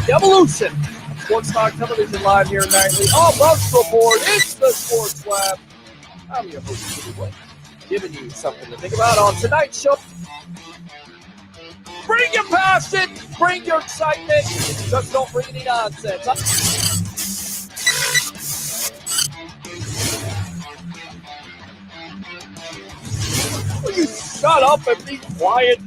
The Evolution, Sports Talk Television live here nightly on Bucs Report. It's the Sports Lab. I'm your host, Peter Blake, giving you something to think about on tonight's show. Bring your passion, bring your excitement, just don't bring any nonsense. Will you shut up and be quiet?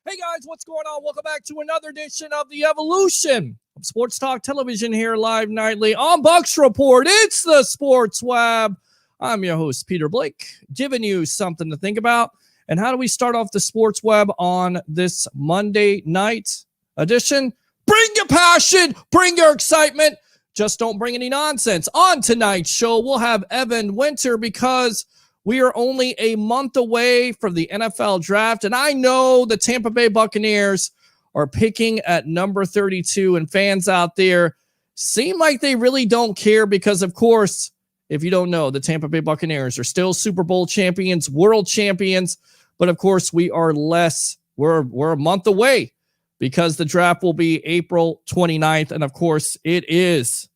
Hey guys, what's going on? Welcome back to another edition of the Evolution of Sports Talk Television here live nightly on Bucs Report. It's the Sports Web. I'm your host, Peter Blake, giving you something to think about. And how do we start off the Sports Web on this Monday night edition? Bring your passion, bring your excitement. Just don't bring any nonsense. On tonight's show, we'll have Evan Winter because we are only a month away from the NFL draft, and I know the Tampa Bay Buccaneers are picking at number 32, and fans out there seem like they really don't care because, of course, if you don't know, the Tampa Bay Buccaneers are still Super Bowl champions, world champions, but of course we're a month away because the draft will be April 29th, and of course it is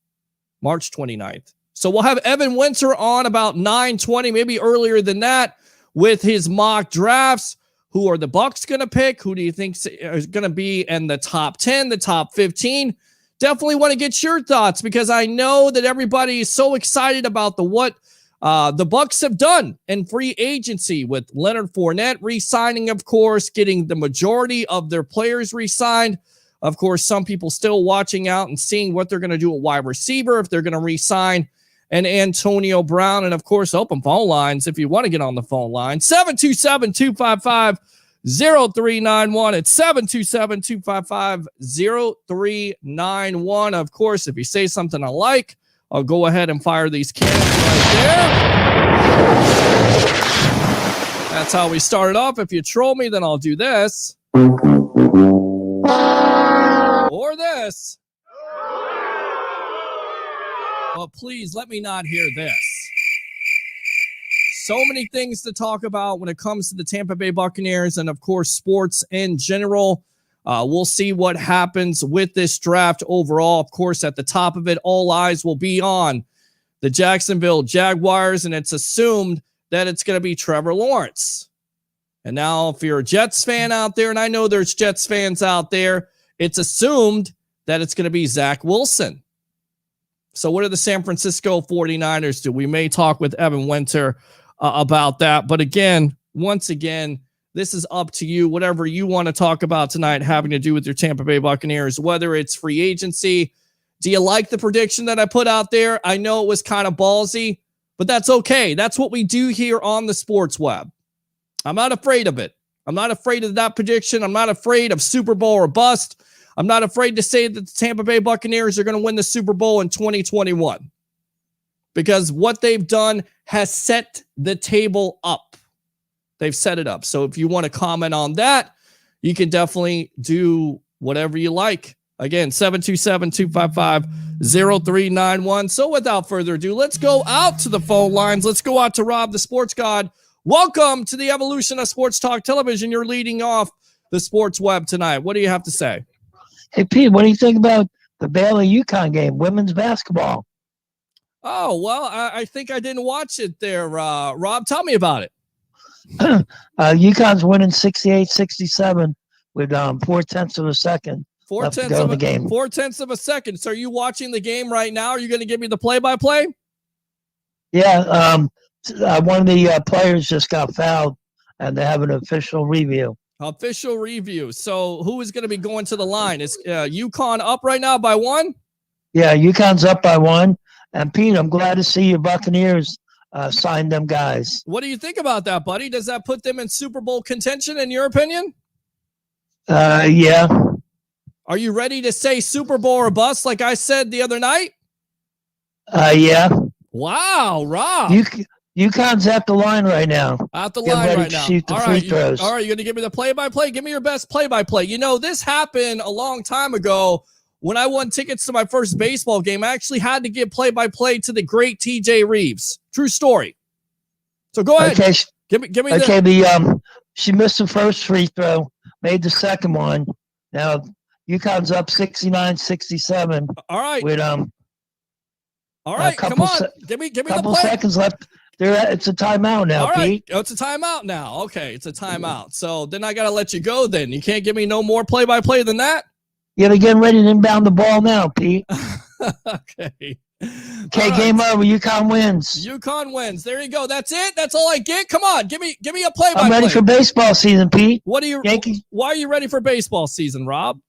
March 29th. So we'll have Evan Winter on about 9:20, maybe earlier than that, with his mock drafts. Who are the Bucs going to pick? Who do you think is going to be in the top 10, the top 15? Definitely want to get your thoughts because I know that everybody is so excited about what the Bucs have done in free agency with Leonard Fournette re-signing, of course, getting the majority of their players re-signed. Of course, some people still watching out and seeing what they're going to do at wide receiver, if they're going to re-sign and Antonio Brown. And, of course, open phone lines if you want to get on the phone line. 727-255-0391. It's 727-255-0391. Of course, if you say something I like, I'll go ahead and fire these cannons right there. That's how we started off. If you troll me, then I'll do this. Or this. But please let me not hear this. So many things to talk about when it comes to the Tampa Bay Buccaneers and, of course, sports in general. We'll see what happens with this draft overall. Of course, at the top of it, all eyes will be on the Jacksonville Jaguars, and it's assumed that it's going to be Trevor Lawrence. And now, if you're a Jets fan out there, and I know there's Jets fans out there, it's assumed that it's going to be Zach Wilson. So what do the San Francisco 49ers do? We may talk with Evan Winter about that. But again, once again, this is up to you. Whatever you want to talk about tonight having to do with your Tampa Bay Buccaneers, whether it's free agency. Do you like the prediction that I put out there? I know it was kind of ballsy, but that's okay. That's what we do here on the Sports Web. I'm not afraid of it. I'm not afraid of that prediction. I'm not afraid of Super Bowl or bust. I'm not afraid to say that the Tampa Bay Buccaneers are going to win the Super Bowl in 2021 because what they've done has set the table up. They've set it up. So if you want to comment on that, you can definitely do whatever you like. Again, 727-255-0391. So without further ado, let's go out to the phone lines. Let's go out to Rob, the sports god. Welcome to the evolution of sports talk television. You're leading off the sports web tonight. What do you have to say? Hey, Pete, what do you think about the Baylor-UConn game, women's basketball? Oh, well, I think I didn't watch it there. Rob, tell me about it. UConn's winning 68-67 with 4/10 of a second. 4/10 of a second. So are you watching the game right now? Are you going to give me the play-by-play? Yeah, one of the players just got fouled, and they have an official review. Official review. So who is going to be going to the line? Is UConn up right now by 1? Yeah, UConn's up by 1. And, Pete, I'm glad to see your Buccaneers sign them guys. What do you think about that, buddy? Does that put them in Super Bowl contention, in your opinion? Yeah. Are you ready to say Super Bowl or bust like I said the other night? Yeah. Wow, Rob. UConn's at the line right now. At the line right now. Shoot the free throws. All right, you're going to give me the play-by-play? Give me your best play-by-play. You know, this happened a long time ago when I won tickets to my first baseball game. I actually had to give play-by-play to the great TJ Reeves. True story. So go ahead. Okay. Give me she missed the first free throw, made the second one. Now UConn's up 69-67. All right. With all right, come on. Give me the play. Seconds left. It's a timeout now, all right. Pete. Oh, it's a timeout now. Okay, it's a timeout. So then I got to let you go then. You can't give me no more play-by-play than that? Yeah, they're getting ready to inbound the ball now, Pete. Okay. Okay, game over. UConn wins. UConn wins. There you go. That's it. That's all I get. Come on, give me a play-by-play. I'm ready for baseball season, Pete. Yankees? Why are you ready for baseball season, Rob?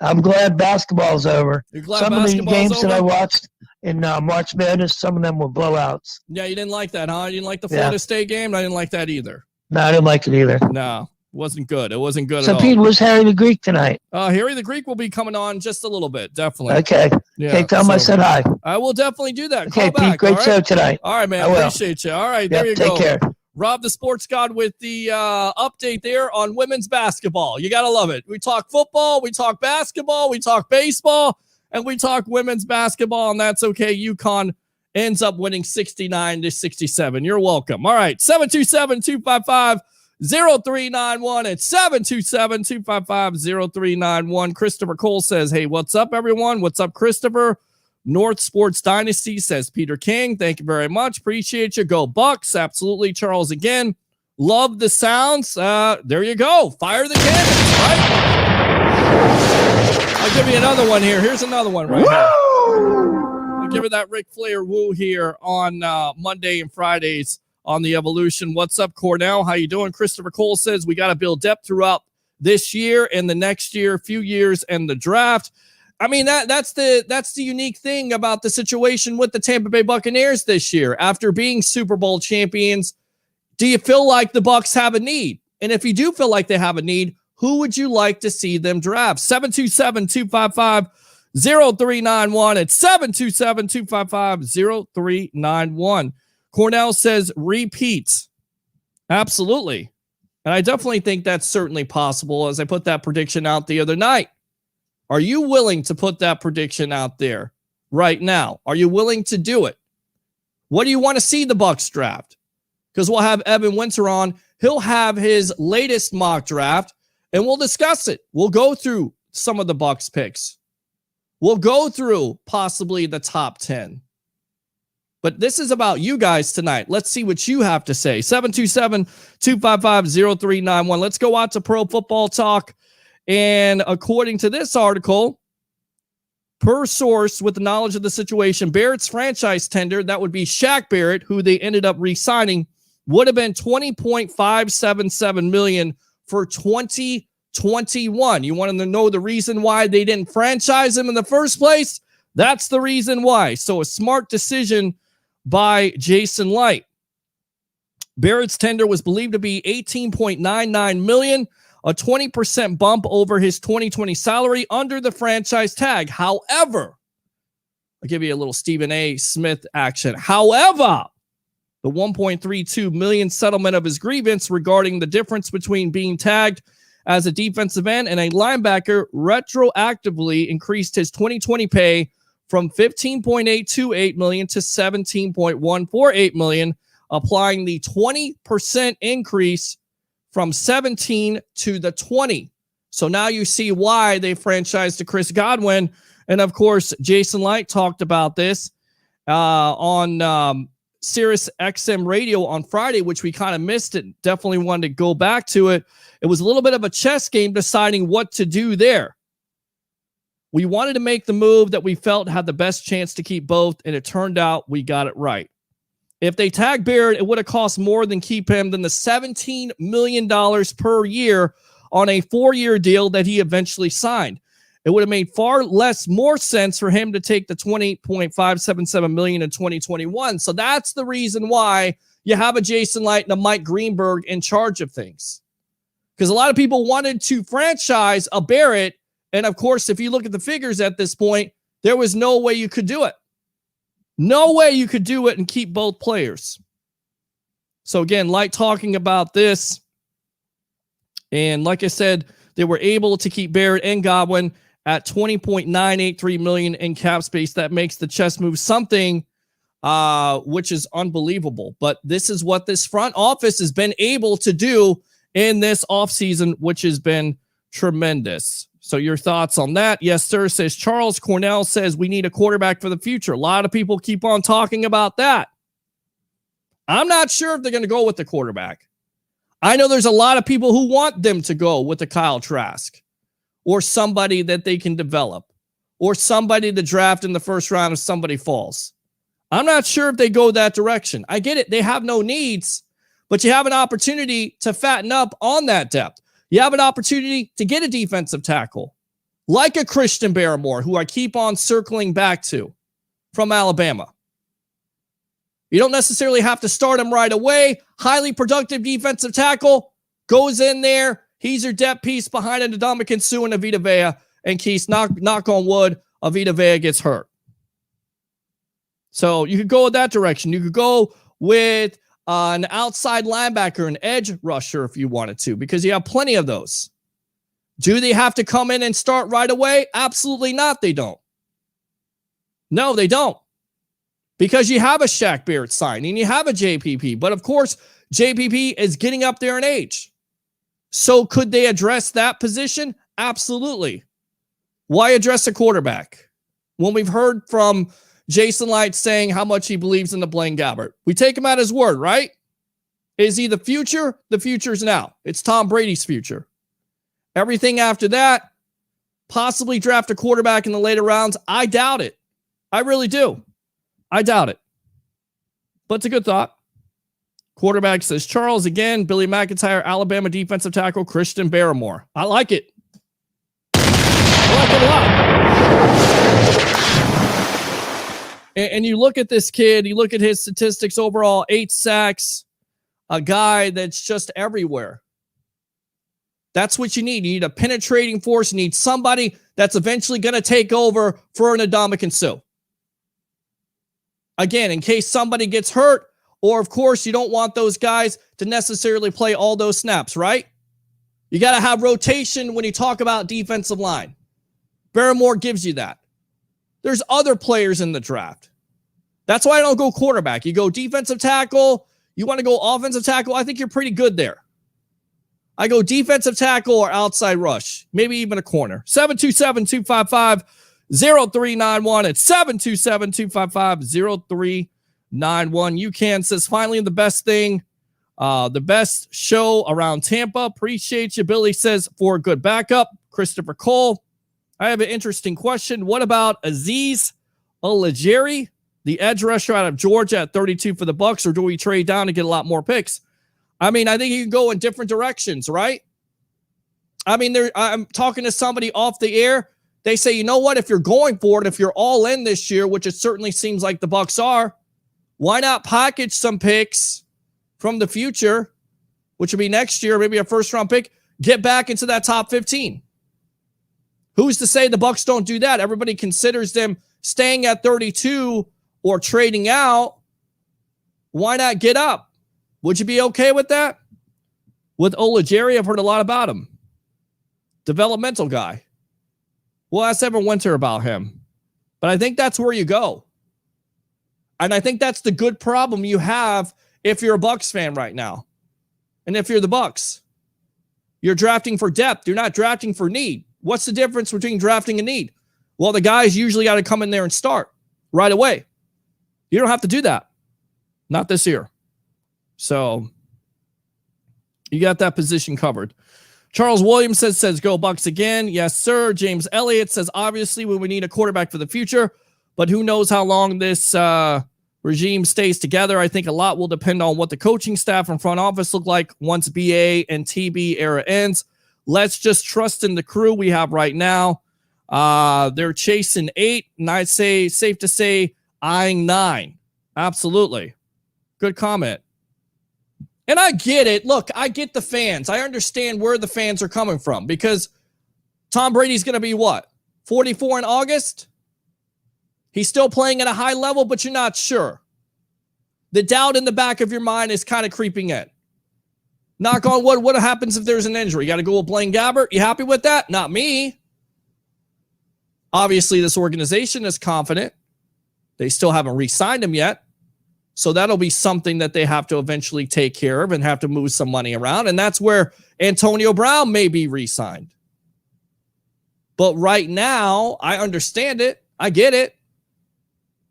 I'm glad basketball's over. You're glad some basketball's of the games over? that I watched in March Madness, some of them were blowouts. Yeah, you didn't like that, huh? You didn't like the Florida State game? I didn't like that either. No, I didn't like it either. No, it wasn't good. It wasn't good so, at all. So, Pete, where's Harry the Greek tonight? Harry the Greek will be coming on just a little bit, definitely. Okay. Yeah, okay, tell him I said hi. I will definitely do that. Okay, Call back, Pete, great show tonight. All right, man. Appreciate you. All right, there you go. Take care. Rob, the sports god, with the update there on women's basketball. You got to love it. We talk football, we talk basketball, we talk baseball, and we talk women's basketball, and that's okay. UConn ends up winning 69-67. You're welcome. All right, 727-255-0391. It's 727-255-0391. Christopher Cole says, hey, what's up, everyone? What's up, Christopher? North Sports Dynasty, says Peter King. Thank you very much. Appreciate you. Go Bucks. Absolutely. Charles again. Love the sounds. There you go. Fire the cannons, right? I'll give you another one here. Here's another one right here. I'll give you that Ric Flair woo here on Monday and Fridays on the Evolution. What's up, Cornell? How you doing? Christopher Cole says we got to build depth throughout this year and the next year, few years, and the draft. I mean, that's the unique thing about the situation with the Tampa Bay Buccaneers this year. After being Super Bowl champions, do you feel like the Bucs have a need? And if you do feel like they have a need, who would you like to see them draft? 727-255-0391. It's 727-255-0391. Cornell says repeat. Absolutely. And I definitely think that's certainly possible, as I put that prediction out the other night. Are you willing to put that prediction out there right now? Are you willing to do it? What do you want to see the Bucs draft? Because we'll have Evan Winter on. He'll have his latest mock draft, and we'll discuss it. We'll go through some of the Bucs picks. We'll go through possibly the top 10. But this is about you guys tonight. Let's see what you have to say. 727-255-0391. Let's go out to Pro Football Talk. And according to this article, per source with the knowledge of the situation, Barrett's franchise tender, that would be Shaq Barrett, who they ended up re-signing, would have been $20.577 million for 2021. You want to know the reason why they didn't franchise him in the first place? That's the reason why. So a smart decision by Jason Light. Barrett's tender was believed to be $18.99 million, a 20% bump over his 2020 salary under the franchise tag. However, I'll give you a little Stephen A. Smith action. However, the $1.32 million settlement of his grievance regarding the difference between being tagged as a defensive end and a linebacker retroactively increased his 2020 pay from $15.828 million to $17.148 million, applying the 20% increase from 17 to the 20. So now you see why they franchised to Chris Godwin. And of course, Jason Light talked about this on Sirius XM radio on Friday, which we kind of missed it. Definitely wanted to go back to it. It was a little bit of a chess game deciding what to do there. We wanted to make the move that we felt had the best chance to keep both, and it turned out we got it right. If they tagged Barrett, it would have cost more than keep him than the $17 million per year on a 4-year deal that he eventually signed. It would have made more sense for him to take the $20.577 million in 2021. So that's the reason why you have a Jason Light and a Mike Greenberg in charge of things. Because a lot of people wanted to franchise a Barrett. And of course, if you look at the figures at this point, there was no way you could do it. No way you could do it and keep both players. So again, Light talking about this. And like I said, they were able to keep Barrett and Godwin at $20.983 million in cap space. That makes the chess move something which is unbelievable. But this is what this front office has been able to do in this offseason, which has been tremendous. So your thoughts on that? Yes, sir, says Charles. Cornell says we need a quarterback for the future. A lot of people keep on talking about that. I'm not sure if they're going to go with the quarterback. I know there's a lot of people who want them to go with the Kyle Trask or somebody that they can develop or somebody to draft in the first round if somebody falls. I'm not sure if they go that direction. I get it. They have no needs, but you have an opportunity to fatten up on that depth. You have an opportunity to get a defensive tackle like a Christian Barmore, who I keep on circling back to from Alabama. You don't necessarily have to start him right away. Highly productive defensive tackle goes in there. He's your depth piece behind an Ndamukong Suh and Vita Vea. And Keith, knock on wood, Vita Vea gets hurt. So you could go in that direction. You could go with an outside linebacker, an edge rusher if you wanted to, because you have plenty of those. Do they have to come in and start right away? Absolutely not. They don't. No, they don't. Because you have a Shaq Barrett signing, you have a JPP. But of course, JPP is getting up there in age. So could they address that position? Absolutely. Why address a quarterback when we've heard from Jason Light saying how much he believes in the Blaine Gabbert? We take him at his word, right? Is he the future? The future's now. It's Tom Brady's future. Everything after that, possibly draft a quarterback in the later rounds. I doubt it. I really do. I doubt it. But it's a good thought. Quarterback says Charles again. Billy McIntyre, Alabama defensive tackle, Christian Barmore. I like it. I like it a lot. And you look at this kid, you look at his statistics overall, 8 sacks, a guy that's just everywhere. That's what you need. You need a penetrating force. You need somebody that's eventually going to take over for an Ndamukong Suh. Again, in case somebody gets hurt, or of course, you don't want those guys to necessarily play all those snaps, right? You got to have rotation when you talk about defensive line. Barmore gives you that. There's other players in the draft. That's why I don't go quarterback. You go defensive tackle. You want to go offensive tackle. I think you're pretty good there. I go defensive tackle or outside rush, maybe even a corner. 727-255-0391. It's 727-255-0391. UCAN says, finally, the best thing, the best show around Tampa. Appreciate you. Billy says, for a good backup. Christopher Cole, I have an interesting question. What about Aziz Ojulari, the edge rusher out of Georgia at 32 for the Bucs, or do we trade down to get a lot more picks? I mean, I think you can go in different directions, right? I mean, I'm talking to somebody off the air. They say, you know what? If you're going for it, if you're all in this year, which it certainly seems like the Bucs are, why not package some picks from the future, which will be next year, maybe a first-round pick, get back into that top 15. Who's to say the Bucs don't do that? Everybody considers them staying at 32 or trading out. Why not get up? Would you be okay with that? With Olajeri, I've heard a lot about him. Developmental guy. We'll ask Evan Winter about him. But I think that's where you go. And I think that's the good problem you have if you're a Bucs fan right now. And if you're the Bucs, you're drafting for depth. You're not drafting for need. What's the difference between drafting and need? Well, the guys usually got to come in there and start right away. You don't have to do that. Not this year. So you got that position covered. Charles Williams says go Bucs again. Yes, sir. James Elliott says, obviously, we would need a quarterback for the future, but who knows how long this regime stays together. I think a lot will depend on what the coaching staff and front office look like once BA and TB era ends. Let's just trust in the crew we have right now. They're chasing 8, and I'd say safe to say eyeing 9. Absolutely. Good comment. And I get it. Look, I get the fans. I understand where the fans are coming from because Tom Brady's going to be what? 44 in August? He's still playing at a high level, but you're not sure. The doubt in the back of your mind is kind of creeping in. Knock on wood, what happens if there's an injury? You got to go with Blaine Gabbert. You happy with that? Not me. Obviously, this organization is confident. They still haven't re-signed him yet. So that'll be something that they have to eventually take care of and have to move some money around. And that's where Antonio Brown may be re-signed. But right now, I understand it. I get it.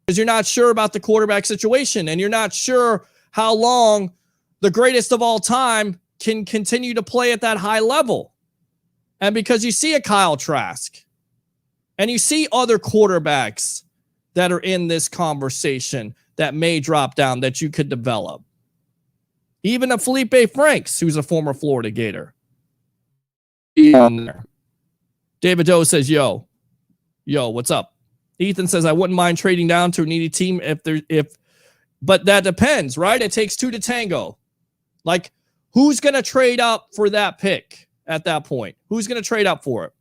Because you're not sure about the quarterback situation and you're not sure how long the greatest of all time can continue to play at that high level. And because you see a Kyle Trask and you see other quarterbacks that are in this conversation that may drop down that you could develop. Even a Felipe Franks, who's a former Florida Gator. David Doe says, yo, what's up? Ethan says, I wouldn't mind trading down to a needy team but that depends, right? It takes 2 to tango. Like, who's going to trade up for that pick at that point? Who's going to trade up for it?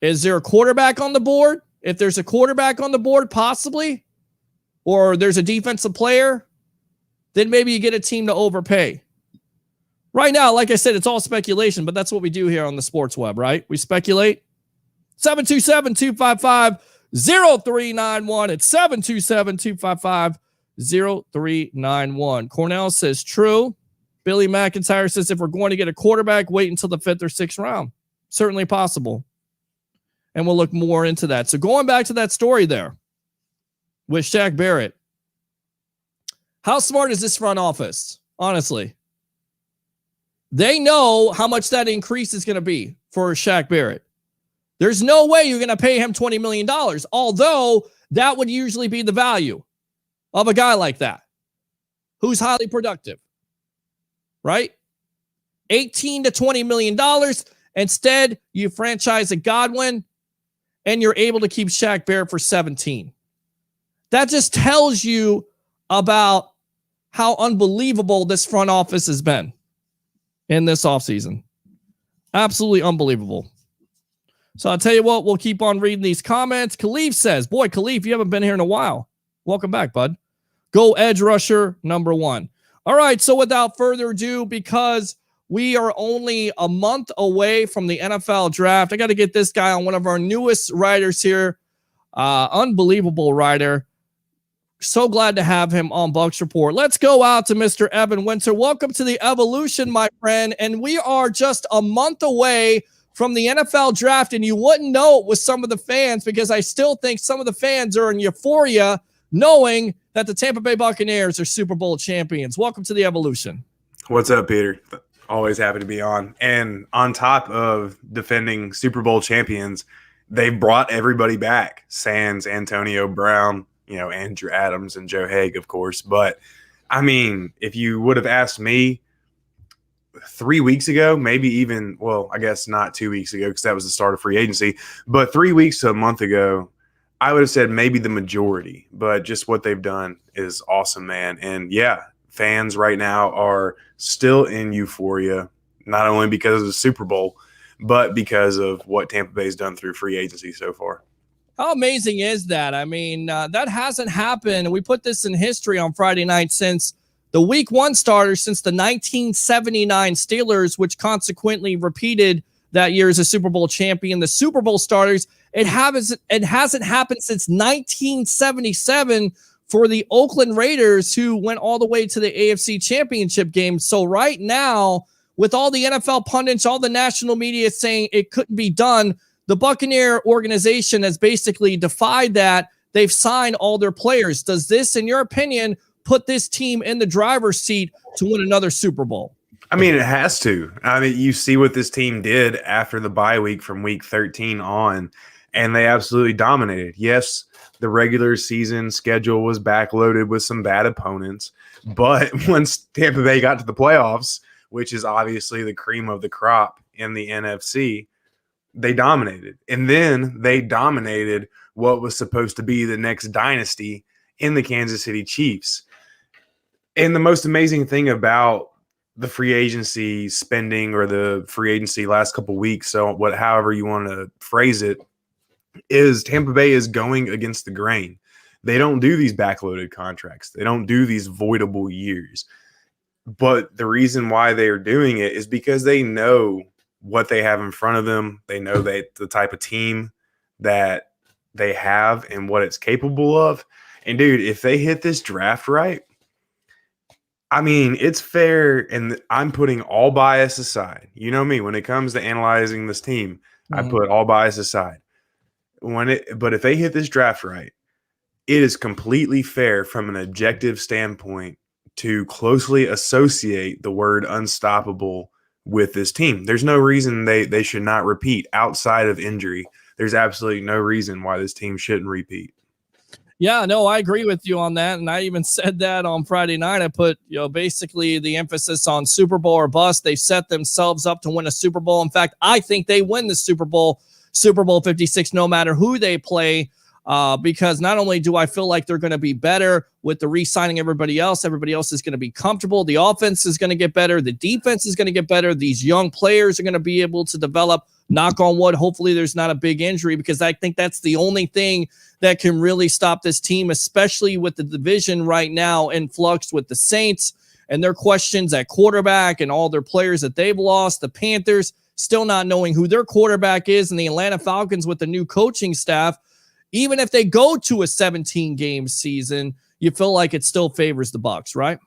Is there a quarterback on the board? If there's a quarterback on the board, possibly, or there's a defensive player, then maybe you get a team to overpay. Right now, like I said, it's all speculation, but that's what we do here on the Sports Web, right? We speculate. 727-255-0391. It's 727-255-0391. Cornell says true. Billy McIntyre says if we're going to get a quarterback, wait until the 5th or 6th round. Certainly possible. And we'll look more into that. So going back to that story there with Shaq Barrett, how smart is this front office? Honestly, they know how much that increase is going to be for Shaq Barrett. There's no way you're going to pay him $20 million, although that would usually be the value of a guy like that who's highly productive, right? $18 to $20 million. Instead, you franchise a Godwin and you're able to keep Shaq Barrett for 17. That just tells you about how unbelievable this front office has been in this offseason. Absolutely unbelievable. So I'll tell you what, we'll keep on reading these comments. Khalif says, boy, Khalif, you haven't been here in a while. Welcome back, bud. Go edge rusher number 1. All right, so without further ado, because we are only a month away from the NFL draft, I got to get this guy on, one of our newest writers here. Unbelievable writer. So glad to have him on Bucs Report. Let's go out to Mr. Evan Winter. Welcome to the Evolution, my friend. And we are just a month away from the NFL draft, and you wouldn't know it with some of the fans because I still think some of the fans are in euphoria knowing that the Tampa Bay Buccaneers are Super Bowl champions. Welcome to the Evolution. What's up, Peter? Always happy to be on. And on top of defending Super Bowl champions, they've brought everybody back. Sans, Antonio Brown, Andrew Adams and Joe Haig, of course. But, I mean, if you would have asked me 3 weeks ago, maybe even, well, I guess not 2 weeks ago because that was the start of free agency, but 3 weeks to a month ago, I would have said maybe the majority. But just what they've done is awesome, man. And, yeah, fans right now are still in euphoria, not only because of the Super Bowl, but because of what Tampa Bay's done through free agency so far. How amazing is that? I mean, that hasn't happened. We put this in history on Friday night since the week one starters, since the 1979 Steelers, which consequently repeated that year as a Super Bowl champion. The Super Bowl starters, it hasn't happened since 1977 for the Oakland Raiders, who went all the way to the AFC Championship game. So right now, with all the NFL pundits, all the national media saying it couldn't be done, the Buccaneer organization has basically defied that. They've signed all their players. Does this, in your opinion, put this team in the driver's seat to win another Super Bowl? I mean, it has to. I mean, you see what this team did after the bye week from week 13 on, and they absolutely dominated. Yes, the regular season schedule was backloaded with some bad opponents, but once Tampa Bay got to the playoffs, which is obviously the cream of the crop in the NFC, they dominated. And then they dominated what was supposed to be the next dynasty in the Kansas City Chiefs. And the most amazing thing about the free agency spending, or the free agency last couple of weeks, so however you want to phrase it, is Tampa Bay is going against the grain. They don't do these backloaded contracts. They don't do these voidable years. But the reason why they are doing it is because they know what they have in front of them. They know the type of team that they have and what it's capable of. And dude, if they hit this draft right, I mean, it's fair, and I'm putting all bias aside. You know me, when it comes to analyzing this team, I put all bias aside. But if they hit this draft right, it is completely fair from an objective standpoint to closely associate the word unstoppable with this team. There's no reason they should not repeat outside of injury. There's absolutely no reason why this team shouldn't repeat. Yeah, no, I agree with you on that. And I even said that on Friday night. I put, basically the emphasis on Super Bowl or bust. They set themselves up to win a Super Bowl. In fact, I think they win the Super Bowl 56, no matter who they play. Because not only do I feel like they're going to be better with the re-signing everybody else is going to be comfortable. The offense is going to get better. The defense is going to get better. These young players are going to be able to develop, knock on wood. Hopefully there's not a big injury, because I think that's the only thing that can really stop this team, especially with the division right now in flux with the Saints and their questions at quarterback and all their players that they've lost. The Panthers still not knowing who their quarterback is, and the Atlanta Falcons with the new coaching staff. Even if they go to a 17-game season, you feel like it still favors the Bucs, right?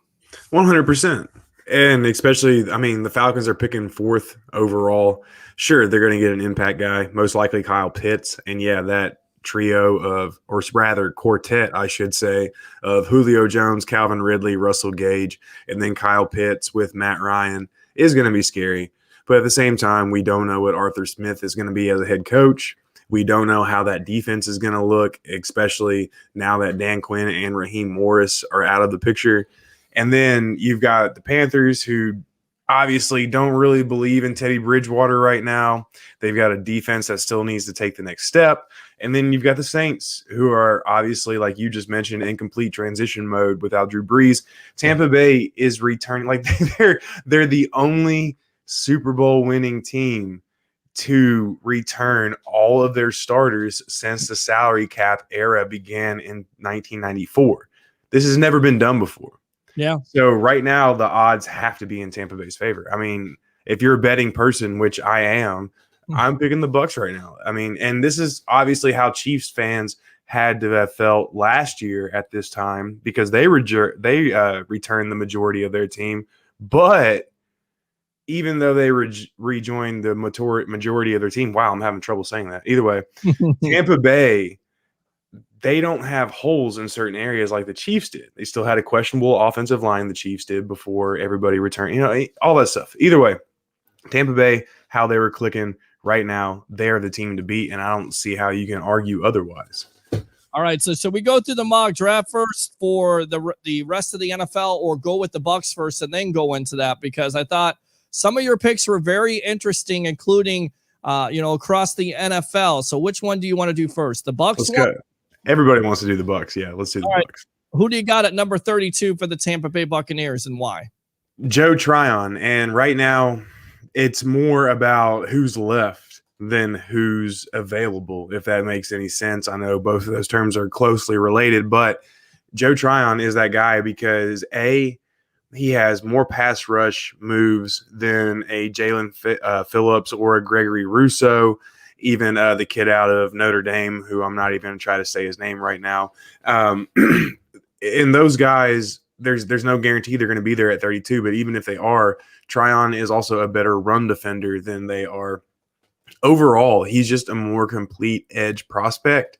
100%. And especially, I mean, the Falcons are picking 4th overall. Sure, they're going to get an impact guy, most likely Kyle Pitts. And yeah, that trio of, or rather quartet, I should say, of Julio Jones, Calvin Ridley, Russell Gage, and then Kyle Pitts with Matt Ryan is going to be scary. But at the same time, we don't know what Arthur Smith is going to be as a head coach. We don't know how that defense is going to look, especially now that Dan Quinn and Raheem Morris are out of the picture. And then you've got the Panthers, who obviously don't really believe in Teddy Bridgewater right now. They've got a defense that still needs to take the next step. And then you've got the Saints, who are obviously, like you just mentioned, in complete transition mode without Drew Brees. Tampa Bay is returning. Like they're the only Super Bowl winning team to return all of their starters since the salary cap era began in 1994. This has never been done before. Yeah. So right now, the odds have to be in Tampa Bay's favor. I mean, if you're a betting person, which I am, I'm picking the Bucs right now. I mean, and this is obviously how Chiefs fans had to have felt last year at this time, because they returned the majority of their team. But even though they rejoined the majority of their team, wow, I'm having trouble saying that. Either way, Tampa Bay, they don't have holes in certain areas like the Chiefs did. They still had a questionable offensive line, the Chiefs did, before everybody returned. All that stuff. Either way, Tampa Bay, how they were clicking right now, they're the team to beat, and I don't see how you can argue otherwise. All right, so we go through the mock draft first for the rest of the NFL, or go with the Bucs first and then go into that? Because I thought some of your picks were very interesting, including, across the NFL. So which one do you want to do first? The Bucs? Let's go. Everybody wants to do the Bucs. Yeah, let's do the Bucs. Who do you got at number 32 for the Tampa Bay Buccaneers and why? Joe Tryon. And right now, it's more about who's left than who's available, if that makes any sense. I know both of those terms are closely related, but Joe Tryon is that guy because, A, he has more pass rush moves than a Jalen Phillips or a Gregory Rousseau, even the kid out of Notre Dame, who I'm not even going to try to say his name right now. And those guys, there's no guarantee they're going to be there at 32, but even if they are, Tryon is also a better run defender than they are. Overall, he's just a more complete edge prospect.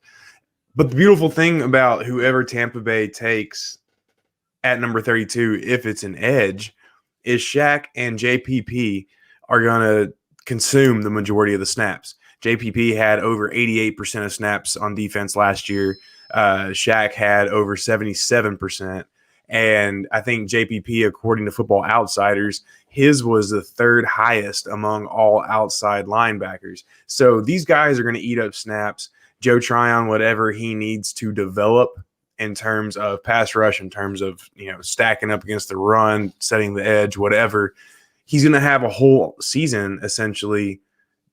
But the beautiful thing about whoever Tampa Bay takes at number 32, if it's an edge, is Shaq and JPP are going to consume the majority of the snaps. JPP had over 88% of snaps on defense last year. Shaq had over 77%. And I think JPP, according to Football Outsiders, his was the third highest among all outside linebackers. So these guys are going to eat up snaps. Joe Tryon, whatever he needs to develop in terms of pass rush, in terms of, stacking up against the run, setting the edge, whatever, he's going to have a whole season essentially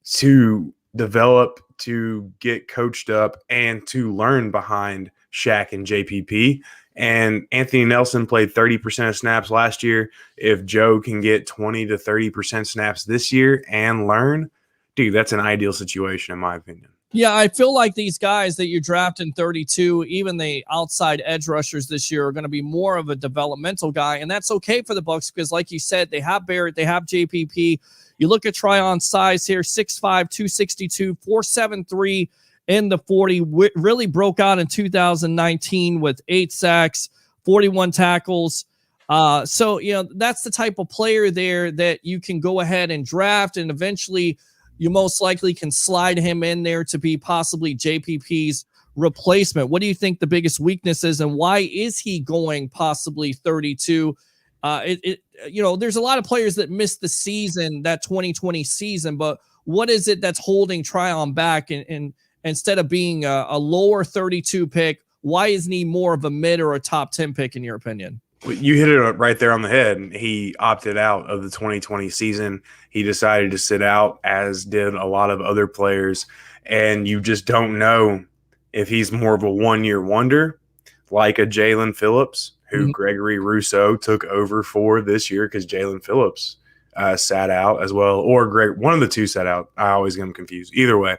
to develop, to get coached up, and to learn behind Shaq and JPP. And Anthony Nelson played 30% of snaps last year. If Joe can get 20 to 30% snaps this year and learn, dude, that's an ideal situation in my opinion. Yeah, I feel like these guys that you draft in 32, even the outside edge rushers this year, are going to be more of a developmental guy, and that's okay for the Bucs because, like you said, they have Barrett, they have JPP. You look at Tryon's size here, 6'5", 262, 4'7", in the 40, really broke out in 2019 with 8 sacks, 41 tackles. So, that's the type of player there that you can go ahead and draft, and eventually you most likely can slide him in there to be possibly JPP's replacement. What do you think the biggest weakness is, and why is he going possibly 32? There's a lot of players that missed the season, that 2020 season, but what is it that's holding Tryon back? And instead of being a lower 32 pick, why isn't he more of a mid or a top 10 pick in your opinion? You hit it right there on the head. He opted out of the 2020 season. He decided to sit out, as did a lot of other players. And you just don't know if he's more of a one-year wonder, like a Jalen Phillips, who Gregory Rousseau took over for this year because Jalen Phillips sat out as well. Or one of the two sat out. I always get them confused. Either way.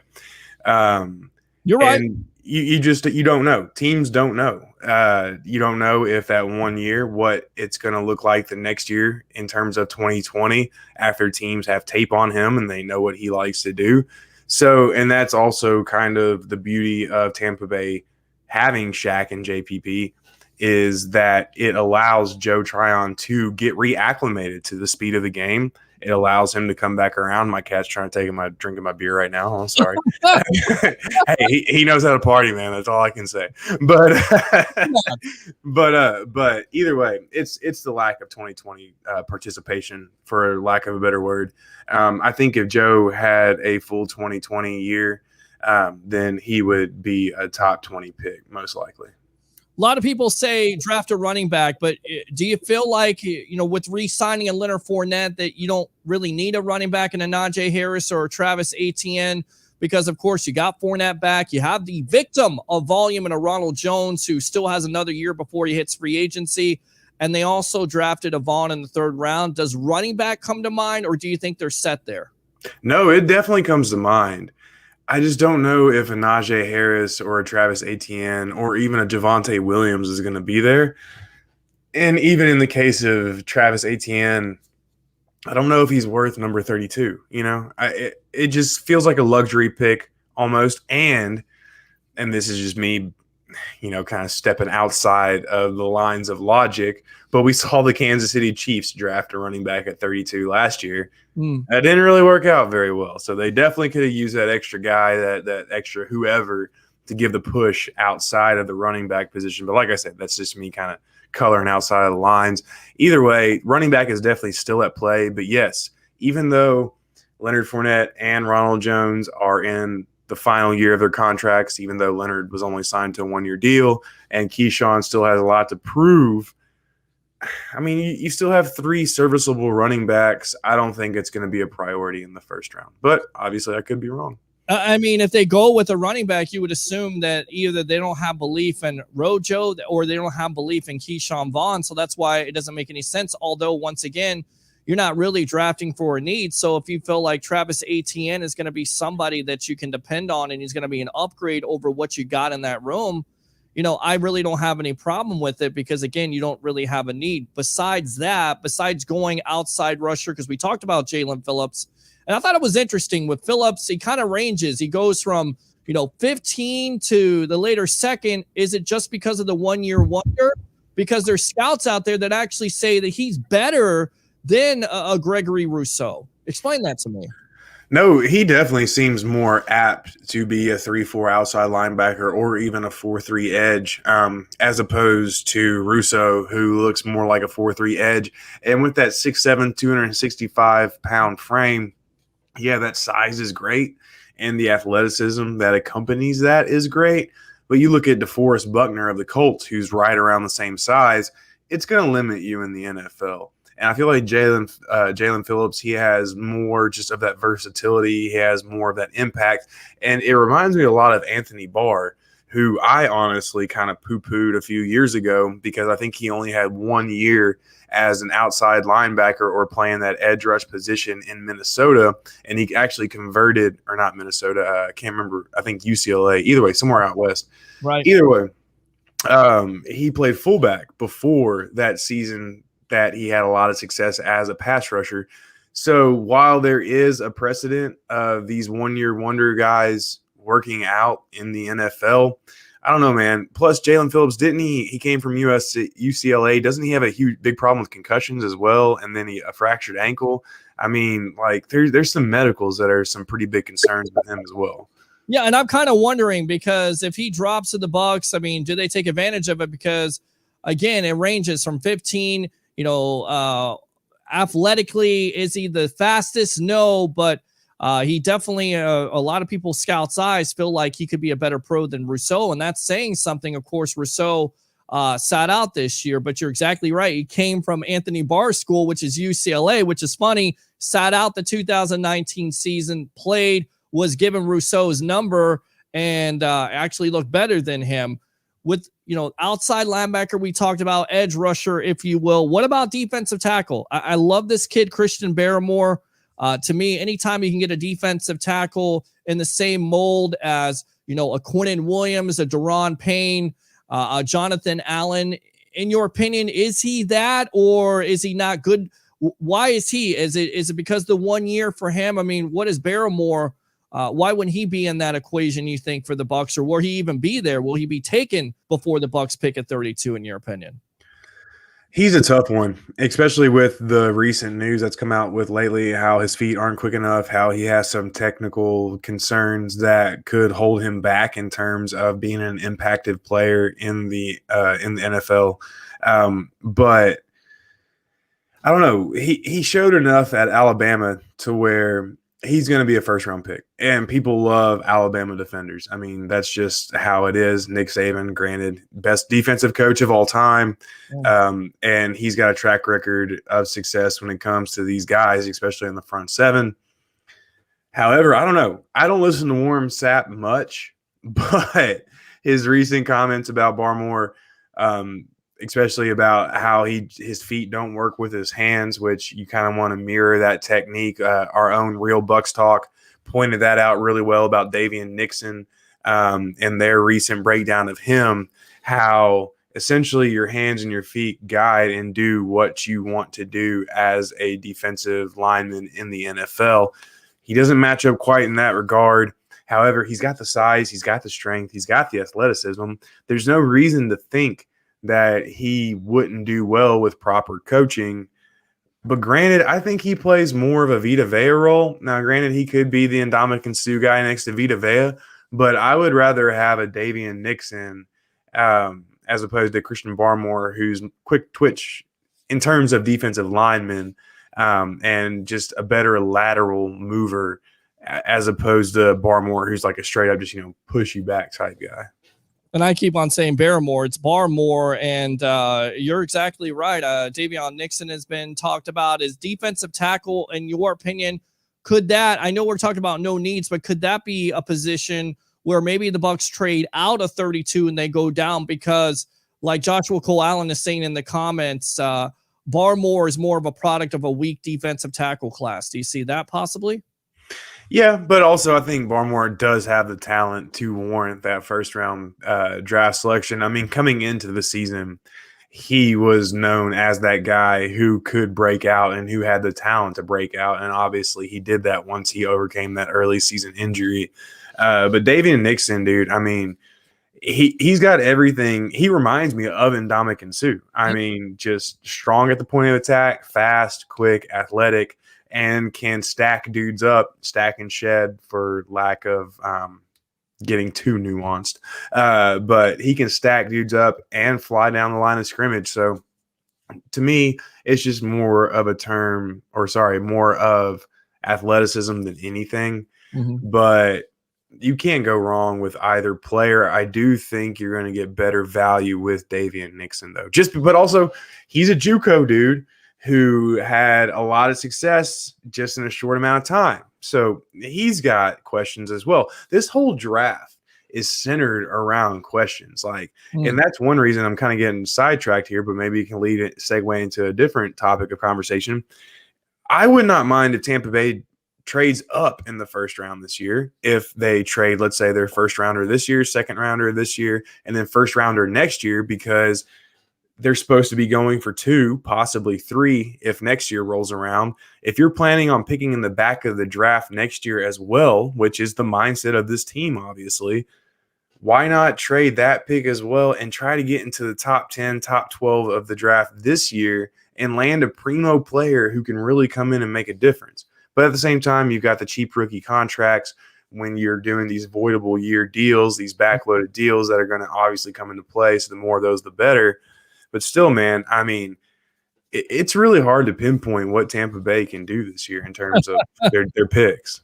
You're right. And you don't know. Teams don't know. You don't know if that 1 year, what it's going to look like the next year in terms of 2020 after teams have tape on him and they know what he likes to do. So, and that's also kind of the beauty of Tampa Bay having Shaq and JPP, is that it allows Joe Tryon to get reacclimated to the speed of the game. It allows him to come back around. My cat's trying to take drinking my beer right now. I'm sorry. Hey, he knows how to party, man. That's all I can say. But but either way, it's the lack of 2020 participation, for lack of a better word. I think if Joe had a full 2020 year, then he would be a top 20 pick, most likely. A lot of people say draft a running back, but do you feel like, with re-signing a Leonard Fournette, that you don't really need a running back in a Najee Harris or Travis Etienne? Because, of course, you got Fournette back. You have the victim of volume in a Ronald Jones, who still has another year before he hits free agency. And they also drafted a Vaughn in the 3rd round. Does running back come to mind, or do you think they're set there? No, it definitely comes to mind. I just don't know if a Najee Harris or a Travis Etienne or even a Javonte Williams is going to be there. And even in the case of Travis Etienne, I don't know if he's worth number 32. It just feels like a luxury pick almost. And this is just me, kind of stepping outside of the lines of logic, but we saw the Kansas City Chiefs draft a running back at 32 last year. That didn't really work out very well. So they definitely could have used that extra guy, that extra whoever, to give the push outside of the running back position. But like I said, that's just me kind of coloring outside of the lines. Either way, running back is definitely still at play. But yes, even though Leonard Fournette and Ronald Jones are in the final year of their contracts, even though Leonard was only signed to a 1-year deal, and Keyshawn still has a lot to prove. I mean, you still have 3 serviceable running backs. I don't think it's going to be a priority in the first round, but obviously I could be wrong. I mean, if they go with a running back, you would assume that either they don't have belief in Rojo or they don't have belief in Keyshawn Vaughn. So that's why it doesn't make any sense. Although, once again, you're not really drafting for a need. So if you feel like Travis Etienne is going to be somebody that you can depend on and he's going to be an upgrade over what you got in that room, I really don't have any problem with it because, again, you don't really have a need. Besides that, besides going outside rusher, because we talked about Jalen Phillips, and I thought it was interesting with Phillips, he kind of ranges. He goes from, 15 to the later second. Is it just because of the 1-year wonder? Because there's scouts out there that actually say that he's better than a Gregory Rousseau. Explain that to me. No, he definitely seems more apt to be a 3-4 outside linebacker or even a 4-3 edge, as opposed to Rousseau, who looks more like a 4-3 edge. And with that 6'7", 265-pound frame, yeah, that size is great, and the athleticism that accompanies that is great. But you look at DeForest Buckner of the Colts, who's right around the same size, it's going to limit you in the NFL. And I feel like Jalen Phillips, he has more just of that versatility. He has more of that impact. And it reminds me a lot of Anthony Barr, who I honestly kind of poo-pooed a few years ago because I think he only had 1 year as an outside linebacker or playing that edge rush position in Minnesota. And he actually converted, or not Minnesota, I can't remember, I think UCLA. Either way, somewhere out west. Right. Either way, he played fullback before that season that he had a lot of success as a pass rusher. So while there is a precedent of these 1-year wonder guys working out in the NFL, I don't know, man. Plus, Jalen Phillips, didn't he came from UCLA. Doesn't he have a big problem with concussions as well? And then a fractured ankle. I mean, like there's some medicals that are some pretty big concerns with him as well. Yeah, and I'm kind of wondering because if he drops to the Bucs, I mean, do they take advantage of it? Because, again, it ranges from 15, athletically, is he the fastest? No, but he definitely, a lot of people, scouts' eyes, feel like he could be a better pro than Rousseau, and that's saying something. Of course, Rousseau sat out this year, but you're exactly right. He came from Anthony Barr's school, which is UCLA, which is funny, sat out the 2019 season, played, was given Rousseau's number, and actually looked better than him. With, outside linebacker, we talked about edge rusher, if you will. What about defensive tackle? I love this kid, Christian Barmore. To me, anytime you can get a defensive tackle in the same mold as, a Quinnen Williams, a Daron Payne, a Jonathan Allen, in your opinion, is he that, or is he not good? Why is he? Is it because the 1 year for him? I mean, what is Barmore? Why wouldn't he be in that equation, you think, for the Bucs, or will he even be there? Will he be taken before the Bucs pick at 32, in your opinion? He's a tough one, especially with the recent news that's come out with lately, how his feet aren't quick enough, how he has some technical concerns that could hold him back in terms of being an impacted player in the NFL. But I don't know. He showed enough at Alabama to where he's going to be a first-round pick, and people love Alabama defenders. I mean, that's just how it is. Nick Saban, granted, best defensive coach of all time, and he's got a track record of success when it comes to these guys, especially in the front seven. However, I don't know. I don't listen to Warren Sapp much, but his recent comments about Barmore, especially about how his feet don't work with his hands, which you kind of want to mirror that technique. Our own Real Bucks Talk pointed that out really well about Davian Nixon and their recent breakdown of him, how essentially your hands and your feet guide and do what you want to do as a defensive lineman in the NFL. He doesn't match up quite in that regard. However, he's got the size, he's got the strength, he's got the athleticism. There's no reason to think that he wouldn't do well with proper coaching. But granted, I think he plays more of a Vita Vea role. Now, granted, he could be the Ndamukong Suh guy next to Vita Vea, but I would rather have a Davian Nixon as opposed to Christian Barmore, who's quick twitch in terms of defensive linemen and just a better lateral mover as opposed to Barmore, who's like a straight up just, push you back type guy. And I keep on saying Barmore, it's Barmore, and you're exactly right. Davion Nixon has been talked about as defensive tackle. In your opinion, could that, I know we're talking about no needs, but could that be a position where maybe the Bucs trade out of 32 and they go down because, like Joshua Cole Allen is saying in the comments, Barmore is more of a product of a weak defensive tackle class. Do you see that possibly? Yeah, but also I think Barmore does have the talent to warrant that first round draft selection. I mean, coming into the season, he was known as that guy who could break out and who had the talent to break out. And obviously he did that once he overcame that early season injury. But Davion Nixon, dude, I mean, he's got everything. He reminds me of Ndamukong Suh. I mean, just strong at the point of attack, fast, quick, athletic, and can stack dudes up, stack and shed for lack of getting too nuanced. But he can stack dudes up and fly down the line of scrimmage. So to me, it's just more of athleticism than anything. Mm-hmm. But you can't go wrong with either player. I do think you're going to get better value with Davion Nixon, though. But also, he's a JUCO dude who had a lot of success just in a short amount of time. So he's got questions as well. This whole draft is centered around questions. And that's one reason I'm kind of getting sidetracked here, but maybe you can segue into a different topic of conversation. I would not mind if Tampa Bay trades up in the first round this year. If they trade, let's say, their first rounder this year, second rounder this year, and then first rounder next year, because they're supposed to be going for 2, possibly 3 if next year rolls around. If you're planning on picking in the back of the draft next year as well, which is the mindset of this team, obviously, why not trade that pick as well and try to get into the top 10, top 12 of the draft this year and land a primo player who can really come in and make a difference? But at the same time, you've got the cheap rookie contracts when you're doing these voidable year deals, these backloaded deals that are going to obviously come into play. So the more of those, the better. But still, man, I mean, it's really hard to pinpoint what Tampa Bay can do this year in terms of their picks.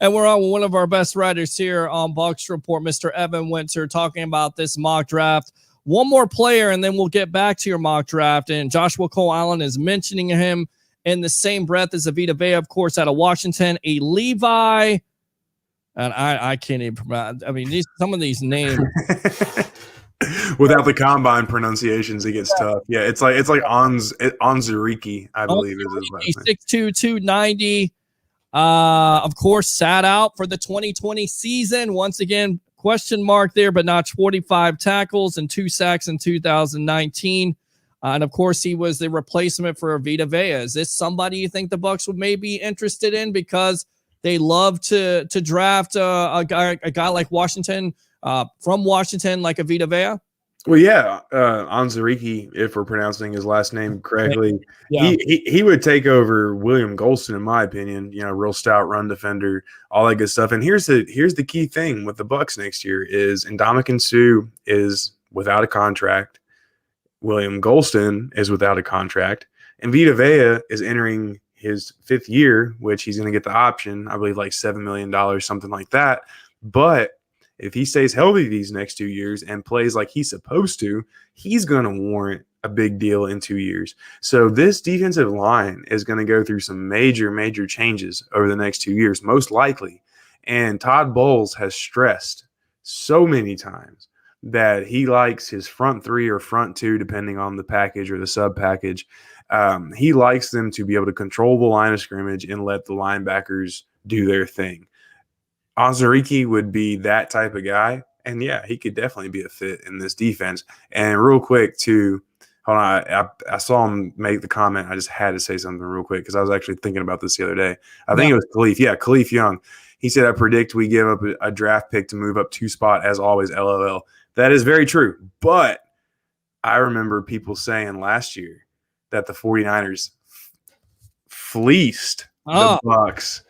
And we're on with one of our best writers here on Bucs Report, Mr. Evan Winter, talking about this mock draft. One more player, and then we'll get back to your mock draft. And Joshua Cole Allen is mentioning him in the same breath as Vita Vea, of course, out of Washington, a Levi. And I can't even pronounce. I mean, some of these names. Without the combine pronunciations, it gets tough. Yeah, it's like Onzuriki, I believe is his last name. 6'2", 290. Of course, sat out for the 2020 season. Once again, question mark there, but notched 45 tackles and 2 sacks in 2019. And of course, he was the replacement for Vita Vea. Is this somebody you think the Bucs would maybe be interested in because they love to draft a guy like Washington? From Washington, like a Vita Vea? Well, yeah, Onzuriki, if we're pronouncing his last name correctly, yeah. he would take over William Golston, in my opinion. Real stout run defender, all that good stuff. And here's the key thing with the Bucs next year is Ndamukong Suh is without a contract, William Golston is without a contract, and Vita Vea is entering his 5th year, which he's going to get the option, I believe, like $7 million, something like that. But if he stays healthy these next 2 years and plays like he's supposed to, he's going to warrant a big deal in 2 years. So this defensive line is going to go through some major, major changes over the next 2 years, most likely. And Todd Bowles has stressed so many times that he likes his front 3 or front 2, depending on the package or the sub package. He likes them to be able to control the line of scrimmage and let the linebackers do their thing. Onzuriki would be that type of guy. And yeah, he could definitely be a fit in this defense. And real quick too, hold on, I saw him make the comment. I just had to say something real quick because I was actually thinking about this the other day. I think it was Khalif. Yeah, Khalif Young. He said, I predict we give up a draft pick to move up 2 spot as always, LOL. That is very true. But I remember people saying last year that the 49ers fleeced the Bucs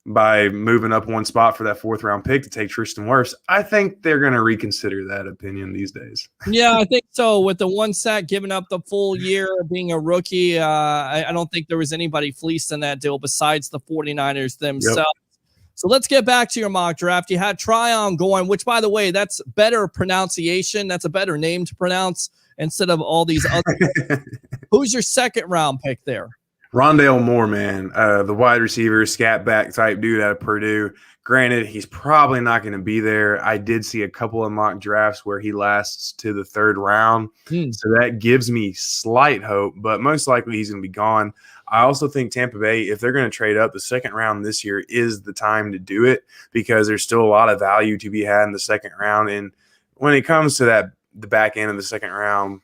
by moving up 1 spot for that 4th round pick to take Tristan Wirfs. I think they're going to reconsider that opinion these days. Yeah, I think so. With the 1 sack, giving up the full year, being a rookie, I don't think there was anybody fleeced in that deal besides the 49ers themselves. Yep. So let's get back to your mock draft. You had Tryon going, which, by the way, that's better pronunciation. That's a better name to pronounce instead of all these other. Who's your second round pick there? Rondale Moore, man, the wide receiver, scat back type dude out of Purdue. Granted, he's probably not going to be there. I did see a couple of mock drafts where he lasts to the third round. So that gives me slight hope, but most likely he's going to be gone. I also think Tampa Bay, if they're going to trade up, the second round this year is the time to do it because there's still a lot of value to be had in the second round. And when it comes to the back end of the second round,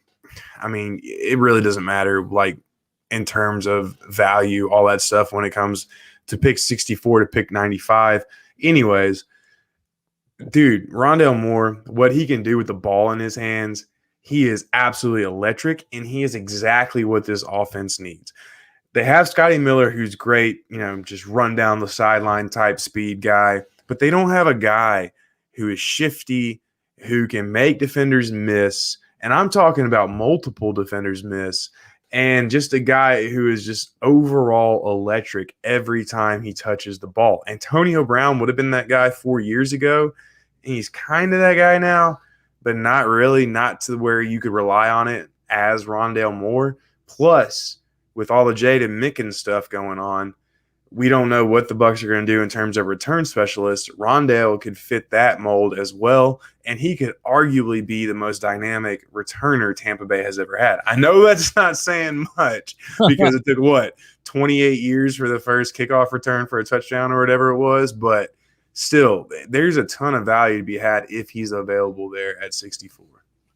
I mean, it really doesn't matter, like, in terms of value, all that stuff when it comes to pick 64 to pick 95. Anyways, dude, Rondale Moore, what he can do with the ball in his hands, he is absolutely electric, and he is exactly what this offense needs. They have Scotty Miller, who's great, just run down the sideline type speed guy, but they don't have a guy who is shifty, who can make defenders miss, and I'm talking about multiple defenders miss, and just a guy who is just overall electric every time he touches the ball. Antonio Brown would have been that guy 4 years ago, and he's kind of that guy now, but not really, not to where you could rely on it as Rondale Moore. Plus, with all the Jaden Mickens stuff going on, we don't know what the Bucs are going to do in terms of return specialists. Rondale could fit that mold as well, and he could arguably be the most dynamic returner Tampa Bay has ever had. I know that's not saying much because it took, 28 years for the first kickoff return for a touchdown or whatever it was, but still, there's a ton of value to be had if he's available there at 64.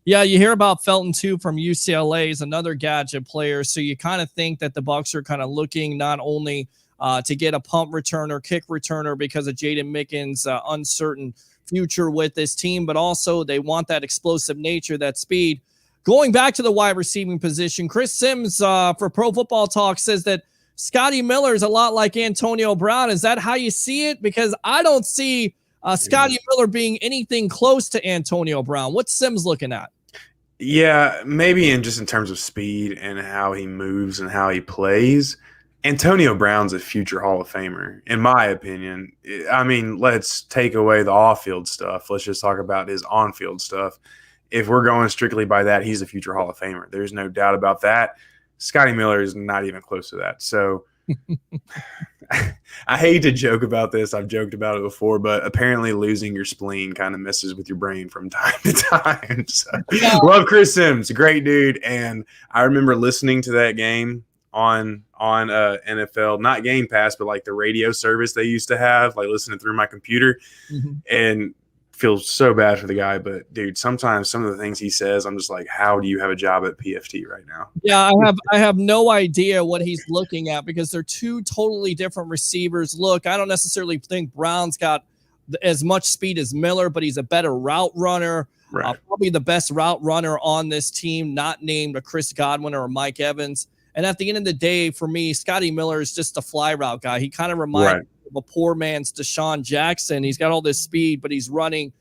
Yeah, you hear about Felton too from UCLA is another gadget player, so you kind of think that the Bucs are kind of looking not only to get a punt returner, kick returner because of Jaden Mickens' uncertain future with this team, but also they want that explosive nature, that speed. Going back to the wide receiving position, Chris Sims for Pro Football Talk says that Scotty Miller is a lot like Antonio Brown. Is that how you see it? Because I don't see Scotty Miller being anything close to Antonio Brown. What's Sims looking at? Yeah, maybe in terms of speed and how he moves and how he plays. Antonio Brown's a future Hall of Famer, in my opinion. I mean, let's take away the off-field stuff. Let's just talk about his on-field stuff. If we're going strictly by that, he's a future Hall of Famer. There's no doubt about that. Scotty Miller is not even close to that. So I hate to joke about this. I've joked about it before, but apparently losing your spleen kind of messes with your brain from time to time. So, love Chris Sims, great dude. And I remember listening to that game on NFL, not Game Pass, but like the radio service they used to have, like listening through my computer, and feel so bad for the guy. But dude, sometimes some of the things he says, I'm just like, how do you have a job at PFT right now? Yeah, I have no idea what he's looking at because they're two totally different receivers. Look, I don't necessarily think Brown's got as much speed as Miller, but he's a better route runner. Right. Probably the best route runner on this team, not named a Chris Godwin or a Mike Evans. And at the end of the day, for me, Scotty Miller is just a fly route guy. He kind of reminds me of a poor man's Deshaun Jackson. He's got all this speed, but he's running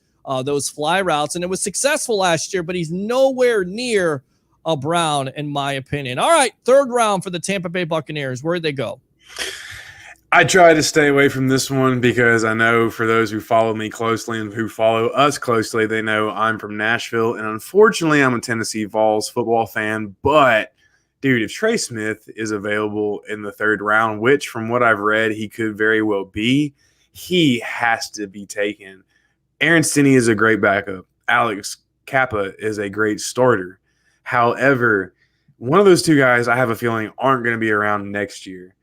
those fly routes. And it was successful last year, but he's nowhere near a Brown, in my opinion. All right, third round for the Tampa Bay Buccaneers. Where'd they go? I try to stay away from this one because I know for those who follow me closely and who follow us closely, they know I'm from Nashville. And unfortunately, I'm a Tennessee Vols football fan, but dude, if Trey Smith is available in the third round, which from what I've read, he could very well be, he has to be taken. Aaron Stinney is a great backup. Alex Kappa is a great starter. However, one of those two guys I have a feeling aren't going to be around next year.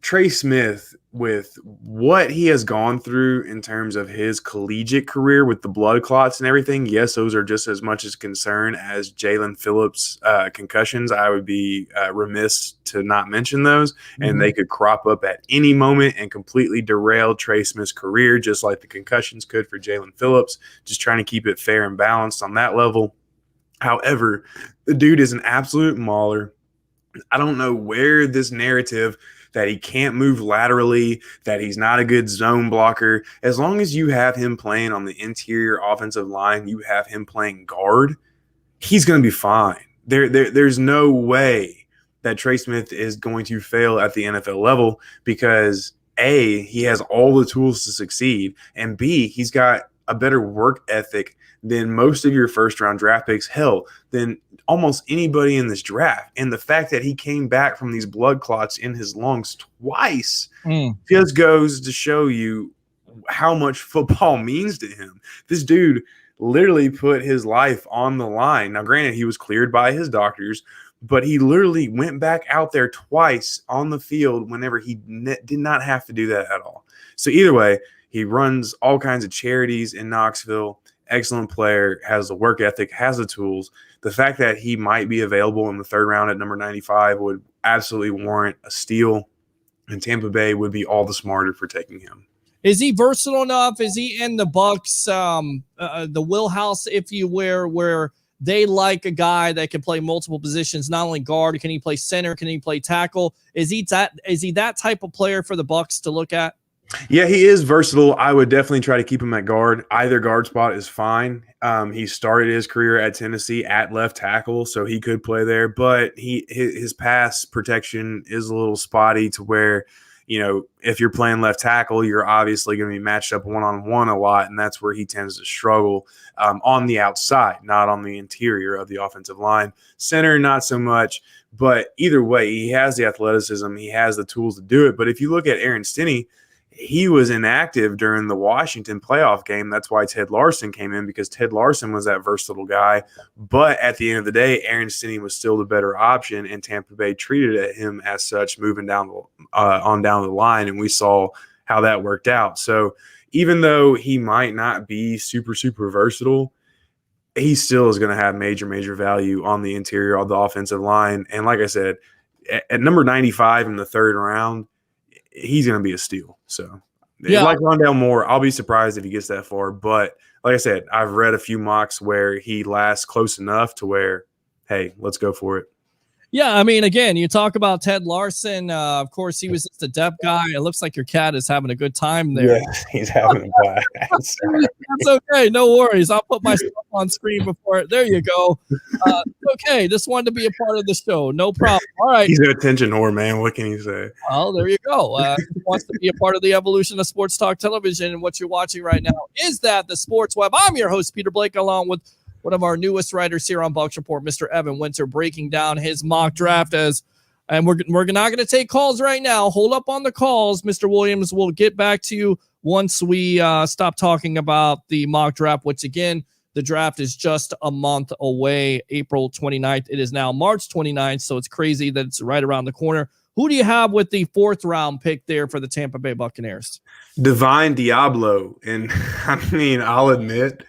Trey Smith, with what he has gone through in terms of his collegiate career with the blood clots and everything, yes, those are just as much as concern as Jalen Phillips' concussions. I would be remiss to not mention those, and they could crop up at any moment and completely derail Trey Smith's career, just like the concussions could for Jalen Phillips, just trying to keep it fair and balanced on that level. However, the dude is an absolute mauler. I don't know where this narrative that he can't move laterally, that he's not a good zone blocker. As long as you have him playing on the interior offensive line, you have him playing guard, he's going to be fine. There's no way that Trey Smith is going to fail at the NFL level because A, he has all the tools to succeed, and B, he's got a better work ethic than most of your first-round draft picks, hell, than almost anybody in this draft. And the fact that he came back from these blood clots in his lungs twice just goes to show you how much football means to him. This dude literally put his life on the line. Now, granted, he was cleared by his doctors, but he literally went back out there twice on the field whenever he did not have to do that at all. So either way, he runs all kinds of charities in Knoxville. Excellent player, has the work ethic, has the tools. The fact that he might be available in the third round at number 95 would absolutely warrant a steal, and Tampa Bay would be all the smarter for taking him. Is he versatile enough? Is he in the Bucs, the wheelhouse, if you will, where they like a guy that can play multiple positions, not only guard, can he play center, can he play tackle? Is he that type of player for the Bucs to look at? Yeah, he is versatile. I would definitely try to keep him at guard. Either guard spot is fine. He started his career at Tennessee at left tackle, so he could play there. But his pass protection is a little spotty to where, if you're playing left tackle, you're obviously going to be matched up one-on-one a lot, and that's where he tends to struggle on the outside, not on the interior of the offensive line. Center, not so much. But either way, he has the athleticism. He has the tools to do it. But if you look at Aaron Stinney, he was inactive during the Washington playoff game. That's why Ted Larson came in, because Ted Larson was that versatile guy. But at the end of the day, Aaron Stinney was still the better option, and Tampa Bay treated him as such moving down the line, and we saw how that worked out. So even though he might not be super, super versatile, he still is going to have major, major value on the interior of the offensive line. And like I said, at number 95 in the third round, he's going to be a steal. So, like Rondale Moore, I'll be surprised if he gets that far. But like I said, I've read a few mocks where he lasts close enough to where, hey, let's go for it. Yeah, I mean, again, you talk about Ted Larson. Of course, he was just a depth guy. It looks like your cat is having a good time there. Yeah, he's having a blast. That's okay. No worries. I'll put my stuff on screen before it. There you go. Okay, just wanted to be a part of the show. No problem. All right. He's an attention whore, man. What can you say? Oh, there you go. He wants to be a part of the evolution of sports talk television. And what you're watching right now is that the Sports Web. I'm your host, Peter Blake, along with one of our newest writers here on Bucs Report, Mr. Evan Winter, breaking down his mock draft. And we're not going to take calls right now. Hold up on the calls. Mr. Williams will get back to you once we stop talking about the mock draft, which, again, the draft is just a month away, April 29th. It is now March 29th, so it's crazy that it's right around the corner. Who do you have with the fourth round pick there for the Tampa Bay Buccaneers? Divine Diablo. And, I mean, I'll admit,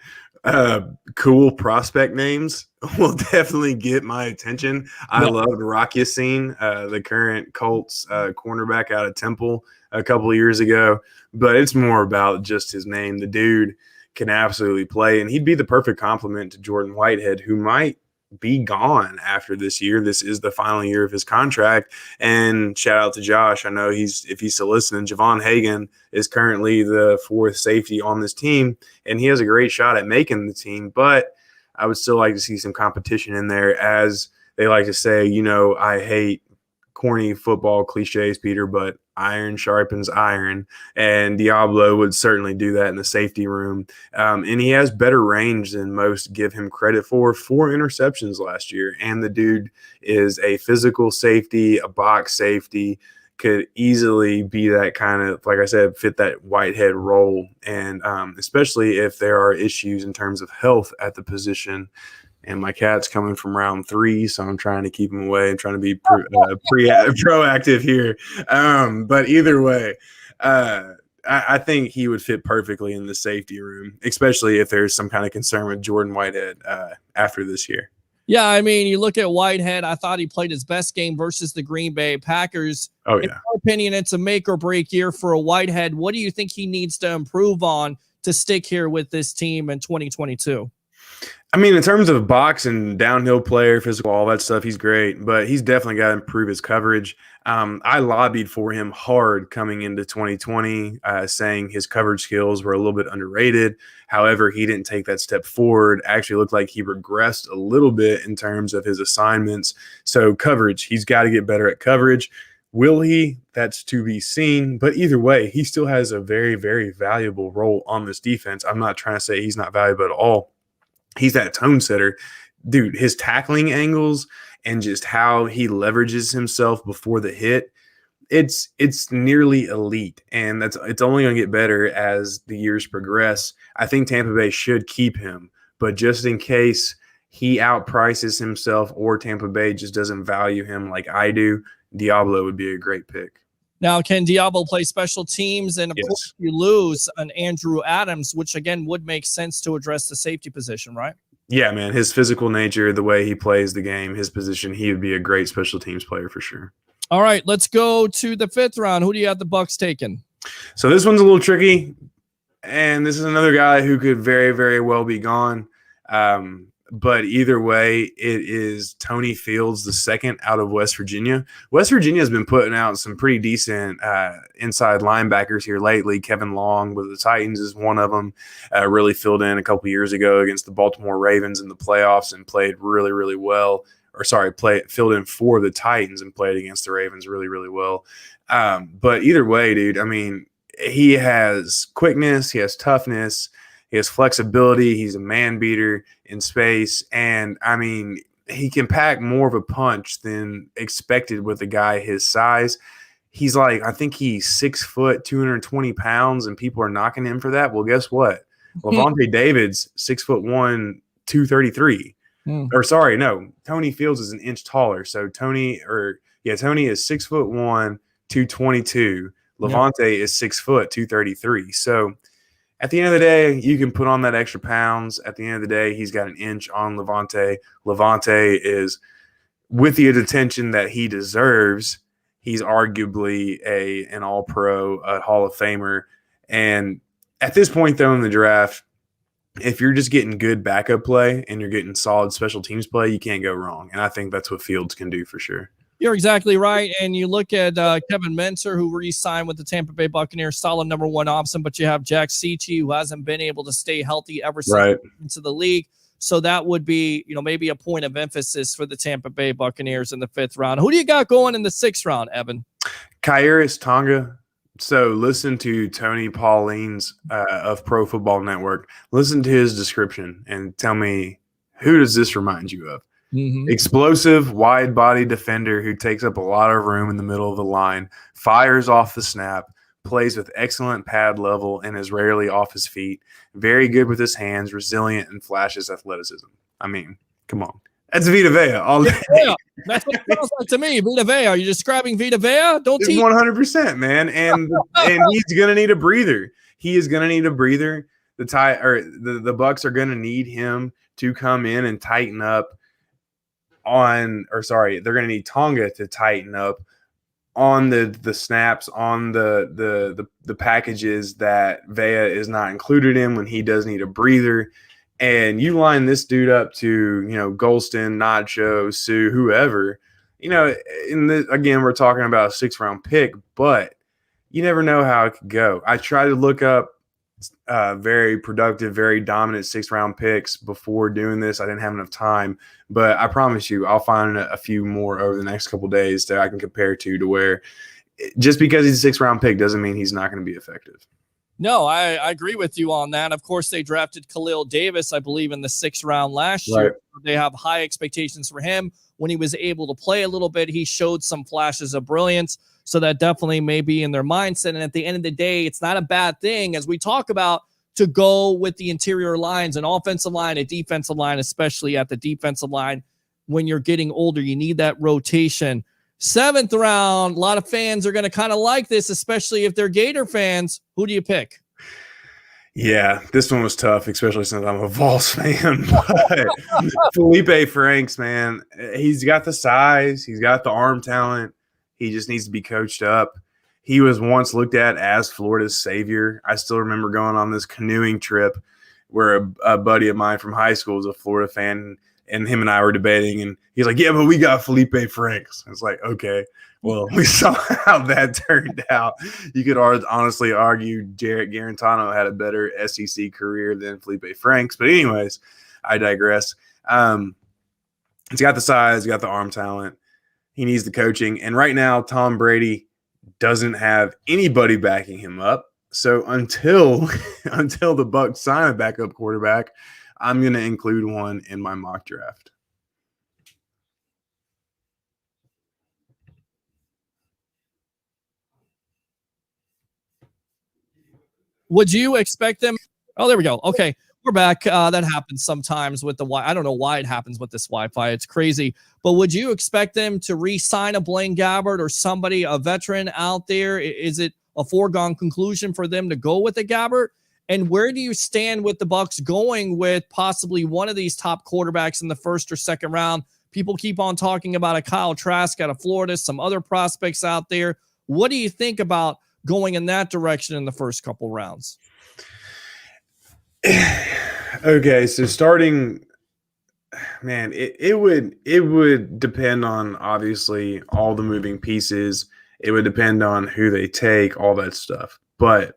cool prospect names will definitely get my attention. I loved Rock Yassin, the current Colts cornerback out of Temple a couple of years ago, but it's more about just his name. The dude can absolutely play, and he'd be the perfect complement to Jordan Whitehead, who might be gone after this year. This is the final year of his contract. And shout out to Josh. I know if he's still listening, Javon Hagan is currently the fourth safety on this team, and he has a great shot at making the team. But I would still like to see some competition in there. As they like to say, I hate corny football cliches, Peter, but iron sharpens iron, and Diablo would certainly do that in the safety room. And he has better range than most give him credit for. 4 interceptions last year, and the dude is a physical safety, a box safety, could easily be that kind of, like I said, fit that Whitehead role. And especially if there are issues in terms of health at the position. And my cat's coming from round 3, so I'm trying to keep him away. I'm trying to be proactive here. But either way, I think he would fit perfectly in the safety room, especially if there's some kind of concern with Jordan Whitehead after this year. Yeah, I mean, you look at Whitehead, I thought he played his best game versus the Green Bay Packers. Oh, yeah. In my opinion, it's a make or break year for a Whitehead. What do you think he needs to improve on to stick here with this team in 2022? I mean, in terms of box and downhill player, physical, all that stuff, he's great, but he's definitely got to improve his coverage. I lobbied for him hard coming into 2020, saying his coverage skills were a little bit underrated. However, he didn't take that step forward. Actually looked like he regressed a little bit in terms of his assignments. So coverage, he's got to get better at coverage. Will he? That's to be seen. But either way, he still has a very, very valuable role on this defense. I'm not trying to say he's not valuable at all. He's that tone setter. Dude, his tackling angles and just how he leverages himself before the hit, it's nearly elite. And it's only going to get better as the years progress. I think Tampa Bay should keep him. But just in case he outprices himself or Tampa Bay just doesn't value him like I do, Diablo would be a great pick. Now, can Diablo play special teams? And, of course, you lose an Andrew Adams, which, again, would make sense to address the safety position, right? Yeah, man. His physical nature, the way he plays the game, his position, he would be a great special teams player for sure. All right, let's go to the 5th round. Who do you have the Bucs taking? So this one's a little tricky, and this is another guy who could very, very well be gone. But either way, it is Tony Fields, the second out of West Virginia. West Virginia has been putting out some pretty decent inside linebackers here lately. Kevin Long with the Titans is one of them. Really filled in a couple years ago against the Baltimore Ravens in the playoffs and played really, really well. Filled in for the Titans and played against the Ravens really, really well. But either way, dude, I mean, he has quickness, he has toughness, he has flexibility. He's a man beater in space. And, I mean, he can pack more of a punch than expected with a guy his size. He's like, I think he's 6 foot, 220 pounds, and people are knocking him for that. Well, guess what? Lavonte David's 6'1", 233. Or sorry, no, Tony Fields is an inch taller. So Tony is 6'1", 222. Lavonte is 6 foot, 233. So at the end of the day, you can put on that extra pounds. At the end of the day, he's got an inch on Lavonte. Lavonte is, with the attention that he deserves, he's arguably an all-pro, a Hall of Famer. And at this point, though, in the draft, if you're just getting good backup play and you're getting solid special teams play, you can't go wrong. And I think that's what Fields can do for sure. You're exactly right. And you look at Kevin Mentzer, who re-signed with the Tampa Bay Buccaneers, solid number one option, but you have Jack Cichy, who hasn't been able to stay healthy ever since into the league. So that would be, maybe a point of emphasis for the Tampa Bay Buccaneers in the 5th round. Who do you got going in the 6th round, Evan? Khyiris Tonga. So listen to Tony Pauline's of Pro Football Network. Listen to his description and tell me, who does this remind you of? Explosive, wide-body defender who takes up a lot of room in the middle of the line, fires off the snap, plays with excellent pad level, and is rarely off his feet. Very good with his hands, resilient, and flashes athleticism. I mean, come on. That's Vita Vea all day. Yeah, that's what it sounds like to me. Vita Vea. Are you describing Vita Vea? Don't teach. 100%, man. And he's going to need a breather. He is going to need a breather. The Bucs are going to need him to come in and tighten up they're going to need Tonga to tighten up on the snaps, on the packages that Vea is not included in when he does need a breather. And you line this dude up to, Golston, Nacho, Sue, whoever, again, we're talking about a 6th round pick, but you never know how it could go. I tried to look up very productive, very dominant 6th round picks before doing this. I didn't have enough time, but I promise you I'll find a few more over the next couple of days that I can compare to where just because he's a 6th round pick doesn't mean he's not going to be effective. No, I agree with you on that. Of course, they drafted Khalil Davis, I believe, in the 6th round last year. They have high expectations for him. When he was able to play a little bit, he showed some flashes of brilliance. So that definitely may be in their mindset. And at the end of the day, it's not a bad thing, as we talk about, to go with the interior lines, an offensive line, a defensive line, especially at the defensive line. When you're getting older, you need that rotation. 7th round, a lot of fans are going to kind of like this, especially if they're Gator fans. Who do you pick? Yeah, this one was tough, especially since I'm a Vols fan. But Felipe Franks, man, he's got the size, he's got the arm talent. He just needs to be coached up. He was once looked at as Florida's savior. I still remember going on this canoeing trip where a buddy of mine from high school was a Florida fan, and him and I were debating, and he's like, yeah, but we got Felipe Franks. I was like, okay, well, we saw how that turned out. You could honestly argue Jarrett Garantano had a better SEC career than Felipe Franks. But anyways, I digress. He's got the size, he's got the arm talent. He needs the coaching. And right now, Tom Brady doesn't have anybody backing him up. So until until the Bucs sign a backup quarterback, I'm going to include one in my mock draft. Would you expect them? Oh, there we go. Okay, we're back. That happens sometimes with the Wi. I don't know why it happens with this Wi-Fi. It's crazy. But would you expect them to re-sign a Blaine Gabbert or somebody, a veteran out there? Is it a foregone conclusion for them to go with a Gabbert? And where do you stand with the Bucs going with possibly one of these top quarterbacks in the first or second round? People keep on talking about a Kyle Trask out of Florida, some other prospects out there. What do you think about going in that direction in the first couple rounds? Okay, so starting, man, it would depend on obviously all the moving pieces. It would depend on who they take, all that stuff. But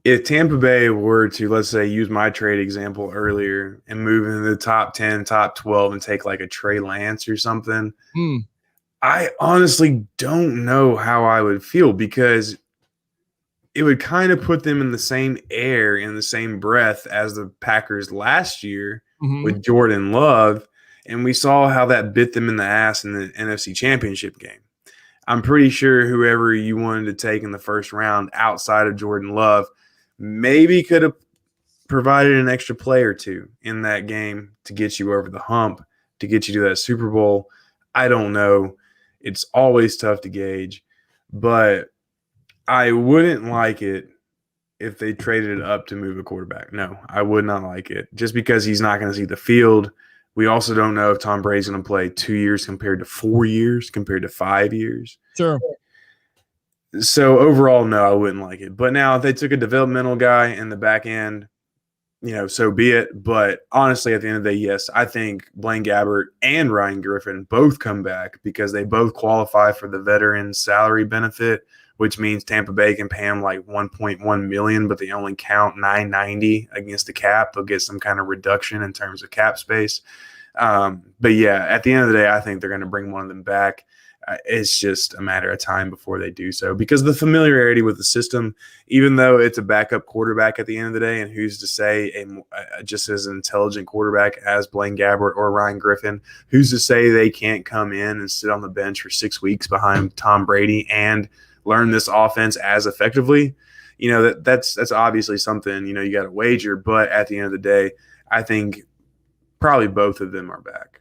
if Tampa Bay were to, let's say, use my trade example earlier and move into the top 10, top 12 and take like a Trey Lance or something, I honestly don't know how I would feel, because it would kind of put them in the same air, in the same breath as the Packers last year with Jordan Love. And we saw how that bit them in the ass in the NFC Championship game. I'm pretty sure whoever you wanted to take in the first round outside of Jordan Love maybe could have provided an extra play or two in that game to get you over the hump, to get you to that Super Bowl. I don't know. It's always tough to gauge, but I wouldn't like it if they traded it up to move a quarterback. No, I would not like it, just because he's not going to see the field. We also don't know if Tom Brady's going to play 2 years compared to 4 years, compared to 5 years. Sure. So overall, no, I wouldn't like it. But now if they took a developmental guy in the back end, so be it. But honestly, at the end of the day, yes, I think Blaine Gabbert and Ryan Griffin both come back because they both qualify for the veteran salary benefit, which means Tampa Bay can pay them like $1.1 million, but they only count $990 against the cap. They'll get some kind of reduction in terms of cap space. But yeah, at the end of the day, I think they're going to bring one of them back. It's just a matter of time before they do so, because the familiarity with the system, even though it's a backup quarterback at the end of the day, and who's to say just as an intelligent quarterback as Blaine Gabbert or Ryan Griffin, who's to say they can't come in and sit on the bench for 6 weeks behind Tom Brady and learn this offense as effectively? That's obviously something, you got to wager. But at the end of the day, I think probably both of them are back.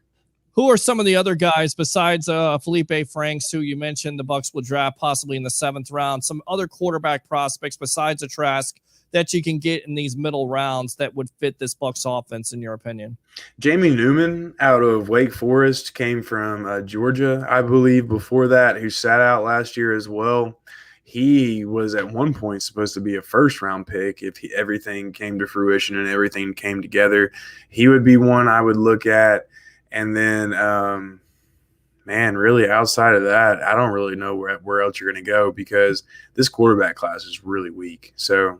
Who are some of the other guys besides Felipe Franks, who you mentioned the Bucs will draft possibly in the 7th round? Some other quarterback prospects besides a Trask that you can get in these middle rounds that would fit this Bucs offense, in your opinion? Jamie Newman out of Wake Forest, came from Georgia, I believe, before that, who sat out last year as well. He was at one point supposed to be a first-round pick if everything came to fruition and everything came together. He would be one I would look at. And then, really outside of that, I don't really know where else you're going to go, because this quarterback class is really weak. So,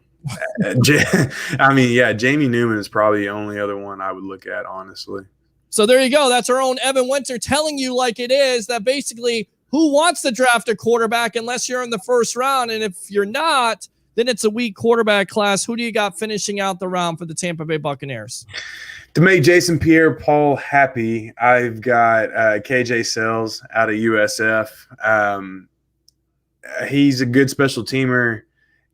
Jamie Newman is probably the only other one I would look at, honestly. So there you go. That's our own Evan Winter telling you like it is, that basically who wants to draft a quarterback unless you're in the first round? And if you're not, then it's a weak quarterback class. Who do you got finishing out the round for the Tampa Bay Buccaneers? To make Jason Pierre-Paul happy, I've got KJ Sells out of USF. He's a good special teamer.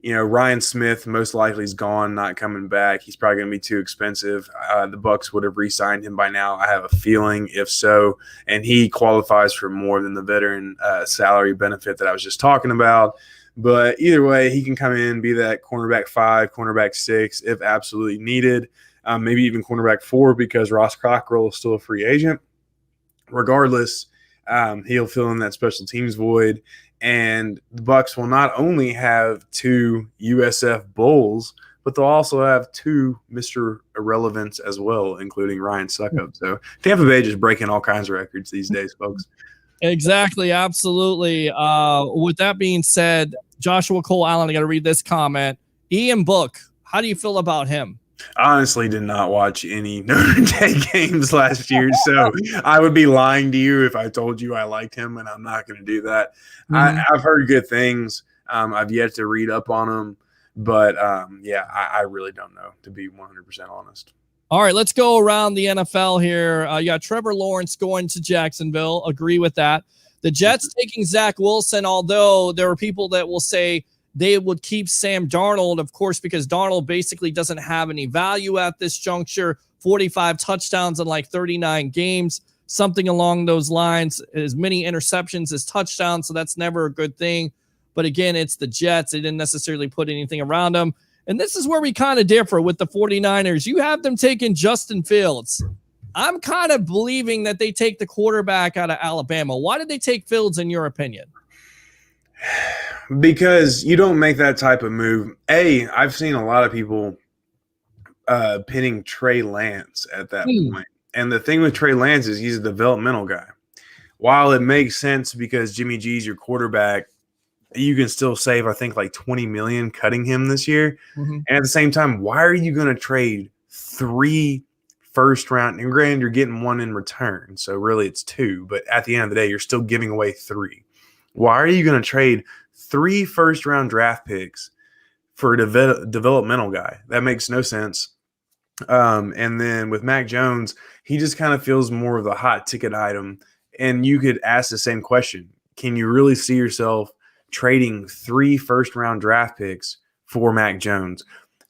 Ryan Smith most likely is gone, not coming back. He's probably going to be too expensive. The Bucs would have re-signed him by now, I have a feeling, if so. And he qualifies for more than the veteran salary benefit that I was just talking about. But either way, he can come in, be that cornerback 5, cornerback 6, if absolutely needed. Maybe even cornerback 4, because Ross Cockrell is still a free agent. Regardless, he'll fill in that special teams void. And the Bucs will not only have 2 USF Bulls, but they'll also have 2 Mr. Irrelevance as well, including Ryan Suckup. So Tampa Bay just breaking all kinds of records these days, folks. Exactly. Absolutely. With that being said, Joshua Cole Allen, I got to read this comment. Ian Book, how do you feel about him? I honestly did not watch any Notre Dame games last year, so I would be lying to you if I told you I liked him, and I'm not going to do that. I've heard good things. I've yet to read up on them, but yeah, I really don't know, to be 100% honest. All right, let's go around the NFL here. You got Trevor Lawrence going to Jacksonville. Agree with that. The Jets taking Zach Wilson, although there are people that will say they would keep Sam Darnold, of course, because Darnold basically doesn't have any value at this juncture. 45 touchdowns in like 39 games, something along those lines. As many interceptions as touchdowns, so that's never a good thing. But again, it's the Jets. They didn't necessarily put anything around them. And this is where we kind of differ with the 49ers. You have them taking Justin Fields. I'm kind of believing that they take the quarterback out of Alabama. Why did they take Fields, in your opinion? Because you don't make that type of move. I've seen a lot of people pinning Trey Lance at that point. And the thing with Trey Lance is he's a developmental guy. While it makes sense because Jimmy G's your quarterback, you can still save, I think, like $20 million cutting him this year. And at the same time, why are you going to trade 3 first round? And granted, you're getting 1 in return, so really it's 2. But at the end of the day, you're still giving away 3. Why are you going to trade 3 first round draft picks for a developmental guy? That makes no sense. And then with Mac Jones, he just kind of feels more of the hot ticket item. And you could ask the same question. Can you really see yourself trading 3 first round draft picks for Mac Jones?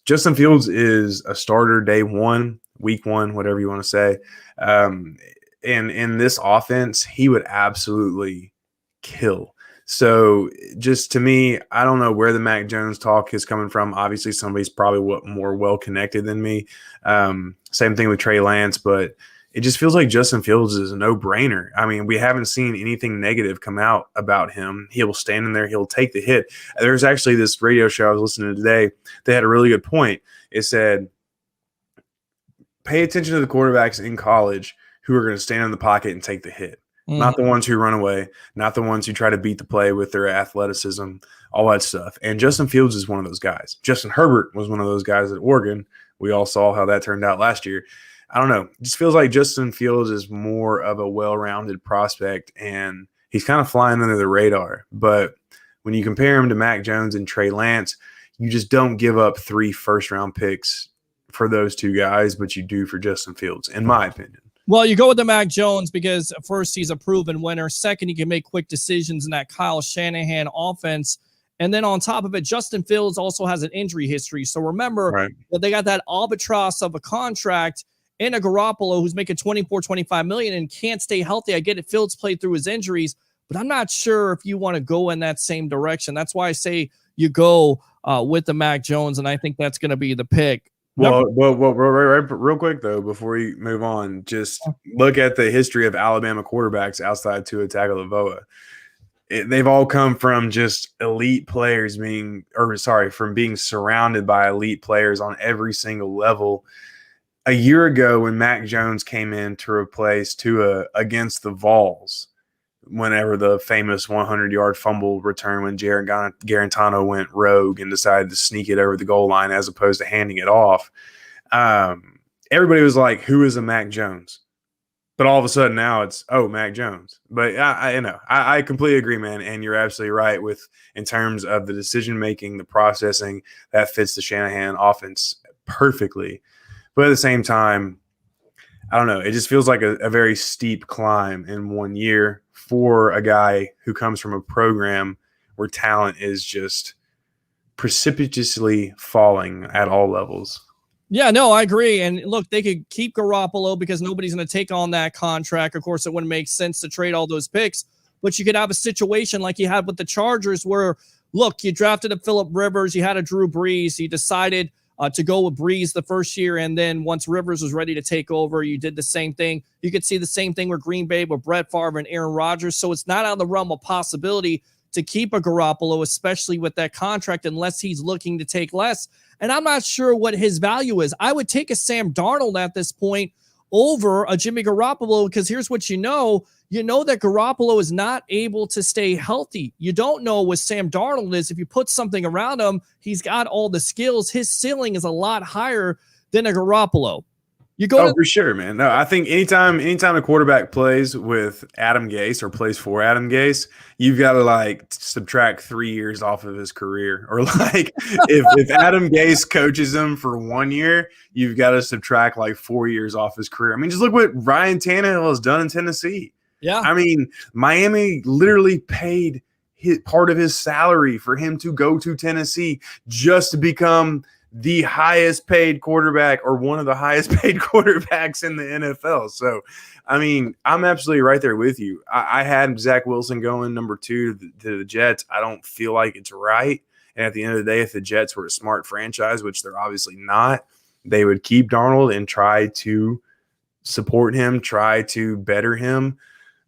Justin Fields is a starter day 1, week 1, whatever you want to say. And in this offense, he would absolutely kill. So just to me, I don't know where the Mac Jones talk is coming from. Obviously, somebody's probably more well-connected than me. Same thing with Trey Lance, but it just feels like Justin Fields is a no-brainer. I mean, we haven't seen anything negative come out about him. He'll stand in there. He'll take the hit. There's actually this radio show I was listening to today. They had a really good point. It said, pay attention to the quarterbacks in college who are going to stand in the pocket and take the hit. Not the ones who run away, not the ones who try to beat the play with their athleticism, all that stuff. And Justin Fields is one of those guys. Justin Herbert was one of those guys at Oregon. We all saw how that turned out last year. I don't know. It just feels like Justin Fields is more of a well-rounded prospect, and he's kind of flying under the radar. But when you compare him to Mac Jones and Trey Lance, you just don't give up 3 first-round picks for those 2 guys, but you do for Justin Fields, in my opinion. Well, you go with the Mac Jones because, first, he's a proven winner. Second, he can make quick decisions in that Kyle Shanahan offense. And then on top of it, Justin Fields also has an injury history. So remember that they got that albatross of a contract and a Garoppolo who's making $24-25 million and can't stay healthy. I get it. Fields played through his injuries, but I'm not sure if you want to go in that same direction. That's why I say you go with the Mac Jones, and I think that's going to be the pick. Well, real quick, though, before we move on, just look at the history of Alabama quarterbacks outside Tua Tagovailoa. They've all come from just elite players from being surrounded by elite players on every single level. A year ago when Mac Jones came in to replace Tua against the Vols, whenever the famous 100-yard fumble return when Jared Garantano went rogue and decided to sneak it over the goal line as opposed to handing it off, everybody was like, who is a Mac Jones? But all of a sudden now it's, Mac Jones. But I completely agree, man, and you're absolutely right in terms of the decision-making, the processing, that fits the Shanahan offense perfectly. But at the same time, I don't know. It just feels like a very steep climb in 1 year for a guy who comes from a program where talent is just precipitously falling at all levels. Yeah, no, I agree. And look, they could keep Garoppolo because nobody's going to take on that contract. Of course, it wouldn't make sense to trade all those picks. But you could have a situation like you had with the Chargers where, look, you drafted a Phillip Rivers, you had a Drew Brees, you decided to go with Brees the first year, and then once Rivers was ready to take over, you did the same thing. You could see the same thing with Green Bay with Brett Favre and Aaron Rodgers. So it's not out of the realm of possibility to keep a Garoppolo, especially with that contract, unless he's looking to take less. And I'm not sure what his value is. I would take a Sam Darnold at this point over a Jimmy Garoppolo because here's what you know that Garoppolo is not able to stay healthy. You don't know what Sam Darnold is. If you put something around him, he's got all the skills. His ceiling is a lot higher than a Garoppolo. You go to for sure, man. No, I think anytime a quarterback plays with Adam Gase or plays for Adam Gase, you've got to like subtract 3 years off of his career. Or like if Adam Gase coaches him for 1 year, you've got to subtract like 4 years off his career. I mean, just look what Ryan Tannehill has done in Tennessee. Yeah. I mean, Miami literally paid part of his salary for him to go to Tennessee just to become the highest paid quarterback or one of the highest paid quarterbacks in the NFL. So, I mean, I'm absolutely right there with you. I had Zach Wilson going number 2 to the Jets. I don't feel like it's right. And at the end of the day, if the Jets were a smart franchise, which they're obviously not, they would keep Darnold and try to support him, try to better him.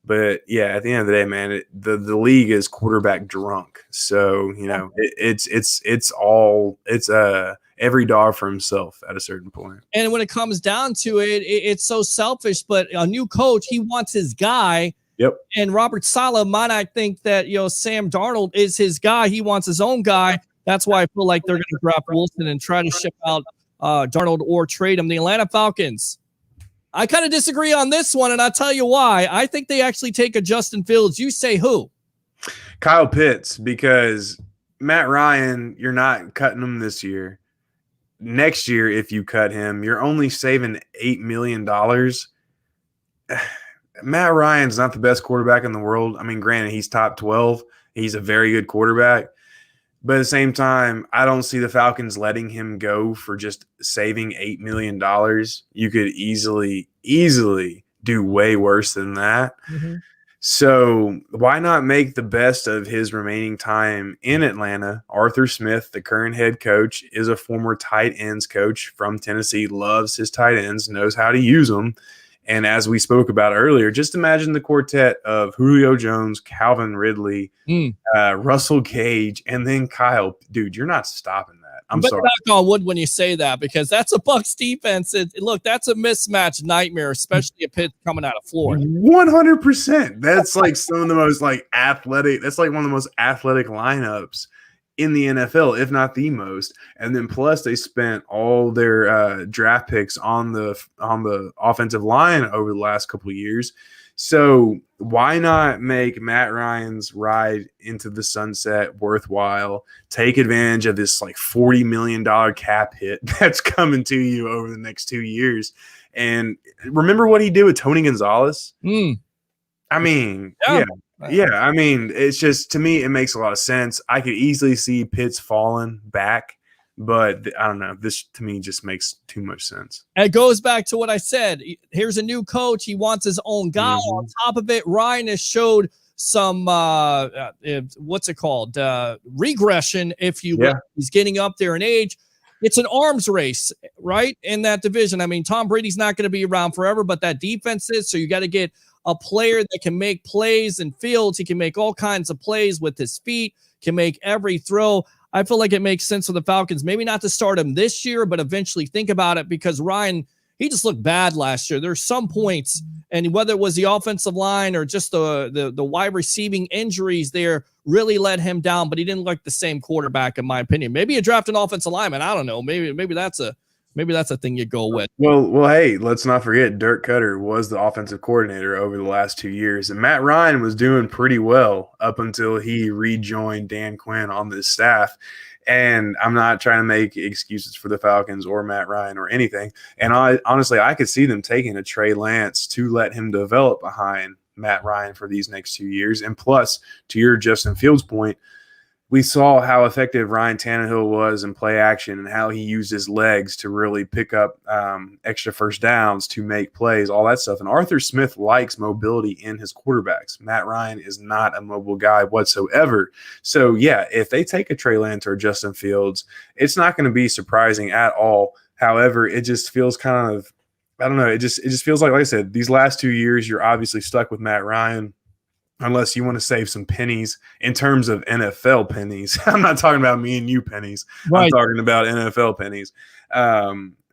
But yeah, at the end of the day, man, the league is quarterback drunk. So, you know, it's every dog for himself at a certain point. And when it comes down to it, it's so selfish. But a new coach, he wants his guy. Yep. And Robert Saleh might not think that, you know, Sam Darnold is his guy. He wants his own guy. That's why I feel like they're going to draft Wilson and try to ship out Darnold or trade him. The Atlanta Falcons, I kind of disagree on this one, and I'll tell you why. I think they actually take a Justin Fields. You say who? Kyle Pitts, because Matt Ryan, you're not cutting him this year. Next year, if you cut him, you're only saving $8 million. Matt Ryan's not the best quarterback in the world. I mean, granted, he's top 12. He's a very good quarterback. But at the same time, I don't see the Falcons letting him go for just saving $8 million. You could easily do way worse than that. Mm-hmm. So why not make the best of his remaining time in Atlanta? Arthur Smith, the current head coach, is a former tight ends coach from Tennessee, loves his tight ends, knows how to use them. And as we spoke about earlier, just imagine the quartet of Julio Jones, Calvin Ridley, Russell Gage, and then Kyle. Dude, you're not stopping that. I'm sorry. Knock on wood when you say that, because that's a Bucs defense. Look, that's a mismatch nightmare, especially a Pitt coming out of Florida. 100%. That's like some of the most like athletic. That's like one of the most athletic lineups in the NFL, if not the most. And then plus they spent all their draft picks on the offensive line over the last couple of years. So why not make Matt Ryan's ride into the sunset worthwhile? Take advantage of this like $40 million cap hit that's coming to you over the next 2 years. And remember what he did with Tony Gonzalez? I mean, yeah. I mean, it's just, to me, it makes a lot of sense. I could easily see Pitts falling back, but I don't know. This, to me, just makes too much sense. It goes back to what I said. Here's a new coach. He wants his own guy. Mm-hmm. On top of it, Ryan has showed some, what's it called? Regression, if you will. He's getting up there in age. It's an arms race, right, in that division. I mean, Tom Brady's not going to be around forever, but that defense is, so you got to get a player that can make plays in Fields. He can make all kinds of plays with his feet, can make every throw. I feel like it makes sense for the Falcons, maybe not to start him this year, but eventually think about it, because Ryan, he just looked bad last year. There's some points, and whether it was the offensive line or just the wide receiving injuries there really let him down, but he didn't look the same quarterback, in my opinion. Maybe you draft an offensive lineman. I don't know. Maybe that's a thing you go with. Well, hey, let's not forget Dirk Cutter was the offensive coordinator over the last 2 years, and Matt Ryan was doing pretty well up until he rejoined Dan Quinn on this staff. And I'm not trying to make excuses for the Falcons or Matt Ryan or anything. And honestly, I could see them taking a Trey Lance to let him develop behind Matt Ryan for these next 2 years. And plus, to your Justin Fields point, we saw how effective Ryan Tannehill was in play action and how he used his legs to really pick up extra first downs to make plays, all that stuff. And Arthur Smith likes mobility in his quarterbacks. Matt Ryan is not a mobile guy whatsoever. So, yeah, if they take a Trey Lance or Justin Fields, it's not going to be surprising at all. However, it just feels kind of, I don't know, it just feels like I said, these last 2 years, you're obviously stuck with Matt Ryan. Unless you want to save some pennies in terms of NFL pennies. I'm not talking about me and you pennies. Right. I'm talking about NFL pennies.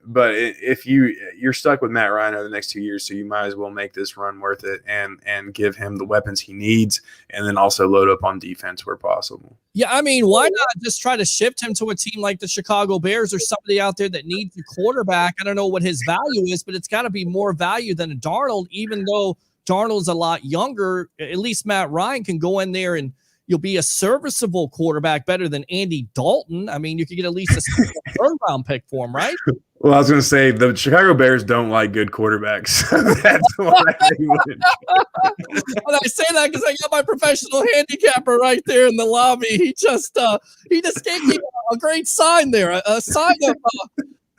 But if you're stuck with Matt Ryan over the next 2 years, so you might as well make this run worth it and give him the weapons he needs, and then also load up on defense where possible. Yeah, I mean, why not just try to shift him to a team like the Chicago Bears or somebody out there that needs a quarterback? I don't know what his value is, but it's got to be more value than a Darnold, even though Darnold's a lot younger. At least Matt Ryan can go in there and you'll be a serviceable quarterback, better than Andy Dalton. I mean, you could get at least a third-round pick for him, right? Well, I was going to say the Chicago Bears don't like good quarterbacks. So that's why they win. And I say that because I got my professional handicapper right there in the lobby. He just gave me a great sign there, a sign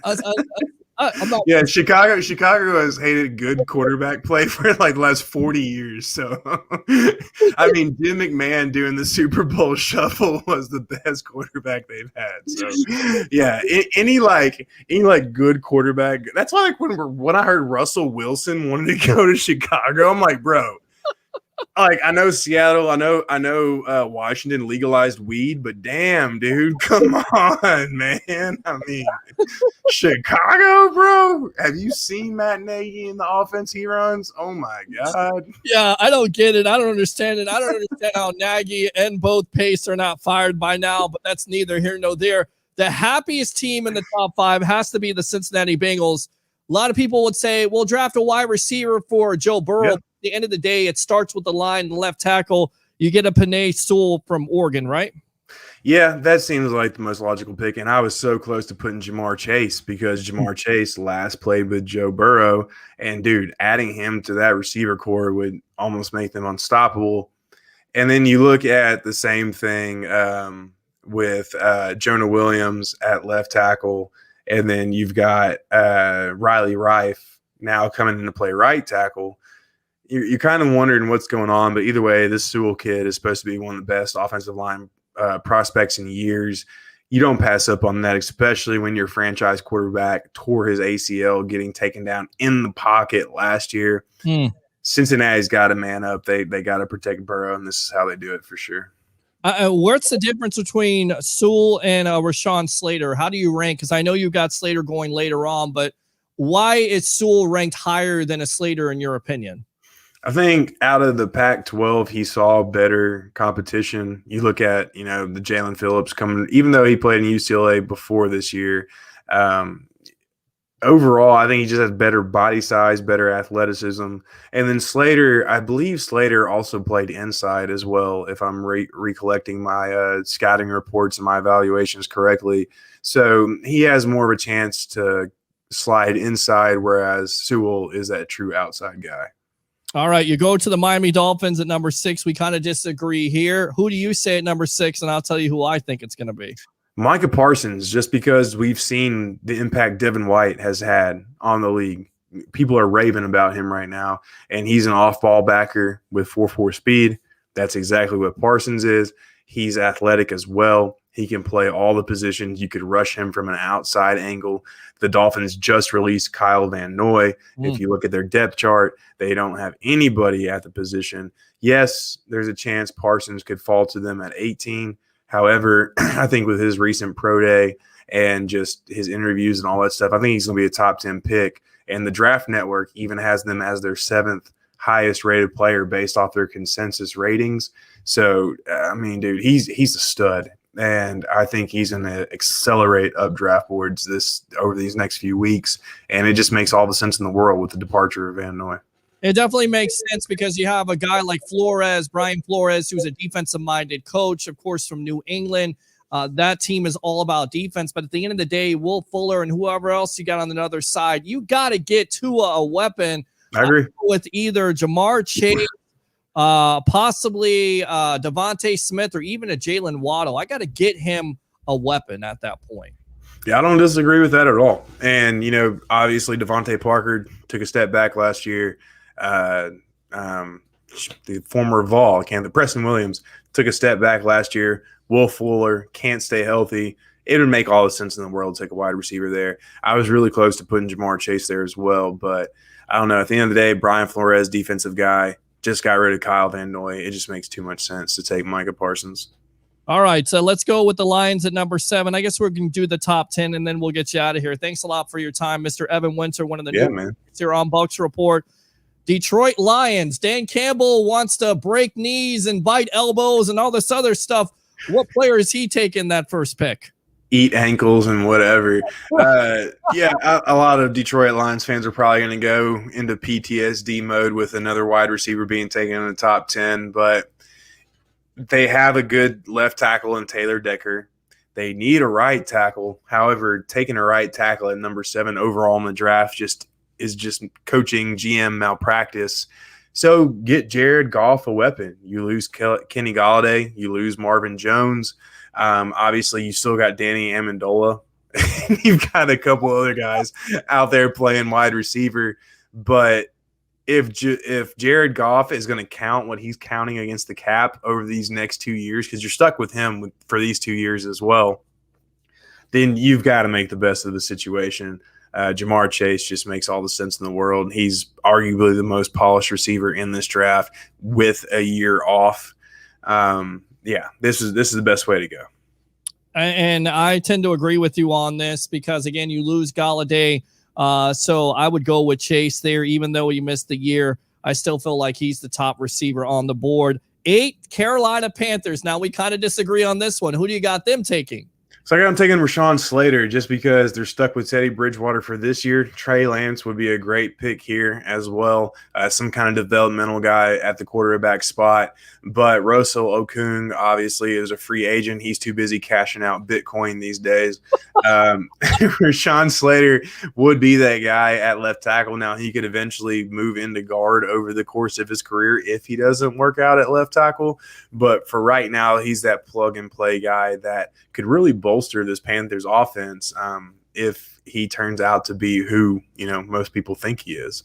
of Yeah, Chicago has hated good quarterback play for like the last 40 years. So, I mean, Jim McMahon doing the Super Bowl shuffle was the best quarterback they've had. So, yeah, any good quarterback. That's why when I heard Russell Wilson wanted to go to Chicago, I'm like, bro. Like, I know Seattle, I know Washington legalized weed, but damn, dude, come on, man. I mean, Chicago, bro. Have you seen Matt Nagy in the offense he runs? Oh my God. Yeah, I don't get it. I don't understand it. I don't understand how Nagy and both Pace are not fired by now, but that's neither here nor there. The happiest team in the top 5 has to be the Cincinnati Bengals. A lot of people would say, we'll draft a wide receiver for Joe Burrow. Yep. At the end of the day, it starts with the line and left tackle. You get a Penei Sewell from Oregon, right? Yeah, that seems like the most logical pick. And I was so close to putting Jamar Chase because Jamar Chase last played with Joe Burrow. And, dude, adding him to that receiver core would almost make them unstoppable. And then you look at the same thing with Jonah Williams at left tackle. And then you've got Riley Rife now coming into play right tackle. You're kind of wondering what's going on. But either way, this Sewell kid is supposed to be one of the best offensive line prospects in years. You don't pass up on that, especially when your franchise quarterback tore his ACL getting taken down in the pocket last year. Cincinnati's got to man up. They got to protect Burrow, and this is how they do it for sure. What's the difference between Sewell and Rashawn Slater? How do you rank? Because I know you've got Slater going later on, but why is Sewell ranked higher than a Slater in your opinion? I think out of the Pac-12, he saw better competition. You look at, the Jalen Phillips coming, even though he played in UCLA before this year. Overall, I think he just has better body size, better athleticism. And then Slater, I believe Slater also played inside as well, if I'm recollecting my scouting reports and my evaluations correctly. So he has more of a chance to slide inside, whereas Sewell is that true outside guy. All right, you go to the Miami Dolphins at number 6. We kind of disagree here. Who do you say at number 6? And I'll tell you who I think it's going to be. Micah Parsons, just because we've seen the impact Devin White has had on the league. People are raving about him right now, and he's an off-ball backer with 4.4 speed. That's exactly what Parsons is. He's athletic as well. He can play all the positions. You could rush him from an outside angle. The Dolphins just released Kyle Van Noy. If you look at their depth chart, they don't have anybody at the position. Yes, there's a chance Parsons could fall to them at 18. However, I think with his recent pro day and just his interviews and all that stuff, I think he's going to be a top 10 pick. And the Draft Network even has them as their 7th highest rated player based off their consensus ratings. So, I mean, dude, he's a stud. And I think he's going to accelerate up draft boards over these next few weeks. And it just makes all the sense in the world with the departure of Van Noy. It definitely makes sense because you have a guy like Brian Flores, who's a defensive-minded coach, of course, from New England. That team is all about defense. But at the end of the day, Will Fuller and whoever else you got on the other side, you got to get to a weapon. I agree. With either Jamar Chase, possibly Devontae Smith, or even a Jalen Waddle. I got to get him a weapon at that point. Yeah, I don't disagree with that at all. And, obviously Devontae Parker took a step back last year. The former Vol, Preston Williams, took a step back last year. Will Fuller can't stay healthy. It would make all the sense in the world to take a wide receiver there. I was really close to putting Jamar Chase there as well, but I don't know. At the end of the day, Brian Flores, defensive guy, just got rid of Kyle Van Noy. It just makes too much sense to take Micah Parsons. All right, so let's go with the Lions at number 7. I guess we're going to do the top 10, and then we'll get you out of here. Thanks a lot for your time, Mr. Evan Winter, one of the new here on Bucs Report. Detroit Lions. Dan Campbell wants to break knees and bite elbows and all this other stuff. What player is he taking that first pick? Eat ankles and whatever. A lot of Detroit Lions fans are probably going to go into PTSD mode with another wide receiver being taken in the top 10, but they have a good left tackle in Taylor Decker. They need a right tackle. However, taking a right tackle at number 7 overall in the draft is just coaching GM malpractice. So get Jared Goff a weapon. You lose Kenny Golladay. You lose Marvin Jones. Obviously, you still got Danny Amendola. You've got a couple other guys out there playing wide receiver. But if Jared Goff is going to count what he's counting against the cap over these next 2 years, because you're stuck with him for these 2 years as well, then you've got to make the best of the situation. Jamar Chase just makes all the sense in the world. He's arguably the most polished receiver in this draft with a year off. This is the best way to go. And I tend to agree with you on this because, again, you lose Golladay. So I would go with Chase there, even though he missed the year. I still feel like he's the top receiver on the board. 8, Carolina Panthers. Now, we kind of disagree on this one. Who do you got them taking? So I got him taking Rashawn Slater just because they're stuck with Teddy Bridgewater for this year. Trey Lance would be a great pick here as well. Some kind of developmental guy at the quarterback spot. But Russell Okung obviously is a free agent. He's too busy cashing out Bitcoin these days. Rashawn Slater would be that guy at left tackle. Now, he could eventually move into guard over the course of his career if he doesn't work out at left tackle. But for right now, he's that plug-and-play guy that could really bolster this Panthers offense if he turns out to be who, most people think he is.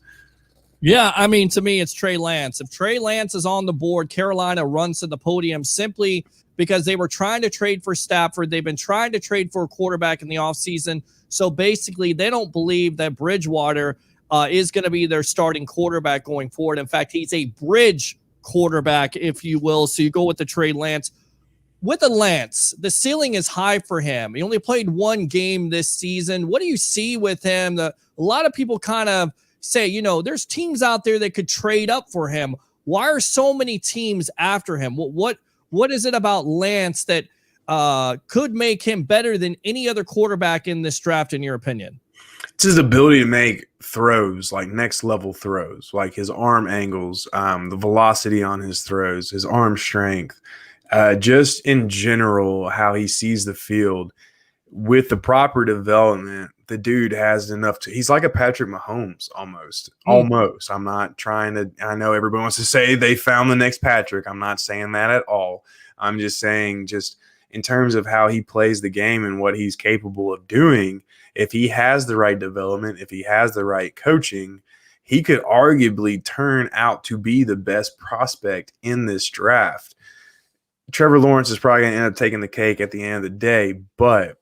Yeah, I mean, to me, it's Trey Lance. If Trey Lance is on the board, Carolina runs to the podium simply because they were trying to trade for Stafford. They've been trying to trade for a quarterback in the offseason. So basically, they don't believe that Bridgewater is going to be their starting quarterback going forward. In fact, he's a bridge quarterback, if you will. So you go with the Trey Lance. With the Lance, the ceiling is high for him. He only played 1 game this season. What do you see with him? A lot of people kind of say, there's teams out there that could trade up for him. Why are so many teams after him? What is it about Lance that could make him better than any other quarterback in this draft, in your opinion? It's his ability to make throws, like next level throws, like his arm angles, the velocity on his throws, his arm strength. Just in general, how he sees the field with the proper development, the dude has enough he's like a Patrick Mahomes almost. I'm not trying to, I know everybody wants to say they found the next Patrick. I'm not saying that at all. I'm just saying, just in terms of how he plays the game and what he's capable of doing, if he has the right development, if he has the right coaching, he could arguably turn out to be the best prospect in this draft. Trevor Lawrence is probably going to end up taking the cake at the end of the day. But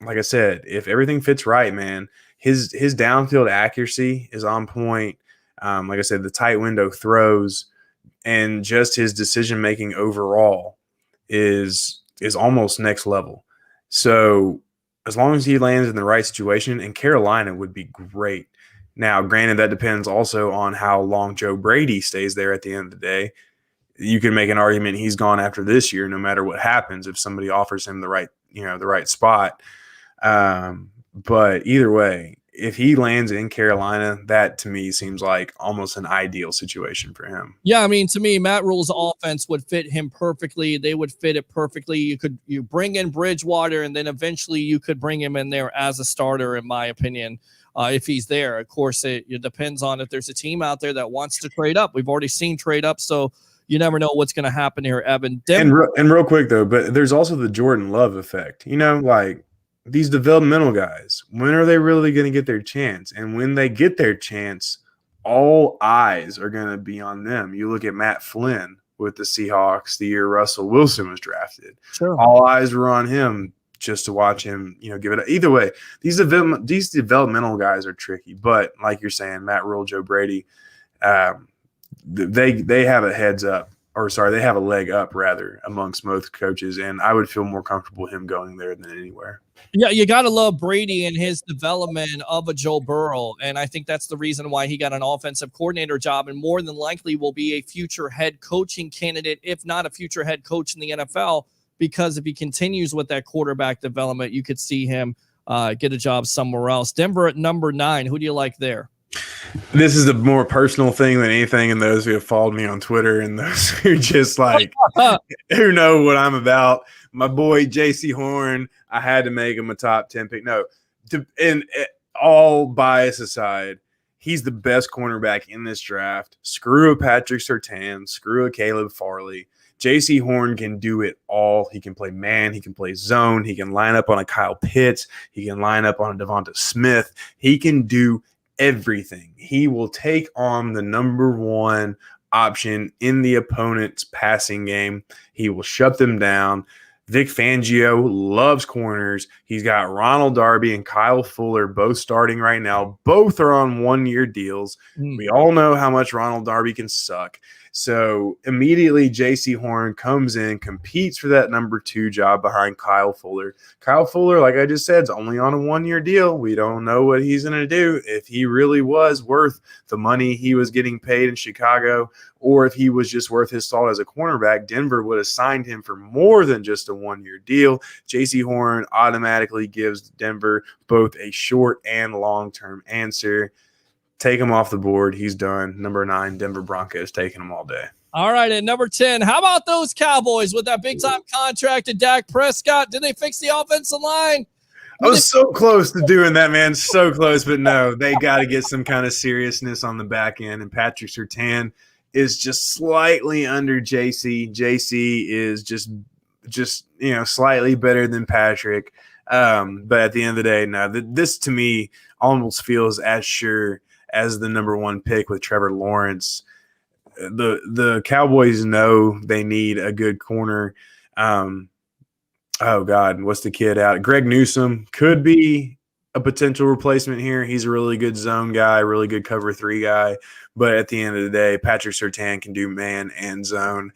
like I said, if everything fits right, man, his downfield accuracy is on point. Like I said, the tight window throws and just his decision-making overall is almost next level. So as long as he lands in the right situation, and Carolina would be great. Now, granted, that depends also on how long Joe Brady stays there at the end of the day. You can make an argument he's gone after this year, no matter what happens, if somebody offers him the right spot. But either way, if he lands in Carolina, that to me seems like almost an ideal situation for him. Yeah, I mean, to me, Matt Rule's offense would fit him perfectly. They would fit it perfectly. You bring in Bridgewater, and then eventually you could bring him in there as a starter, in my opinion, if he's there. Of course, it depends on if there's a team out there that wants to trade up. We've already seen trade up, so you never know what's going to happen here, Evan. And real quick, though, but there's also the Jordan Love effect. Like these developmental guys, when are they really going to get their chance? And when they get their chance, all eyes are going to be on them. You look at Matt Flynn with the Seahawks the year Russell Wilson was drafted. Sure. All eyes were on him just to watch him, give it. Either way, these developmental guys are tricky. But like you're saying, Matt Rule, Joe Brady, they have a heads up they have a leg up rather amongst most coaches, and I would feel more comfortable him going there than anywhere. Yeah, you got to love Brady and his development of a Joe Burrow, and I think that's the reason why he got an offensive coordinator job and more than likely will be a future head coaching candidate, if not a future head coach in the NFL, because if he continues with that quarterback development, you could see him get a job somewhere else. Denver at number 9. Who do you like there? This is a more personal thing than anything, and those who have followed me on Twitter and those who just like who know what I'm about. My boy JC Horn, I had to make him a top 10 pick. No, and all bias aside, he's the best cornerback in this draft. Screw a Patrick Surtain, screw a Caleb Farley. JC Horn can do it all. He can play man. He can play zone. He can line up on a Kyle Pitts. He can line up on a Devonta Smith. He can do everything. He will take on the number 1 option in the opponent's passing game. He will shut them down. Vic Fangio loves corners. He's got Ronald Darby and Kyle Fuller both starting right now. Both are on 1-year deals. We all know how much Ronald Darby can suck. So immediately JC Horn comes in, competes for that number 2 job behind Kyle Fuller. Kyle Fuller, like I just said, is only on a 1-year deal. We don't know what he's going to do. If he really was worth the money he was getting paid in Chicago, or if he was just worth his salt as a cornerback, Denver would have signed him for more than just a 1-year deal. JC Horn automatically gives Denver both a short and long-term answer. Take him off the board. He's done. Number 9, Denver Broncos, taking him all day. All right, at number 10, how about those Cowboys with that big-time contract to Dak Prescott? Did they fix the offensive line? I was so close to doing that, man. So close, but no. They got to get some kind of seriousness on the back end, and Patrick Surtain is just slightly under JC. JC is just slightly better than Patrick. But at the end of the day, no. This, to me, almost feels as sure as the number 1 pick with Trevor Lawrence. The Cowboys know they need a good corner. Oh God, what's the kid out? Greg Newsome could be a potential replacement here. He's a really good zone guy, really good cover 3 guy. But at the end of the day, Patrick Surtain can do man and zone.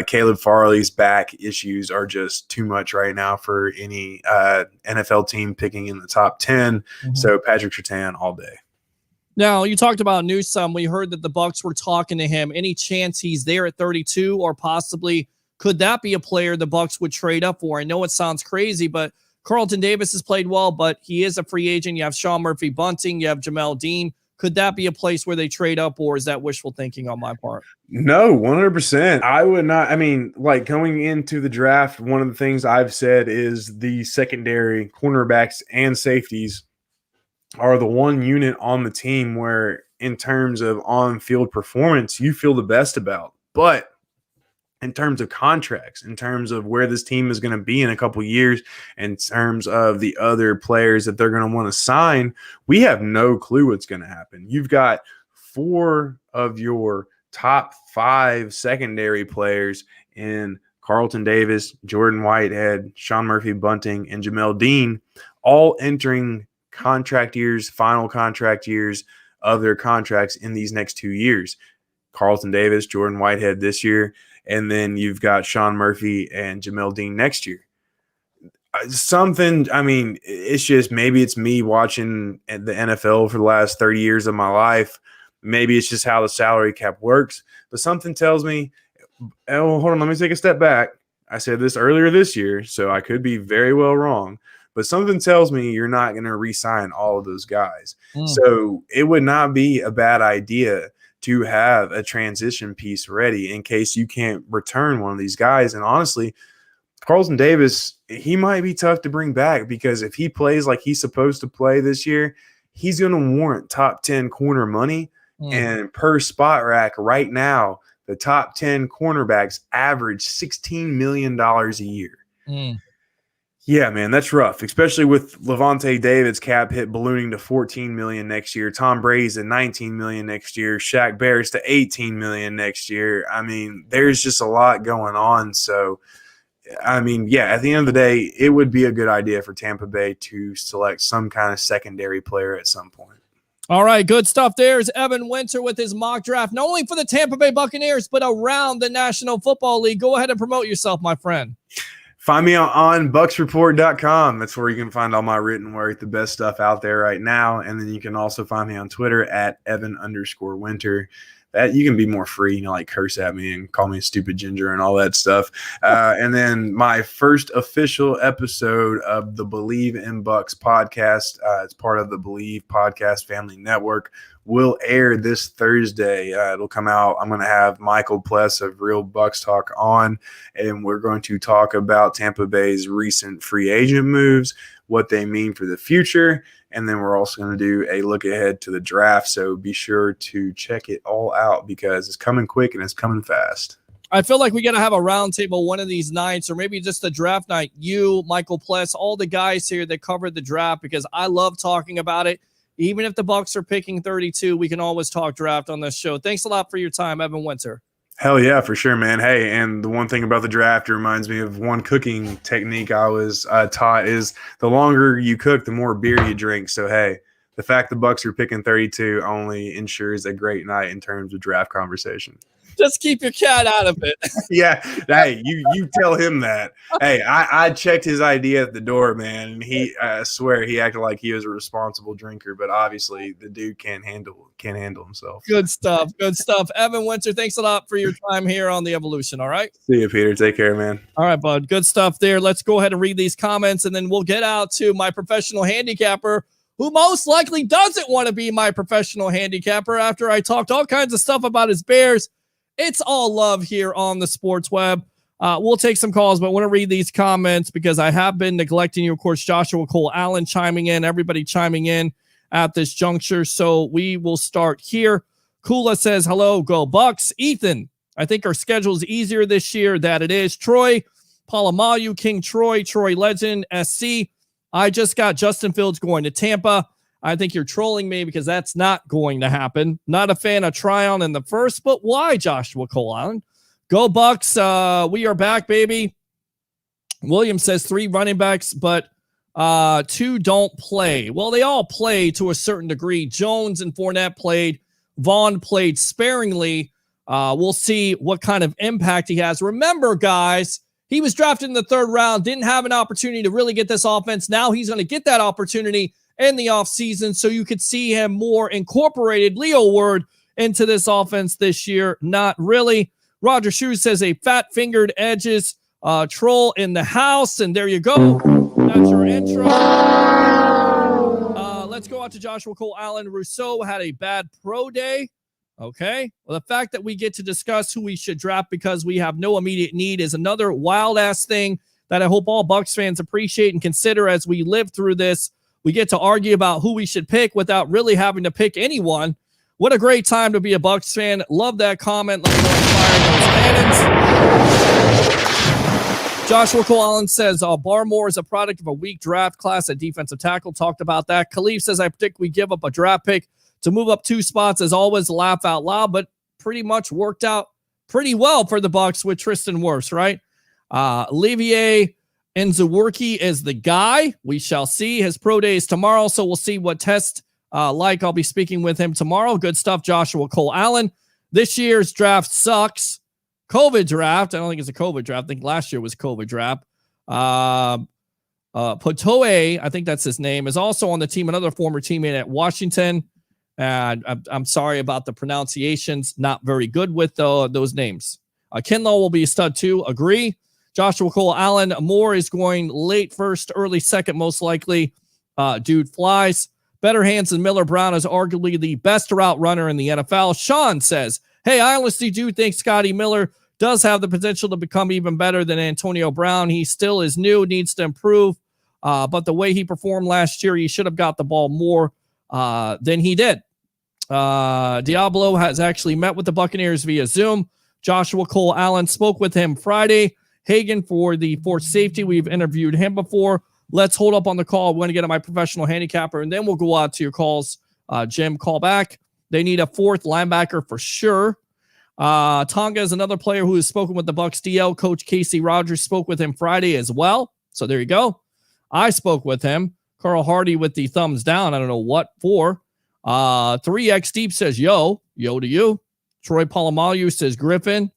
Caleb Farley's back issues are just too much right now for any NFL team picking in the top 10. So Patrick Surtain all day. Now, you talked about Newsome. We heard that the Bucs were talking to him. Any chance he's there at 32, or possibly could that be a player the Bucs would trade up for? I know it sounds crazy, but Carlton Davis has played well, but he is a free agent. You have Sean Murphy-Bunting. You have Jamel Dean. Could that be a place where they trade up, or is that wishful thinking on my part? No, 100%. I would not. I mean, like going into the draft, one of the things I've said is the secondary cornerbacks and safeties are the one unit on the team where in terms of on-field performance, you feel the best about. But in terms of contracts, in terms of where this team is going to be in a couple of years, in terms of the other players that they're going to want to sign, we have no clue what's going to happen. You've got 4 of your top 5 secondary players in Carlton Davis, Jordan Whitehead, Sean Murphy-Bunting, and Jamel Dean, all entering contract years, final contract years of their contracts in these next 2 years. Carlton Davis, Jordan Whitehead this year, and then you've got Sean Murphy and Jamel Dean next year. I mean, it's just maybe it's me watching the NFL for the last 30 years of my life. Maybe it's just how the salary cap works. But something tells me, hold on, let me take a step back. I said this earlier this year, so I could be very well wrong. But something tells me you're not going to re-sign all of those guys. So it would not be a bad idea to have a transition piece ready in case you can't return one of these guys. And honestly, Carlton Davis, he might be tough to bring back because if he plays like he's supposed to play this year, he's going to warrant top 10 corner money. And per spot rack right now, the top 10 cornerbacks average $16 million a year. Yeah, man, that's rough, especially with Levante David's cap hit ballooning to $14 million next year. Tom Brady's at $19 million next year. Shaq Barrett's to $18 million next year. I mean, there's just a lot going on. So, I mean, yeah, at the end of the day, it would be a good idea for Tampa Bay to select some kind of secondary player at some point. All right, good stuff. There's Evan Winter with his mock draft, not only for the Tampa Bay Buccaneers, but around the National Football League. Go ahead and promote yourself, my friend. Find me on bucsreport.com. That's where you can find all my written work, the best stuff out there right now. And then you can also find me on Twitter at Evan_Winter. That you can be more free, like curse at me and call me a stupid ginger and all that stuff. And then my first official episode of the Believe in Bucs podcast, it's part of the Believe Podcast Family Network, will air this Thursday. It'll come out. I'm going to have Michael Pless of Real Bucs Talk on, and we're going to talk about Tampa Bay's recent free agent moves, what they mean for the future. And then we're also going to do a look ahead to the draft. So be sure to check it all out because it's coming quick and it's coming fast. I feel like we got to have a roundtable one of these nights, or maybe just a draft night. You, Michael Pless, all the guys here that covered the draft, because I love talking about it. Even if the Bucs are picking 32, we can always talk draft on this show. Thanks a lot for your time, Evan Winter. Hell yeah, for sure, man. Hey, and the one thing about the draft, it reminds me of one cooking technique I was taught is the longer you cook, the more beer you drink. So, hey, the fact the Bucs are picking 32 only ensures a great night in terms of draft conversation. Just keep your cat out of it. Yeah. Hey, you tell him that. Hey, I checked his ID at the door, man, and I swear he acted like he was a responsible drinker, but obviously the dude can't handle himself. Good stuff. Good stuff. Evan Winter, thanks a lot for your time here on The Evolution. All right. See you, Peter. Take care, man. All right, bud. Good stuff there. Let's go ahead and read these comments, and then we'll get out to my professional handicapper, who most likely doesn't want to be my professional handicapper after I talked all kinds of stuff about his Bears. It's all love here on the Sports Web. We'll take some calls, but I want to read these comments because I have been neglecting you. Of course, Joshua Cole Allen chiming in, everybody chiming in at this juncture. So we will start here. Kula says, hello, go Bucks. Ethan, I think our schedule is easier this year. That it is. Troy, Palamalu, King Troy Legend, SC. I just got Justin Fields going to Tampa. I think you're trolling me because that's not going to happen. Not a fan of Tryon in the first, but why, Joshua Cole Allen? Go Bucks. We are back, baby. Williams says 3 running backs, but 2 don't play. Well, they all play to a certain degree. Jones and Fournette played. Vaughn played sparingly. We'll see what kind of impact he has. Remember, guys, he was drafted in the 3rd round, didn't have an opportunity to really get this offense. Now he's going to get that opportunity in the offseason, so you could see him more incorporated, Leo Word, into this offense this year. Not really. Roger Shoes says a fat-fingered edges troll in the house, and there you go. That's your intro. Let's go out to Joshua Cole Allen. Rousseau had a bad pro day. Okay. Well, the fact that we get to discuss who we should draft because we have no immediate need is another wild-ass thing that I hope all Bucs fans appreciate and consider as we live through this. We get to argue about who we should pick without really having to pick anyone. What a great time to be a Bucs fan. Love that comment. Let's go and fire those cannons. Joshua Cole Allen says, Barmore is a product of a weak draft class at defensive tackle. Talked about that. Khalif says, I predict we give up a draft pick to move up 2 spots. As always, laugh out loud, but pretty much worked out pretty well for the Bucs with Tristan Wirfs, right? Olivier Nzeworki is the guy. We shall see. His pro day is tomorrow, so we'll see what test like. I'll be speaking with him tomorrow. Good stuff, Joshua Cole Allen. This year's draft sucks. COVID draft. I don't think it's a COVID draft. I think last year was COVID draft. Potoe, I think that's his name, is also on the team. Another former teammate at Washington. And I'm sorry about the pronunciations. Not very good with those names. Kinlaw will be a stud too. Agree. Joshua Cole Allen. Moore is going late first, early second, most likely. Dude flies. Better hands than Miller. Brown is arguably the best route runner in the NFL. Sean says, hey, I honestly do think Scotty Miller does have the potential to become even better than Antonio Brown. He still is new, needs to improve. But the way he performed last year, he should have got the ball more than he did. Diablo has actually met with the Buccaneers via Zoom. Joshua Cole Allen spoke with him Friday. Hagan for the fourth safety. We've interviewed him before. Let's hold up on the call. We're going to get to my professional handicapper, and then we'll go out to your calls. Jim, call back. They need a 4th linebacker for sure. Tonga is another player who has spoken with the Bucs DL. Coach Casey Rogers spoke with him Friday as well. So there you go. I spoke with him. Carl Hardy with the thumbs down. I don't know what for. 3X Deep says, yo to you. Troy Polamalu says Griffin.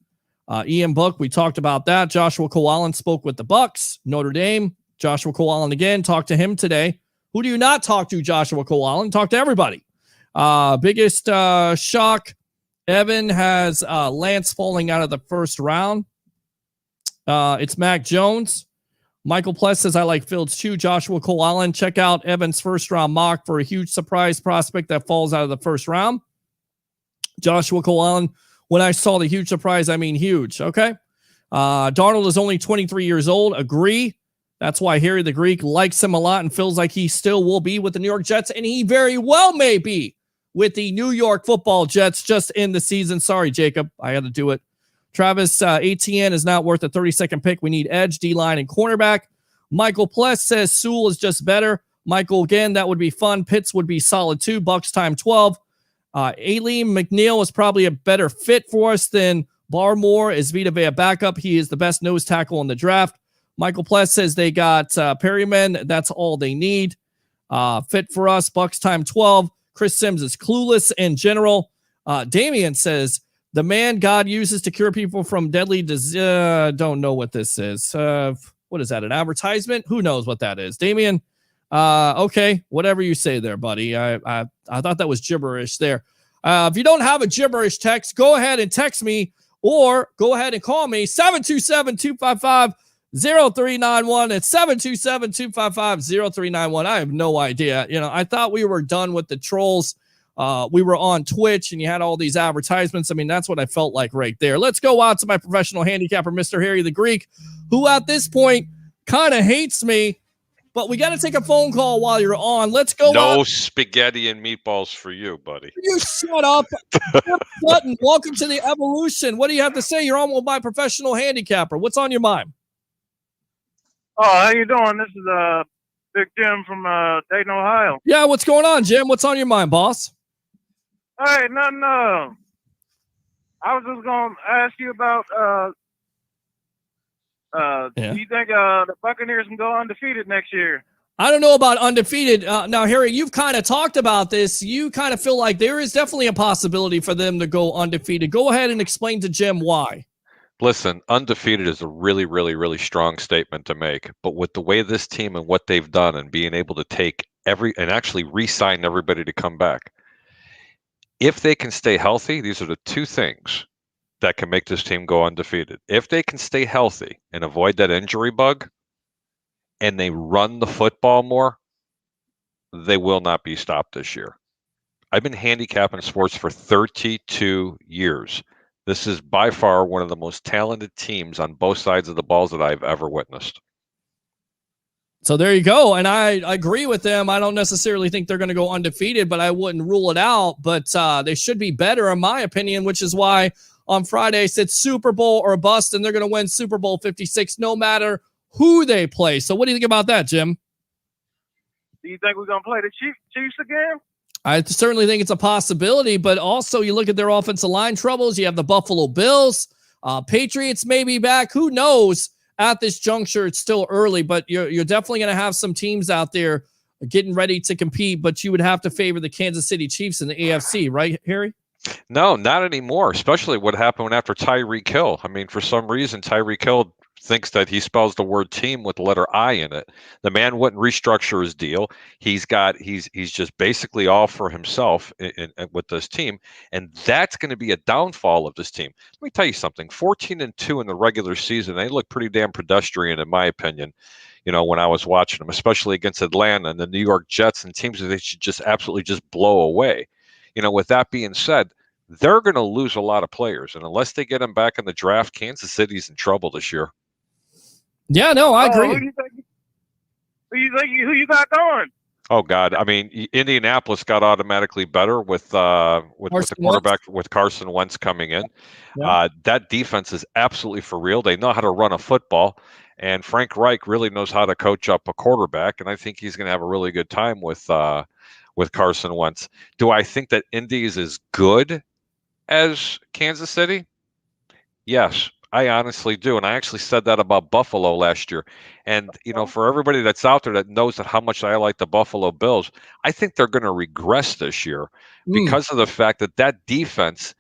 Ian Book, we talked about that. Joshua Kowalin spoke with the Bucs. Notre Dame. Joshua Kowalin again. Talked to him today. Who do you not talk to, Joshua Kowalin? Talk to everybody. Biggest shock. Evan has Lance falling out of the first round. It's Mac Jones. Michael Pless says, I like Fields too. Joshua Kowalin, check out Evan's first round mock for a huge surprise prospect that falls out of the first round. Joshua Kowalin, when I saw the huge surprise, I mean huge. Okay. Darnold is only 23 years old. Agree. That's why Harry the Greek likes him a lot and feels like he still will be with the New York Jets, and he very well may be with the New York Football Jets just in the season. Sorry, Jacob. I had to do it. Travis, ATN is not worth a 32nd pick. We need edge, D-line, and cornerback. Michael Pless says Sewell is just better. Michael, again, that would be fun. Pitts would be solid too. Bucks time 12. Aileen McNeil is probably a better fit for us than Barmore. Is Vita Vea backup? He is the best nose tackle in the draft. Michael Pless says they got Perryman. That's all they need. Fit for us. Bucks time 12. Chris Sims is clueless in general. Damian says, the man God uses to cure people from deadly disease. Don't know what this is. What is that, an advertisement? Who knows what that is? Damian, okay, whatever you say there, buddy. I thought that was gibberish there. If you don't have a gibberish text, go ahead and text me or go ahead and call me, 727-255-0391. It's 727-255-0391. I have no idea. I thought we were done with the trolls. We were on Twitch and you had all these advertisements. I mean, that's what I felt like right there. Let's go out to my professional handicapper, Mr. Harry the Greek, who at this point kind of hates me, but we got to take a phone call while you're on. Let's go. No spaghetti and meatballs for you, buddy. You shut up. Button. Welcome to the Evolution. What do you have to say? You're on with my professional handicapper. What's on your mind? Oh, how you doing? This is Big Jim from Dayton, Ohio. Yeah, what's going on, Jim? What's on your mind, boss? Hey, nothing. I was just gonna ask you about do you think the Buccaneers can go undefeated next year? I don't know about undefeated. Now, Harry, you've kind of talked about this. You kind of feel like there is definitely a possibility for them to go undefeated. Go ahead and explain to Jim why. Listen, undefeated is a really, really, really strong statement to make. But with the way this team and what they've done and being able to take and actually re-sign everybody to come back, if they can stay healthy, these are the two things that can make this team go undefeated. If they can stay healthy and avoid that injury bug and they run the football more, they will not be stopped this year. I've been handicapping sports for 32 years. This is by far one of the most talented teams on both sides of the balls that I've ever witnessed. So there you go. And I agree with them. I don't necessarily think they're going to go undefeated, but I wouldn't rule it out. But they should be better, in my opinion, which is why on Friday I said Super Bowl or bust, and they're going to win Super Bowl 56 no matter who they play. So what do you think about that, Jim? Do you think we're going to play the Chiefs again? I certainly think it's a possibility, but also you look at their offensive line troubles. You have the Buffalo Bills, Patriots may be back. Who knows? At this juncture, it's still early, but you're definitely going to have some teams out there getting ready to compete, but you would have to favor the Kansas City Chiefs in the AFC, right, Harry? No, not anymore, especially what happened after Tyreek Hill. I mean, for some reason, Tyreek Hill thinks that he spells the word team with the letter I in it. The man wouldn't restructure his deal. He's just basically all for himself with this team, and that's going to be a downfall of this team. Let me tell you something. 14-2 in the regular season, they look pretty damn pedestrian in my opinion. When I was watching them, especially against Atlanta and the New York Jets and teams that they should just absolutely just blow away. With that being said, they're going to lose a lot of players, and unless they get them back in the draft, Kansas City's in trouble this year. Yeah, no, I agree. Who you got going? Oh God, I mean, Indianapolis got automatically better with the quarterback with Carson Wentz coming in. Yeah. That defense is absolutely for real. They know how to run a football, and Frank Reich really knows how to coach up a quarterback. And I think he's going to have a really good time with Carson Wentz. Do I think that Indy is as good as Kansas City? Yes. I honestly do. And I actually said that about Buffalo last year. And, for everybody that's out there that knows that how much I like the Buffalo Bills, I think they're going to regress this year Mm. because of the fact that defense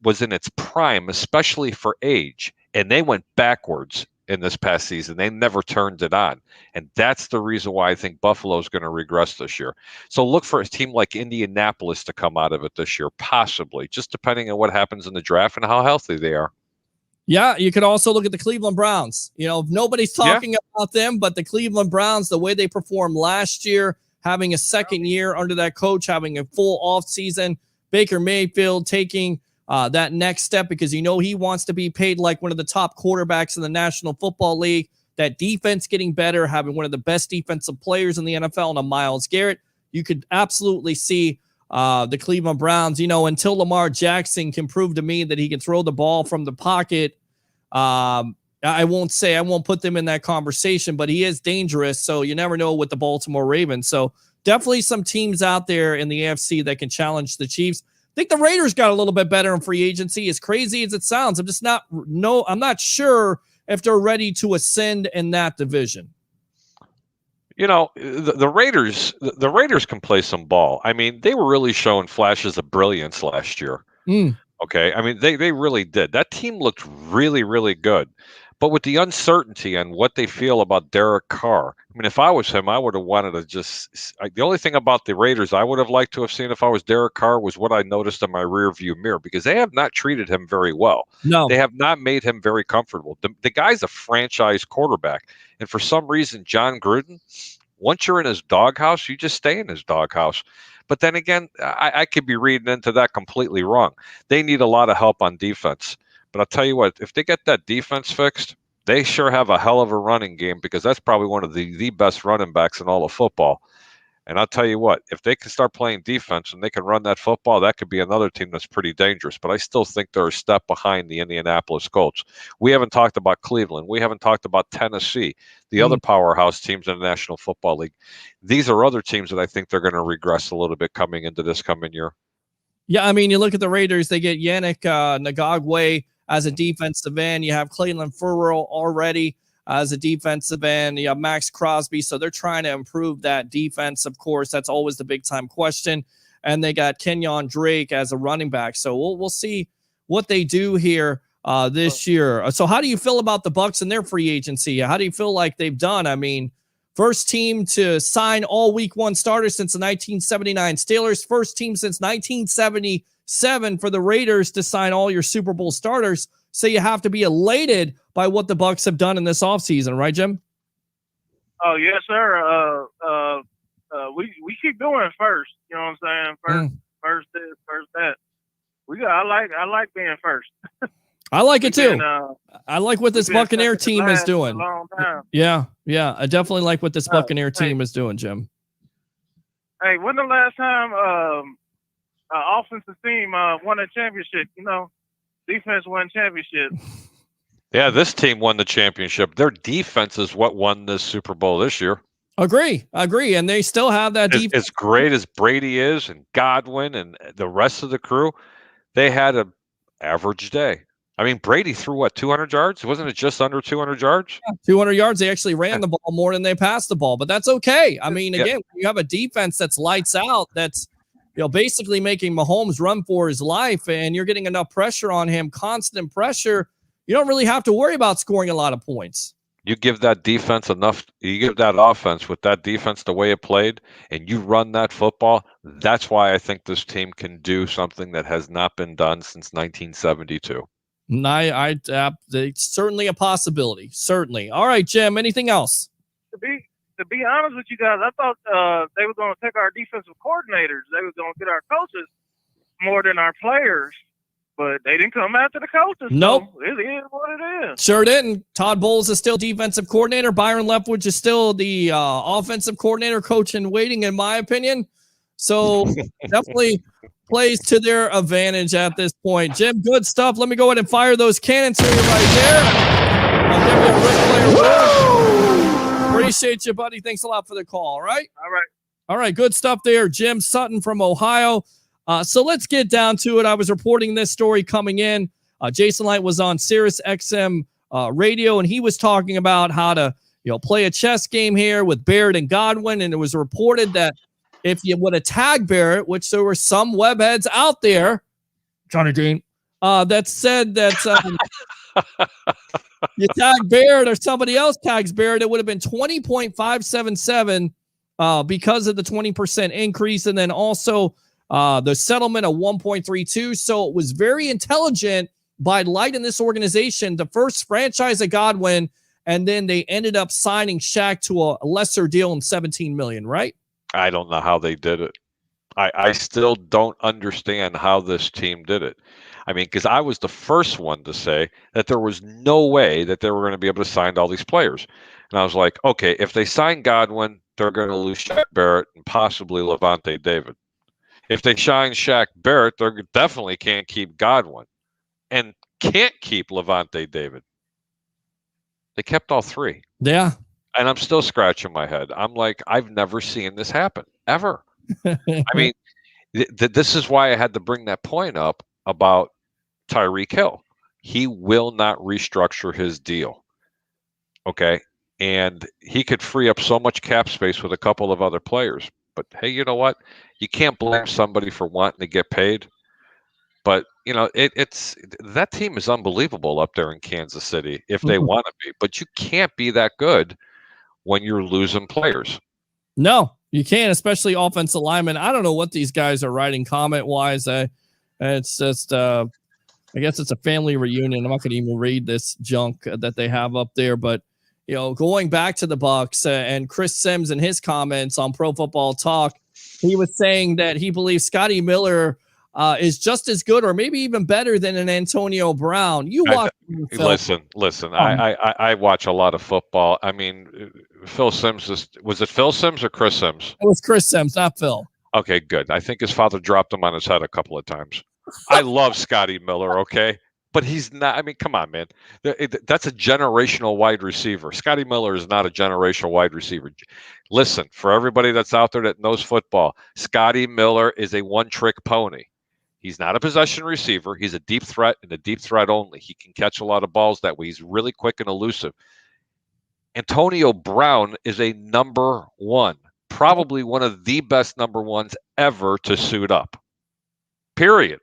was in its prime, especially for age. And they went backwards in this past season. They never turned it on. And that's the reason why I think Buffalo is going to regress this year. So look for a team like Indianapolis to come out of it this year, possibly, just depending on what happens in the draft and how healthy they are. Yeah, you could also look at the Cleveland Browns. Nobody's talking about them, but the Cleveland Browns, the way they performed last year, having a second year under that coach, having a full offseason, Baker Mayfield taking that next step because he wants to be paid like one of the top quarterbacks in the National Football League. That defense getting better, having one of the best defensive players in the NFL in Myles Garrett. You could absolutely see the Cleveland Browns, until Lamar Jackson can prove to me that he can throw the ball from the pocket. I won't put them in that conversation, but he is dangerous. So you never know with the Baltimore Ravens. So definitely some teams out there in the AFC that can challenge the Chiefs. I think the Raiders got a little bit better in free agency. As crazy as it sounds, I'm not sure if they're ready to ascend in that division. The Raiders can play some ball. I mean, they were really showing flashes of brilliance last year. Okay. I mean, they really did. That team looked really, really good. But with the uncertainty on what they feel about Derek Carr, I mean, if I was him, I would have wanted to the only thing about the Raiders I would have liked to have seen if I was Derek Carr was what I noticed in my rear view mirror, because they have not treated him very well. No. They have not made him very comfortable. The guy's a franchise quarterback. And for some reason, John Gruden, once you're in his doghouse, you just stay in his doghouse. But then again, I could be reading into that completely wrong. They need a lot of help on defense. But I'll tell you what, if they get that defense fixed, they sure have a hell of a running game, because that's probably one of the best running backs in all of football. And I'll tell you what, if they can start playing defense and they can run that football, that could be another team that's pretty dangerous. But I still think they're a step behind the Indianapolis Colts. We haven't talked about Cleveland. We haven't talked about Tennessee, the other powerhouse teams in the National Football League. These are other teams that I think they're going to regress a little bit coming into this coming year. Yeah, I mean, you look at the Raiders, they get Yannick Ngakwe as a defensive end. You have Clayton Furrow already as a defensive end. You have Max Crosby. So they're trying to improve that defense. Of course, that's always the big time question. And they got Kenyon Drake as a running back. So we'll see what they do here this year. So how do you feel about the Bucs and their free agency? How do you feel like they've done? I mean, first team to sign all week one starters since the 1979 Steelers. First team since 1977 for the Raiders to sign all your Super Bowl starters. So you have to be elated by what the Bucs have done in this offseason, right, Jim? Oh, yes, sir. We keep doing first. You know what I'm saying? First this, first that. I like being first. I like it too. I like what this Buccaneer team is doing. Yeah. I definitely like what this Buccaneer team is doing, Jim. Hey, when the last time offensive team won a championship? Defense won championship. Yeah, this team won the championship. Their defense is what won this Super Bowl this year. Agree. And they still have that defense. As great as Brady is and Godwin and the rest of the crew, they had an average day. I mean, Brady threw 200 yards? Wasn't it just under 200 yards? Yeah, 200 yards. They actually ran the ball more than they passed the ball, but that's okay. I mean, again, when you have a defense that's lights out, that's basically making Mahomes run for his life, and you're getting enough pressure on him, constant pressure, you don't really have to worry about scoring a lot of points. You give that defense enough, you give that offense with that defense the way it played, and you run that football, that's why I think this team can do something that has not been done since 1972. It's certainly a possibility. Certainly. All right, Jim, anything else? To be honest with you guys, I thought they were going to take our defensive coordinators. They were going to get our coaches more than our players, but they didn't come after the coaches. Nope. So it is what it is. Sure didn't. Todd Bowles is still defensive coordinator. Byron Leftwich is still the offensive coordinator, coach in waiting, in my opinion. So definitely plays to their advantage at this point. Jim, good stuff. Let me go ahead and fire those cannons for you right there. I'll give you a Ric Flair. Appreciate you, buddy. Thanks a lot for the call. All right. All right. Good stuff there. Jim Sutton from Ohio. So let's get down to it. I was reporting this story coming in. Jason Light was on Sirius XM radio, and he was talking about how to play a chess game here with Barrett and Godwin, and it was reported that if you would have tagged Barrett, which there were some webheads out there, Johnny Dean, that said that you tag Barrett or somebody else tags Barrett, it would have been 20.577 because of the 20% increase, and then also the settlement of 1.32. So it was very intelligent by Light in this organization, the first franchise of Godwin, and then they ended up signing Shaq to a lesser deal in $17 million, right? I don't know how they did it. I still don't understand how this team did it. I mean, because I was the first one to say that there was no way that they were going to be able to sign all these players. And I was like, okay, if they sign Godwin, they're going to lose Shaq Barrett and possibly Levante David. If they sign Shaq Barrett, they definitely can't keep Godwin and can't keep Levante David. They kept all three. Yeah. And I'm still scratching my head. I'm like, I've never seen this happen, ever. I mean, this is why I had to bring that point up about Tyreek Hill. He will not restructure his deal. Okay. And he could free up so much cap space with a couple of other players. But hey, you know what? You can't blame somebody for wanting to get paid. But, it's that team is unbelievable up there in Kansas City if they want to be. But you can't be that good when you're losing players. No, you can't, especially offensive linemen. I don't know what these guys are writing comment-wise. It's just, I guess it's a family reunion. I'm not going to even read this junk that they have up there. But, going back to the Bucs and Chris Sims and his comments on Pro Football Talk, he was saying that he believes Scotty Miller is just as good or maybe even better than an Antonio Brown. You watch. Listen. I watch a lot of football. I mean, Phil Sims was it Phil Sims or Chris Sims? It was Chris Sims, not Phil. Okay, good. I think his father dropped him on his head a couple of times. I love Scotty Miller, okay? But he's not. I mean, come on, man. That's a generational wide receiver. Scotty Miller is not a generational wide receiver. Listen, for everybody that's out there that knows football, Scotty Miller is a one-trick pony. He's not a possession receiver. He's a deep threat and a deep threat only. He can catch a lot of balls that way. He's really quick and elusive. Antonio Brown is a number one, probably one of the best number ones ever to suit up. Period.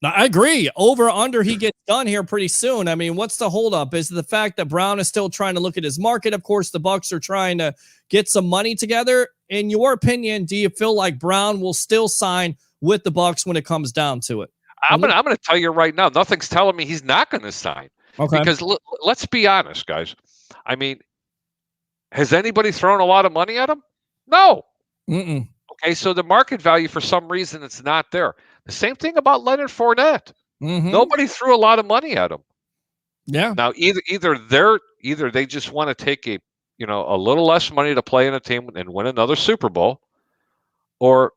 I agree. Over under, he gets done here pretty soon. I mean, what's the holdup? Is it the fact that Brown is still trying to look at his market? Of course, the Bucs are trying to get some money together. In your opinion, do you feel like Brown will still sign with the Bucs when it comes down to it? I'm gonna tell you right now, nothing's telling me he's not going to sign. Okay. Because let's be honest, guys. I mean, has anybody thrown a lot of money at him? No. Mm-mm. Okay, so the market value for some reason it's not there. The same thing about Leonard Fournette. Mm-hmm. Nobody threw a lot of money at him. Yeah. Now either they just want to take a little less money to play in a team and win another Super Bowl, or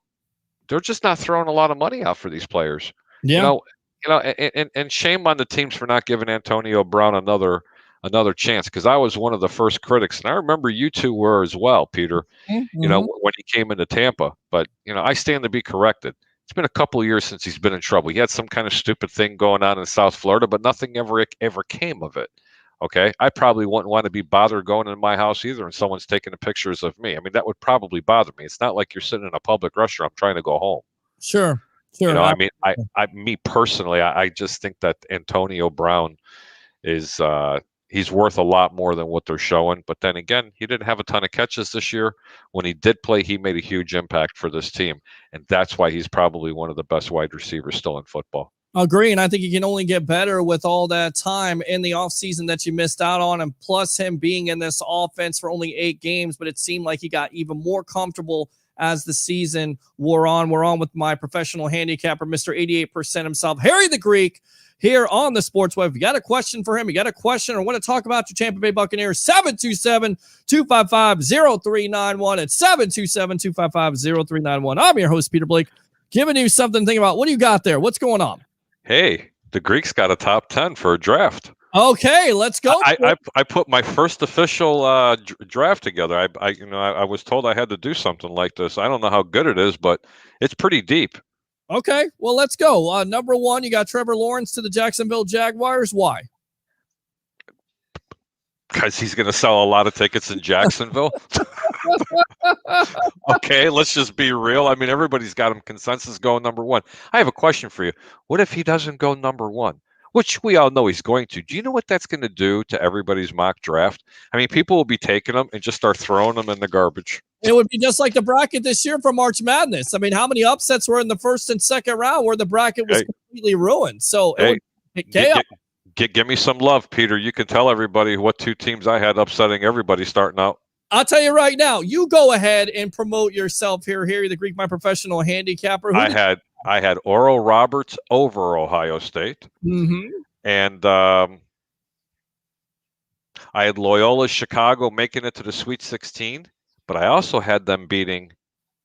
they're just not throwing a lot of money out for these players. Yeah. And shame on the teams for not giving Antonio Brown another chance, because I was one of the first critics, and I remember you two were as well, Peter. Mm-hmm. When he came into Tampa. But I stand to be corrected. It's been a couple of years since he's been in trouble. He had some kind of stupid thing going on in South Florida, but nothing ever came of it. Okay, I probably wouldn't want to be bothered going in my house either, and someone's taking the pictures of me. I mean, that would probably bother me. It's not like you're sitting in a public restaurant trying to go home. Sure. I mean, me personally, I just think that Antonio Brown is he's worth a lot more than what they're showing. But then again, he didn't have a ton of catches this year. When he did play, he made a huge impact for this team, and that's why he's probably one of the best wide receivers still in football. Agree, and I think he can only get better with all that time in the offseason that you missed out on, and plus him being in this offense for only 8 games, but it seemed like he got even more comfortable as the season wore on. We're on with my professional handicapper, Mr. 88% himself, Harry the Greek, here on the Sports Web. If you got a question for him, you got a question or want to talk about your Tampa Bay Buccaneers, 727-255-0391. It's 727-255-0391. I'm your host, Peter Blake, giving you something to think about. What do you got there? What's going on? Hey, the Greeks got a top 10 for a draft. Okay, let's go. I put my first official draft together. I was told I had to do something like this. I don't know how good it is, but it's pretty deep. Okay, well, let's go. Number one, you got Trevor Lawrence to the Jacksonville Jaguars. Why? Because he's going to sell a lot of tickets in Jacksonville. Okay, let's just be real. I mean, everybody's got him consensus going number one. I have a question for you. What if he doesn't go number one? Which we all know he's going to. Do you know what that's going to do to everybody's mock draft? I mean, people will be taking them and just start throwing them in the garbage. It would be just like the bracket this year for March Madness. I mean, how many upsets were in the first and second round where the bracket was completely ruined? So it would chaos. Give me some love, Peter. You can tell everybody what two teams I had upsetting everybody starting out. I'll tell you right now, you go ahead and promote yourself here, Harry the Greek, my professional handicapper. I had Oral Roberts over Ohio State. Mm-hmm. And I had Loyola Chicago making it to the Sweet 16, but I also had them beating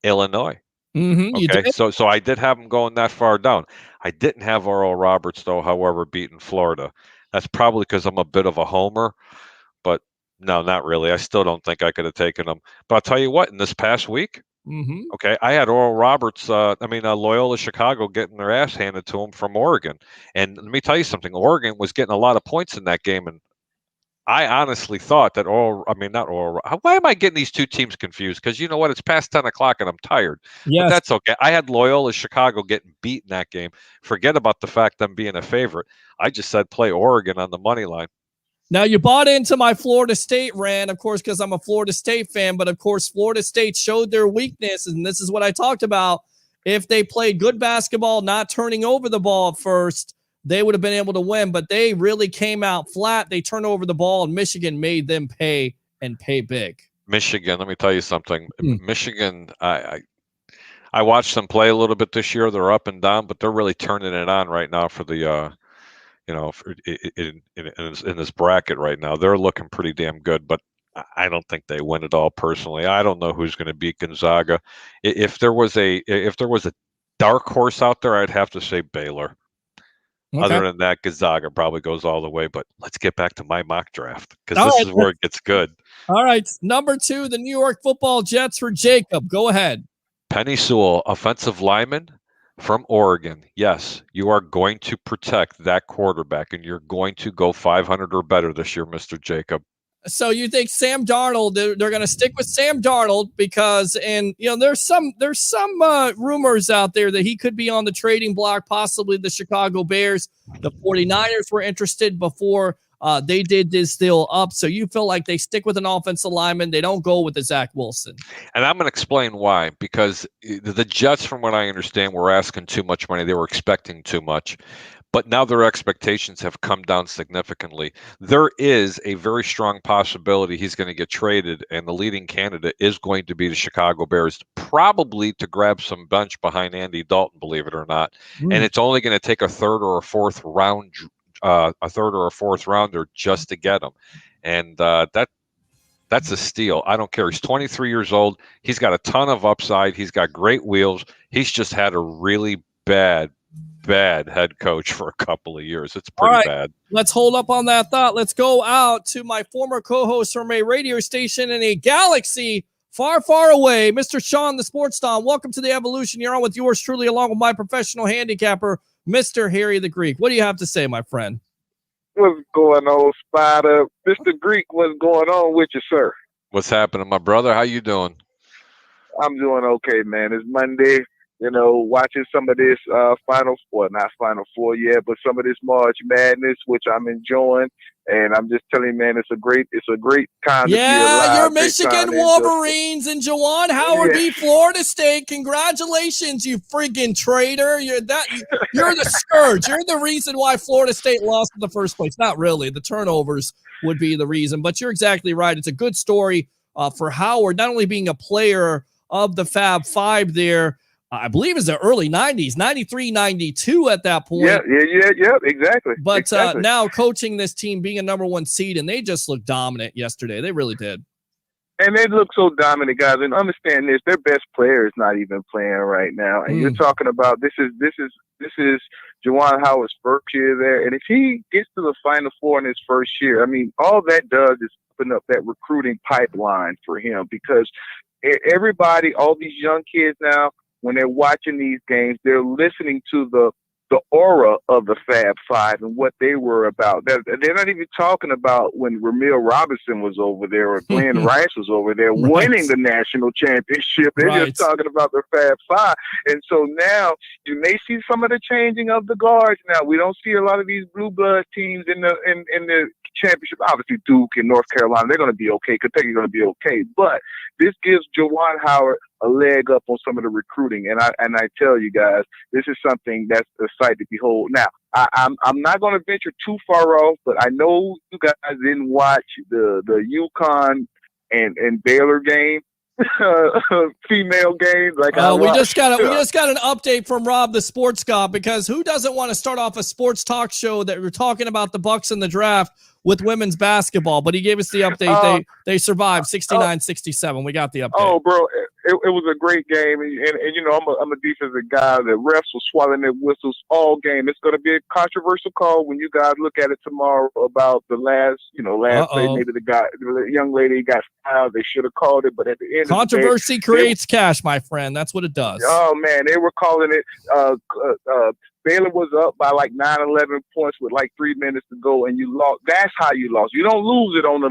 Illinois. Mm-hmm. Okay, so I did have them going that far down. I didn't have Oral Roberts, though, however, beating Florida. That's probably because I'm a bit of a homer, but no, not really. I still don't think I could have taken them. But I'll tell you what, in this past week, okay, I had Oral Roberts, Loyola Chicago getting their ass handed to them from Oregon. And let me tell you something, Oregon was getting a lot of points in that game, and I honestly thought that why am I getting these two teams confused? Because you know what? It's past 10 o'clock and I'm tired. Yes. But that's okay. I had Loyola Chicago getting beat in that game. Forget about the fact them being a favorite. I just said play Oregon on the money line. Now, you bought into my Florida State rant, of course, because I'm a Florida State fan. But, of course, Florida State showed their weakness, and this is what I talked about. If they played good basketball, not turning over the ball at first, they would have been able to win. But they really came out flat. They turned over the ball, and Michigan made them pay and pay big. Michigan, let me tell you something. Michigan, I watched them play a little bit this year. They're up and down, but they're really turning it on right now for the in this bracket right now. They're looking pretty damn good, but I don't think they win it all personally. I don't know who's going to beat Gonzaga. If there was a dark horse out there, I'd have to say Baylor. Okay. Other than that, Gonzaga probably goes all the way. But let's get back to my mock draft because this is where it gets good. All right, number 2, the New York Football Jets for Jacob. Go ahead. Penei Sewell, offensive lineman from Oregon. Yes, you are going to protect that quarterback, and you're going to go 500 or better this year, Mr. Jacob. So you think Sam Darnold? They're going to stick with Sam Darnold because, and there's some rumors out there that he could be on the trading block, possibly the Chicago Bears. The 49ers were interested before they did this deal up. So you feel like they stick with an offensive lineman. They don't go with the Zach Wilson. And I'm going to explain why. Because the Jets, from what I understand, were asking too much money. They were expecting too much. But now their expectations have come down significantly. There is a very strong possibility he's going to get traded, and the leading candidate is going to be the Chicago Bears, probably to grab some bench behind Andy Dalton, believe it or not. And it's only going to take a third or a fourth rounder just to get him. And that's a steal. I don't care. He's 23 years old. He's got a ton of upside. He's got great wheels. He's just had a really bad head coach for a couple of years. It's pretty bad. Let's hold up on that thought. Let's go out to my former co-host from a radio station in a galaxy far, far away, Mr. Sean, the Sports Don. Welcome to the Evolution. You're on with yours truly, along with my professional handicapper, Mr. Harry the Greek. What do you have to say, my friend? What's going on, Spider? Mr. Greek, what's going on with you, sir? What's happening, my brother? How you doing? I'm doing okay, man. It's Monday. Watching some of this not Final Four yet, but some of this March Madness, which I'm enjoying. And I'm just telling you, man, it's a great time to be alive. Your Michigan Wolverines and Juwan Howard beat Florida State. Congratulations, you friggin' traitor. You're the scourge. You're the reason why Florida State lost in the first place. Not really. The turnovers would be the reason. But you're exactly right. It's a good story for Howard, not only being a player of the Fab Five there, I believe it's the early 90s, 93, 92 at that point. Yeah, exactly. But now coaching this team, being a number 1 seed, and they just looked dominant yesterday. They really did. And they look so dominant, guys. And understand this: their best player is not even playing right now. And you're talking about this is Juwan Howard's first year there, and if he gets to the Final Four in his first year, I mean, all that does is open up that recruiting pipeline for him because everybody, all these young kids now, when they're watching these games, they're listening to the aura of the Fab Five and what they were about. They're not even talking about when Ramil Robinson was over there or Glenn Rice was over there winning the national championship. They're just talking about the Fab Five. And so now you may see some of the changing of the guards. Now we don't see a lot of these blue blood teams in the championship. Obviously Duke and North Carolina, they're going to be okay. Kentucky's going to be okay. But this gives Juwan Howard a leg up on some of the recruiting. And I tell you guys, this is something that's a sight to behold. Now, I'm not going to venture too far off, but I know you guys didn't watch the UConn and Baylor game. Female games like we just got an update from Rob the Sports God, because who doesn't want to start off a sports talk show that we're talking about the Bucs in the draft with women's basketball? But he gave us the update. They survived 69-67. We got the update. Oh, bro, it was a great game, and you know I'm a defensive guy. The refs were swallowing their whistles all game. It's going to be a controversial call when you guys look at it tomorrow about the last play. Maybe the young lady got fouled. They should have called it, but at the end, controversy creates cash, my friend. That's what it does. Oh man, they were calling it. Baylor was up by like 9-11 points with like 3 minutes to go, and you lost. That's how you lost. You don't lose it on the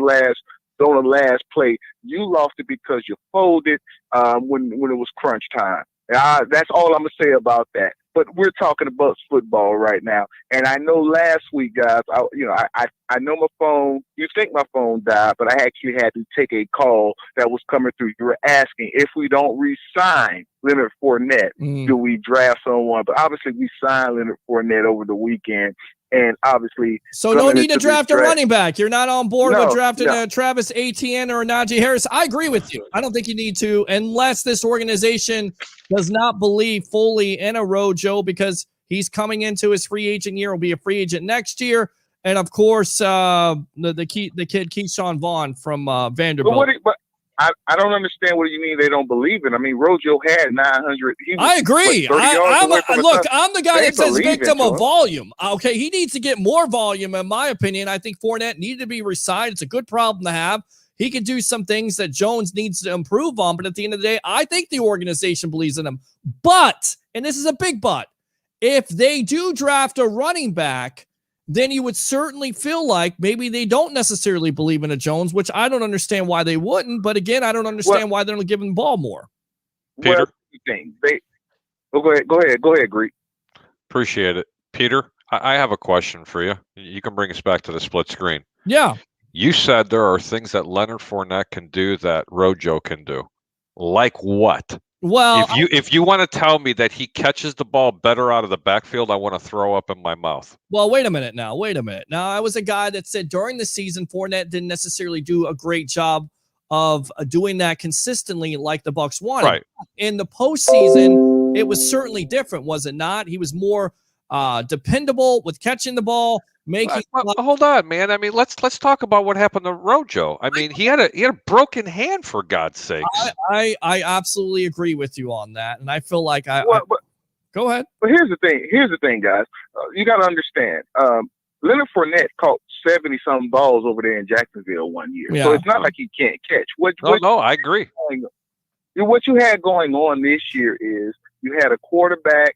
last play. You lost it because you folded when it was crunch time. That's all I'm gonna say about that. But we're talking about football right now, and I know last week, guys. I know my phone. You think my phone died, but I actually had to take a call that was coming through. You were asking if we don't re-sign Leonard Fournette, do we draft someone? But obviously, we signed Leonard Fournette over the weekend. And obviously, so no need to draft a running back. You're not on board with drafting Travis Etienne or Najee Harris. I agree with you. I don't think you need to, unless this organization does not believe fully in a Rojo, because he's coming into his free agent year. Will be a free agent next year, and of course, the kid Keyshawn Vaughn from Vanderbilt. But I don't understand what you mean they don't believe it. I mean, Rojo had 900. I agree. I'm the guy that says victim of volume. Okay, he needs to get more volume, in my opinion. I think Fournette needed to be re-signed. It's a good problem to have. He could do some things that Jones needs to improve on, but at the end of the day, I think the organization believes in him. But, and this is a big but, if they do draft a running back, then you would certainly feel like maybe they don't necessarily believe in a Jones, which I don't understand why they wouldn't. But again, I don't understand why they're giving the ball more. Peter, go ahead, Greek. Appreciate it, Peter. I have a question for you. You can bring us back to the split screen. Yeah. You said there are things that Leonard Fournette can do that Rojo can do. Like what? Well, if you want to tell me that he catches the ball better out of the backfield, I want to throw up in my mouth. Well, wait a minute now. Now, I was a guy that said during the season, Fournette didn't necessarily do a great job of doing that consistently like the Bucs wanted. Right. In the postseason, it was certainly different, was it not? He was more dependable with catching the ball. Hold on, man. I mean, let's talk about what happened to Rojo. I mean, he had a broken hand, for God's sakes. I absolutely agree with you on that, and I feel like go ahead. But here's the thing, guys. You got to understand. Leonard Fournette caught 70-something balls over there in Jacksonville one year, so it's not like he can't catch. No, I agree. What you had going on this year is you had a quarterback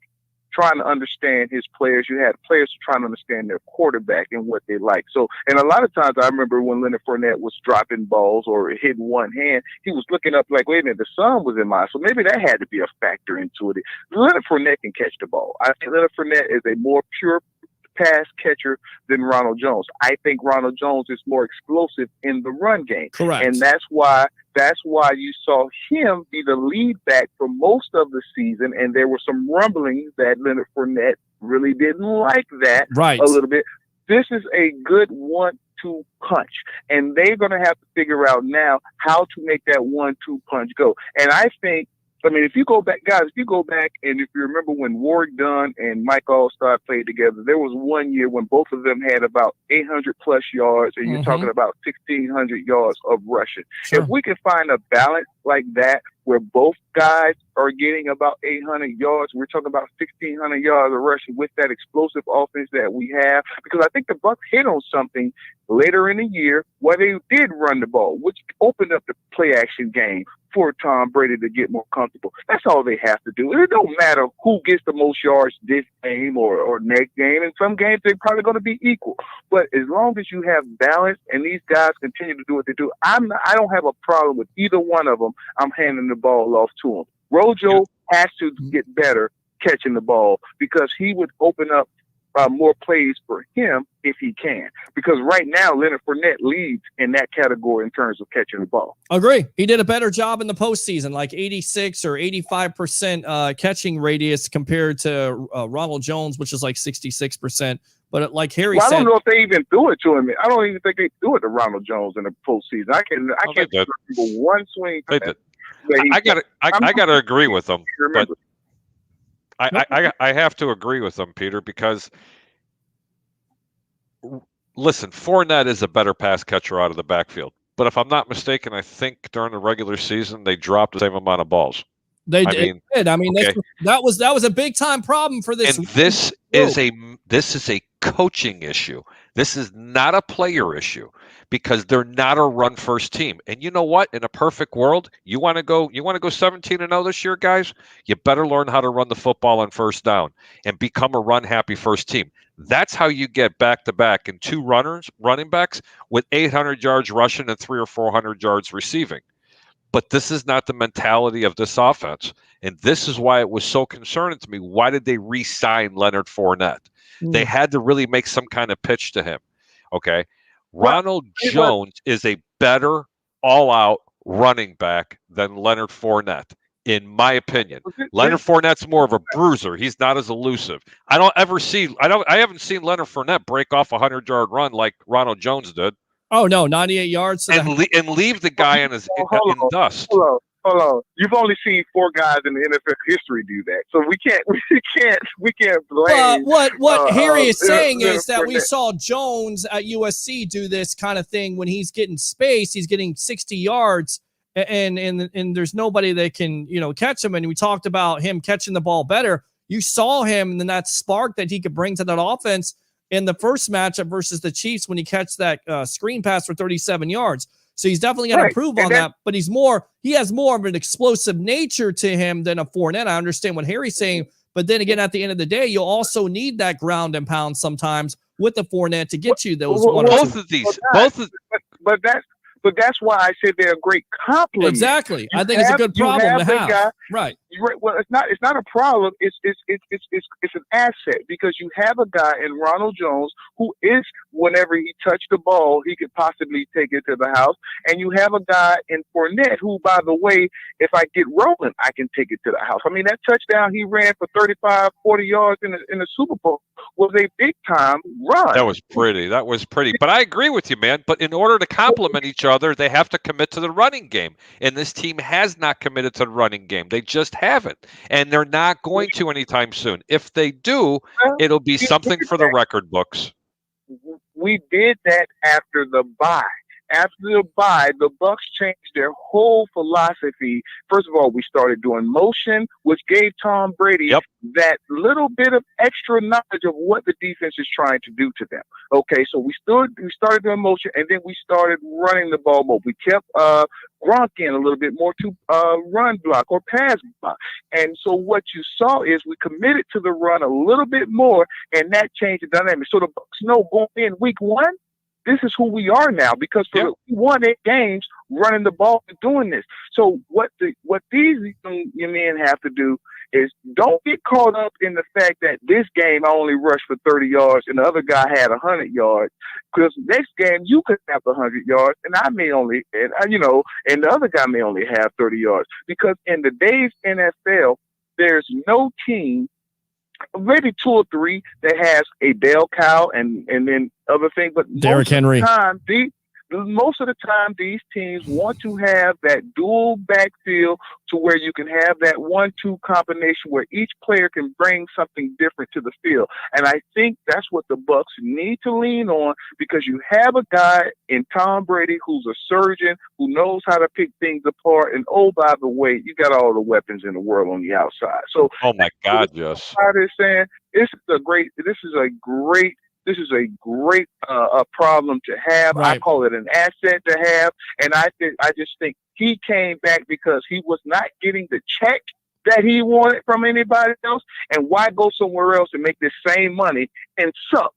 trying to understand his players. You had players trying to understand their quarterback and what they like. So, and a lot of times I remember when Leonard Fournette was dropping balls or hitting one hand, he was looking up like, wait a minute, the sun was in mine. So maybe that had to be a factor into it. Leonard Fournette can catch the ball. I think Leonard Fournette is a more pure pass catcher than Ronald Jones. I think Ronald Jones is more explosive in the run game. Correct. And that's why you saw him be the lead back for most of the season. And there were some rumblings that Leonard Fournette really didn't like that a little bit. This is a good 1-2 punch. And they're going to have to figure out now how to make that 1-2 punch go. And I mean, if you go back and if you remember when Warwick Dunn and Mike Allstott played together, there was one year when both of them had about 800 plus yards, and you're talking about 1,600 yards of rushing. Sure. If we can find a balance like that where both guys are getting about 800 yards, we're talking about 1,600 yards of rushing with that explosive offense that we have. Because I think the Bucs hit on something later in the year where they did run the ball, which opened up the play action game for Tom Brady to get more comfortable. That's all they have to do. It don't matter who gets the most yards this game or next game. In some games, they're probably going to be equal. But as long as you have balance and these guys continue to do what they do, I don't have a problem with either one of them. I'm handing the ball off to them. Rojo has to get better catching the ball because he would open up more plays for him if he can. Because right now, Leonard Fournette leads in that category in terms of catching the ball. Agree. He did a better job in the postseason, like 86 or 85% catching radius compared to Ronald Jones, which is like 66%. But like Harry said, I don't know if they even do it to him. I don't even think they do it to Ronald Jones in the postseason. I can't remember one swing. They did. I got to agree with them, but I have to agree with them, Peter, because listen, Fournette is a better pass catcher out of the backfield. But if I'm not mistaken, I think during the regular season they dropped the same amount of balls. They did. I mean, okay. that was a big time problem for this. And this is a coaching issue. This is not a player issue because they're not a run first team. And you know what? In a perfect world, you want to go 17-0 this year, guys. You better learn how to run the football on first down and become a run happy first team. That's how you get back to back and two running backs with 800 yards rushing and 300 or 400 yards receiving. But this is not the mentality of this offense. And this is why it was so concerning to me. Why did they re-sign Leonard Fournette? They had to really make some kind of pitch to him. Okay. Ronald Jones is a better all-out running back than Leonard Fournette, in my opinion. Leonard Fournette's more of a bruiser. He's not as elusive. I haven't seen Leonard Fournette break off a 100-yard run like Ronald Jones did. Oh no, 98 yards and leave the guy in dust. Hold on. You've only seen 4 guys in the NFL history do that, so we can't blame. What Harry is saying is that we saw Jones at USC do this kind of thing when he's getting space, he's getting 60 yards, and there's nobody that can catch him. And we talked about him catching the ball better. You saw him, and then that spark that he could bring to that offense in the first matchup versus the Chiefs when he catch that screen pass for 37 yards. So he's definitely going to improve on that, but he has more of an explosive nature to him than a Fournette. I understand what Harry's saying, but then again, at the end of the day, you'll also need that ground and pound sometimes with the Fournette to get you those one. But that's why I said they're a great compliment. Exactly. I think it's a good problem to have. Guy, right. Well, it's not a problem. It's an asset because you have a guy in Ronald Jones who is, whenever he touched the ball, he could possibly take it to the house. And you have a guy in Fournette who, by the way, if I get rolling, I can take it to the house. I mean, that touchdown he ran for 35, 40 yards in the Super Bowl was a big time run. That was pretty. But I agree with you, man. But in order to complement each other, they have to commit to the running game. And this team has not committed to the running game. They just haven't. And they're not going to anytime soon. If they do, it'll be something for the record books. We did that after the bye. After the bye, the Bucs changed their whole philosophy. First of all, we started doing motion, which gave Tom Brady that little bit of extra knowledge of what the defense is trying to do to them. Okay, so we started doing motion, and then we started running the ball more. We kept Gronk in a little bit more to run block or pass block. And so what you saw is we committed to the run a little bit more, and that changed the dynamic. So the Bucs know going in week 1, this is who we are now because we won 8 games running the ball and doing this. So what these young men have to do is don't get caught up in the fact that this game I only rushed for 30 yards and the other guy had 100 yards. Because next game you could have 100 yards and I may only, and the other guy may only have 30 yards. Because in today's NFL, there's no team, maybe 2 or 3, that has a Dale Cow and then other things, but Derrick Henry. Most of the time, these teams want to have that dual backfield to where you can have that 1-2 combination where each player can bring something different to the field. And I think that's what the Bucs need to lean on because you have a guy in Tom Brady who's a surgeon who knows how to pick things apart. And oh, by the way, you got all the weapons in the world on the outside. So, oh my God, yes. Saying this is a great This is a great problem to have. Right. I call it an asset to have. And I just think he came back because he was not getting the check that he wanted from anybody else. And why go somewhere else and make the same money and suck?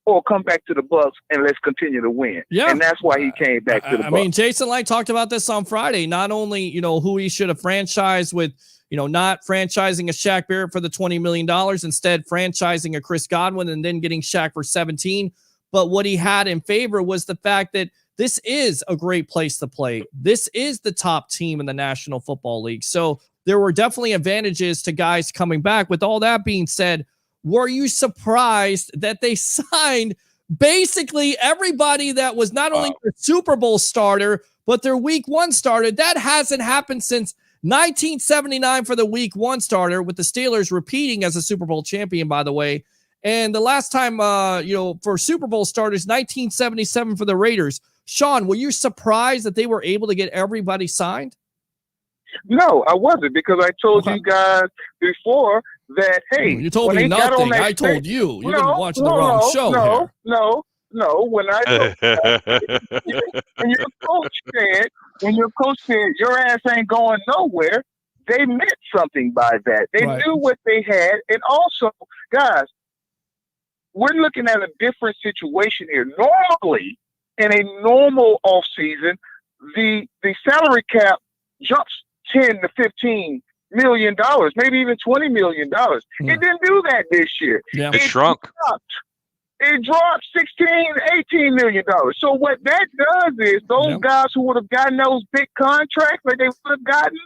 Or come back to the Bucs and let's continue to win. Yeah. And that's why he came back to the Bucs. I mean, Jason Light talked about this on Friday. Not only, who he should have franchised with, not franchising a Shaq Barrett for the $20 million, instead franchising a Chris Godwin and then getting Shaq for 17. But what he had in favor was the fact that this is a great place to play. This is the top team in the National Football League. So there were definitely advantages to guys coming back. With all that being said, were you surprised that they signed basically everybody that was not only their Super Bowl starter, but their week 1 starter? That hasn't happened since 1979 for the week 1 starter, with the Steelers repeating as a Super Bowl champion, by the way. And the last time, for Super Bowl starters, 1977 for the Raiders. Sean, were you surprised that they were able to get everybody signed? No, I wasn't, because I told you guys before that, hey, you told me nothing. I told you. You're watching the wrong show here. No. When when your coach said your ass ain't going nowhere, they meant something by that. They knew what they had. And also, guys, we're looking at a different situation here. Normally, in a normal offseason, the salary cap jumps $10 to $15 million, maybe even $20 million. It didn't do that this year. Yeah. It shrunk. It dropped $16, $18 million. So what that does is those guys who would have gotten those big contracts like they would have gotten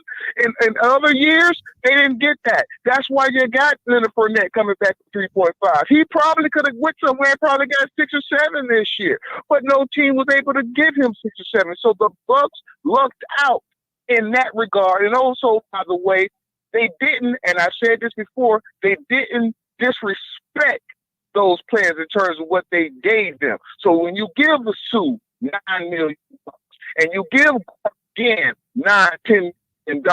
in other years, they didn't get that. That's why you got Leonard Fournette coming back to 3.5. He probably could have went somewhere and probably got 6 or 7 this year, but no team was able to give him 6 or 7. So the Bucs lucked out in that regard. And also, by the way, they didn't, and I've said this before, they didn't disrespect those players in terms of what they gave them. So when you give the Sioux $9 million and you give again $10 million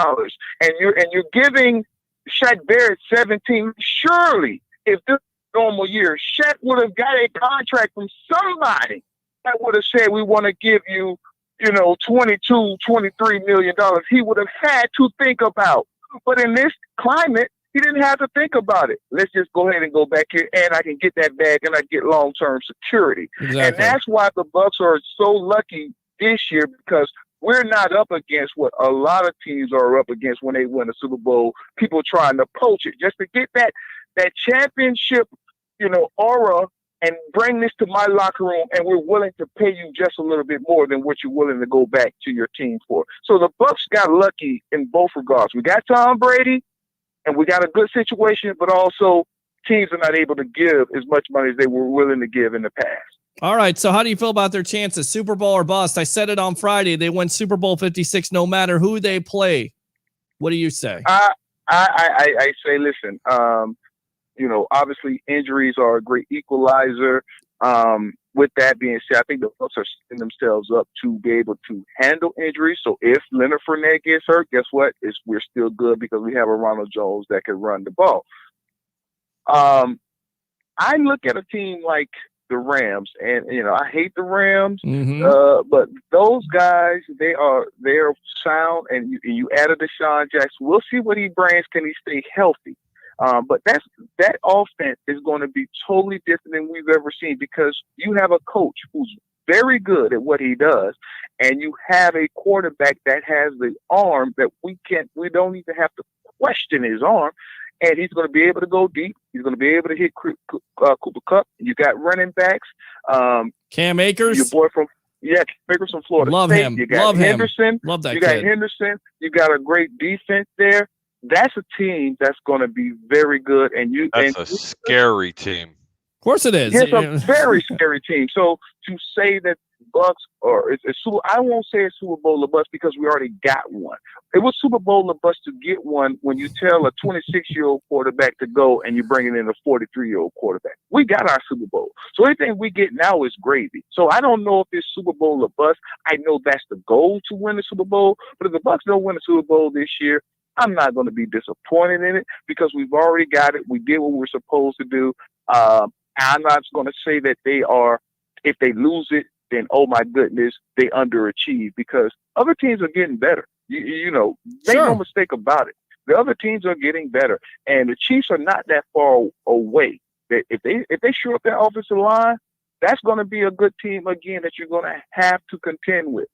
and you're giving Shaq Barrett 17, surely if this normal year, Shaq would have got a contract from somebody that would have said, we want to give you, $22, $23 million. He would have had to think about. But in this climate, he didn't have to think about it. Let's just go ahead and go back here, and I can get that bag, and I get long-term security. Exactly. And that's why the Bucs are so lucky this year, because we're not up against what a lot of teams are up against when they win a Super Bowl. People trying to poach it just to get that championship, aura, and bring this to my locker room, and we're willing to pay you just a little bit more than what you're willing to go back to your team for. So the Bucs got lucky in both regards. We got Tom Brady, and we got a good situation, but also teams are not able to give as much money as they were willing to give in the past. All right, so how do you feel about their chances? Super Bowl or bust? I said it on Friday. They win Super Bowl 56 no matter who they play. What do you say? I say, listen, obviously injuries are a great equalizer. With that being said, I think the Bucs are setting themselves up to be able to handle injuries. So if Leonard Fournette gets hurt, guess what? We're still good because we have a Ronald Jones that can run the ball. I look at a team like the Rams, and I hate the Rams, but those guys, they are sound, and you added Deshaun Jackson. We'll see what he brings. Can he stay healthy? But that offense is going to be totally different than we've ever seen, because you have a coach who's very good at what he does, and you have a quarterback that has the arm that we don't even have to question his arm, and he's going to be able to go deep. He's going to be able to hit Cooper Kupp. You got running backs. Cam Akers. Your boy from Akers from Florida Love State. him. You got Love Henderson. Him. Love that You got kid. Henderson. You got a great defense there. That's a team that's going to be very good. That's a scary team. Of course it is. It's a very scary team. So to say that Bucs I won't say it's Super Bowl or bust, because we already got one. It was Super Bowl or bust to get one when you tell a 26-year-old quarterback to go and you're bringing in a 43-year-old quarterback. We got our Super Bowl. So anything we get now is gravy. So I don't know if it's Super Bowl or bust. I know that's the goal, to win the Super Bowl. But if the Bucs don't win the Super Bowl this year, I'm not going to be disappointed in it, because we've already got it. We did what we were supposed to do. I'm not going to say that they are, if they lose it, then, oh my goodness, they underachieve, because other teams are getting better. You know, make no mistake about it. The other teams are getting better, and the Chiefs are not that far away. If they shore up their offensive line, that's going to be a good team again that you're going to have to contend with.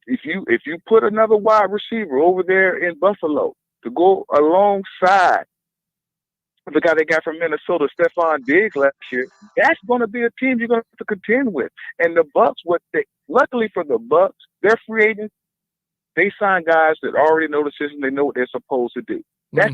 If you put another wide receiver over there in Buffalo to go alongside the guy they got from Minnesota, Stephon Diggs last year, that's going to be a team you're going to have to contend with. And the Bucs, luckily for the Bucs, they're free agents. They sign guys that already know the system. They know what they're supposed to do. That's